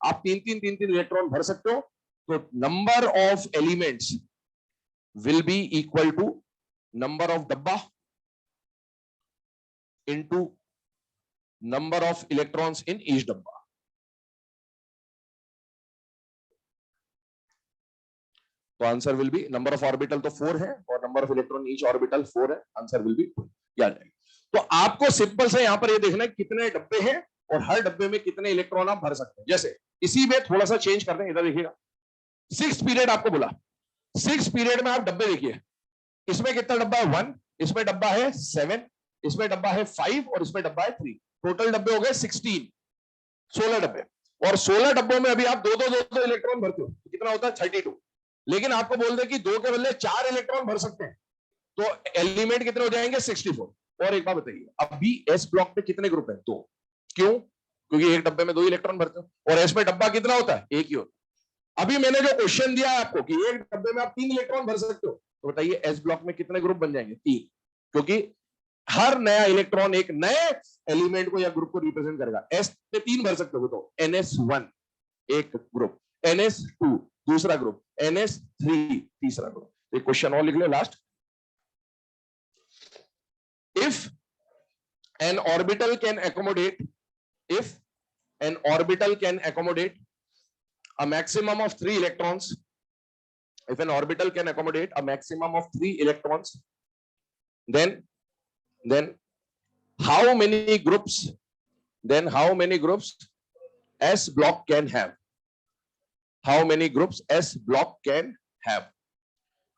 आप 3 इलेक्ट्रॉन भर सकते हो। तो number of elements will be equal to number of डब्बा into number of electrons in each डब्बा। तो answer will be, number of orbital तो 4 है और number of electron each orbital 4 है, आंसर विल बी 2। याद रखिए। तो आपको सिंपल से यहां पर ये देखना है कितने डब्बे हैं और हर डब्बे में कितने इलेक्ट्रॉन आप भर सकते हैं। जैसे इसी में थोड़ा सा चेंज कर दें, इधर देखिएगा, 6th पीरियड आपको बोला, 6th पीरियड में आप डब्बे देखिए, इसमें कितना डब्बा है, 1, इसमें डब्बा है 7, इसमें डब्बा है 5 और इसमें डब्बा है 3। टोटल डब्बे हो गए 16 डब्बे। और 16 डब्बों में अभी आप दो इलेक्ट्रॉन भरते हो तो कितना होता है, 32। लेकिन आपको बोल दे कि 2 के बदले 4 इलेक्ट्रॉन भर सकते हैं तो एलिमेंट कितने हो जाएंगे, 64। और एक बात बताइए, अभी एस ब्लॉक में कितने ग्रुप है, 2। क्यों? क्योंकि एक डब्बे में 2 इलेक्ट्रॉन भरते हो और एस में डब्बा कितना होता है, एक ही होता है। अभी मैंने जो क्वेश्चन दिया है आपको कि एक डब्बे में आप 3 इलेक्ट्रॉन भर सकते हो, तो बताइए एस ब्लॉक में कितने ग्रुप बन जाएंगे, 3। क्योंकि हर नया इलेक्ट्रॉन एक नए एलिमेंट को या ग्रुप को रिप्रेजेंट करेगा। एस में 3 भर सकते हो तो NS1 एक ग्रुप, NS2 दूसरा ग्रुप, NS3 तीसरा ग्रुप। एक क्वेश्चन और लिख लो last. If an orbital can accommodate a maximum of 3 electrons, if an orbital can accommodate a maximum of 3 electrons, then how many groups S block can have? How many groups S block can have?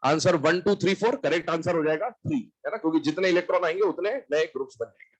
Answer 1 2 3 4 correct answer हो जाएगा 3, है ना, क्योंकि जितने electron आएंगे उतने नए groups बन जाएंगे।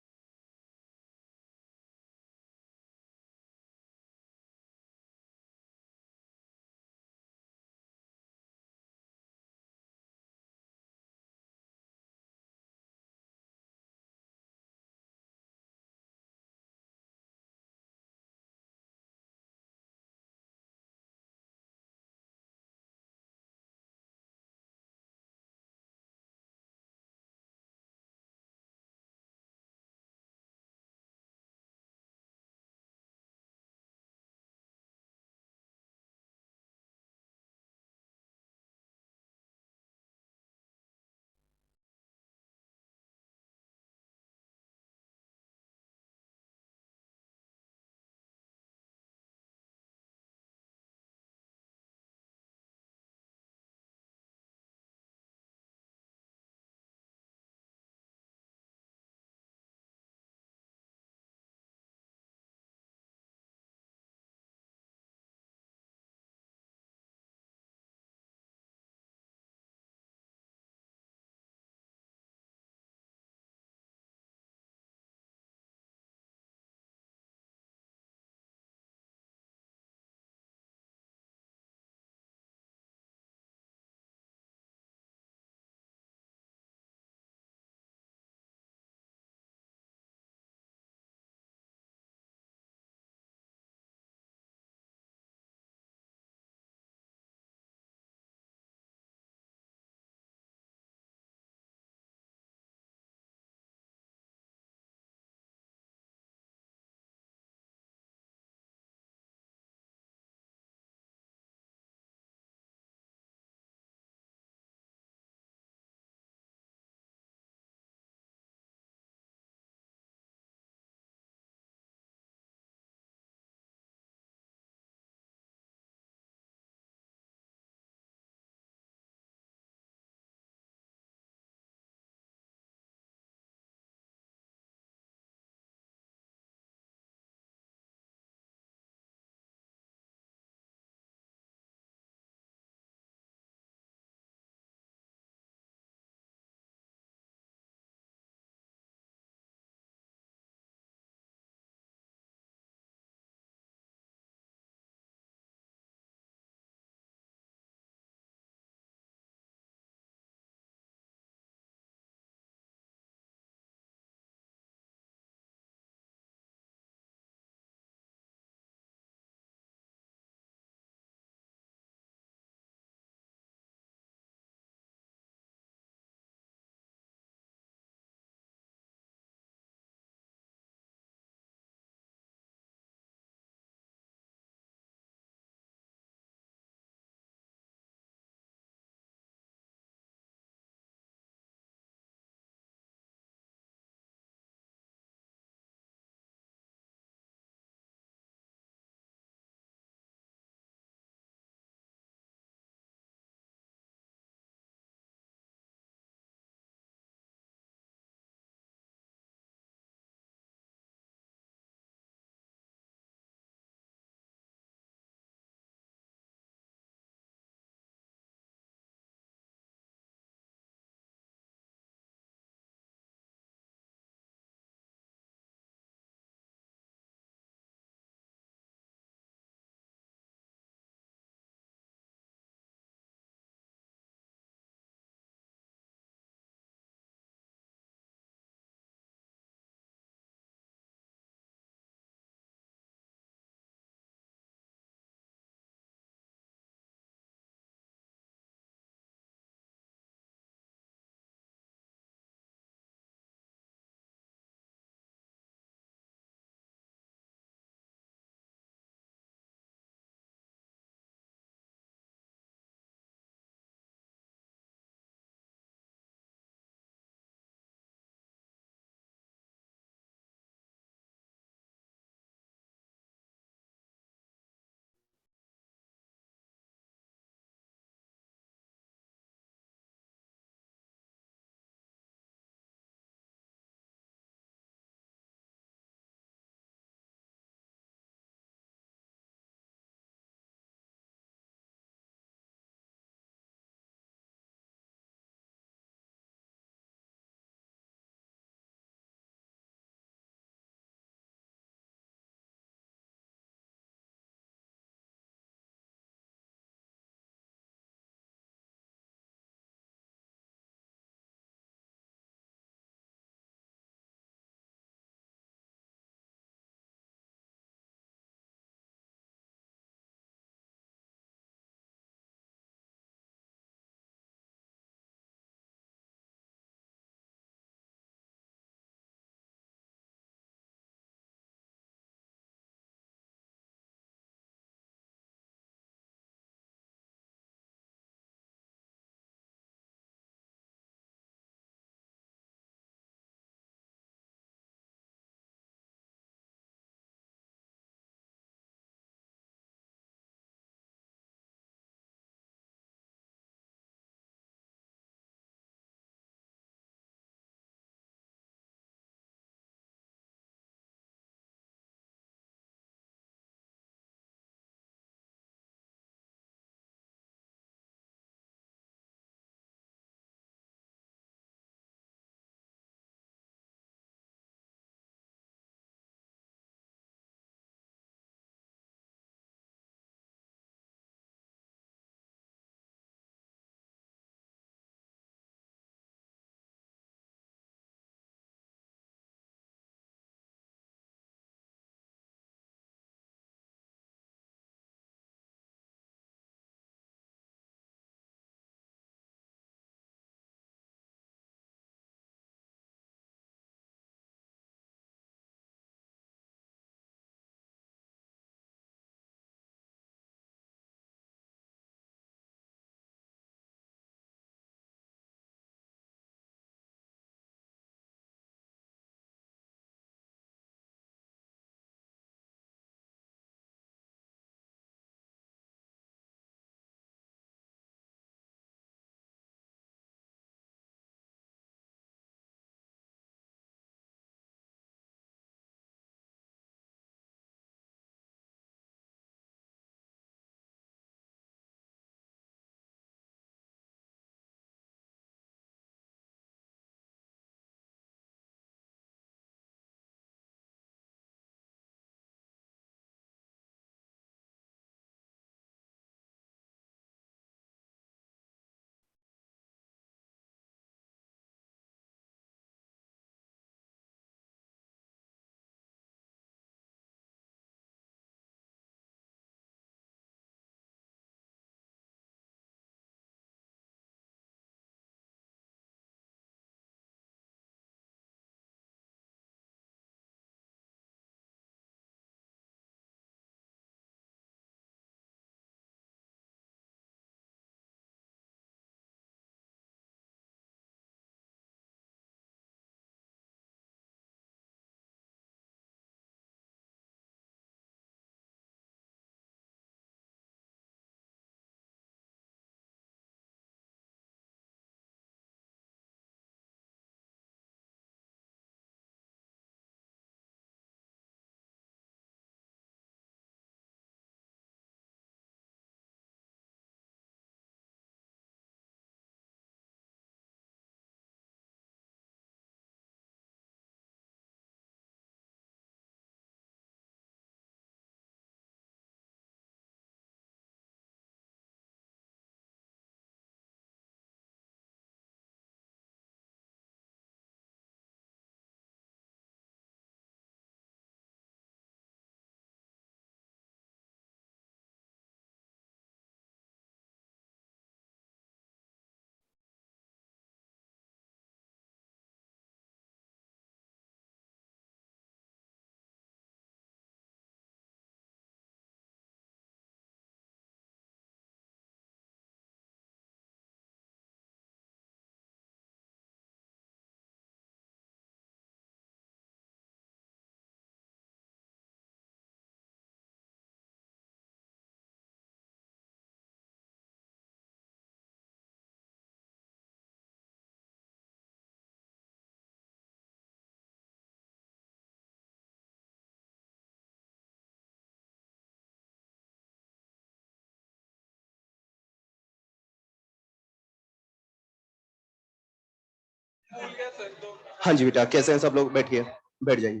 हाँ जी बेटा, कैसे हैं सब लोग? बैठिए, बैठ जाइए।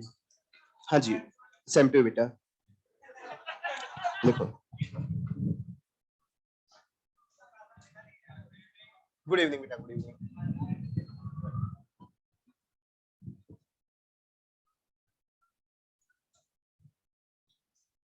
हाँ जी, सेम टू यू बेटा। लिखो। गुड इवनिंग बेटा, गुड इवनिंग।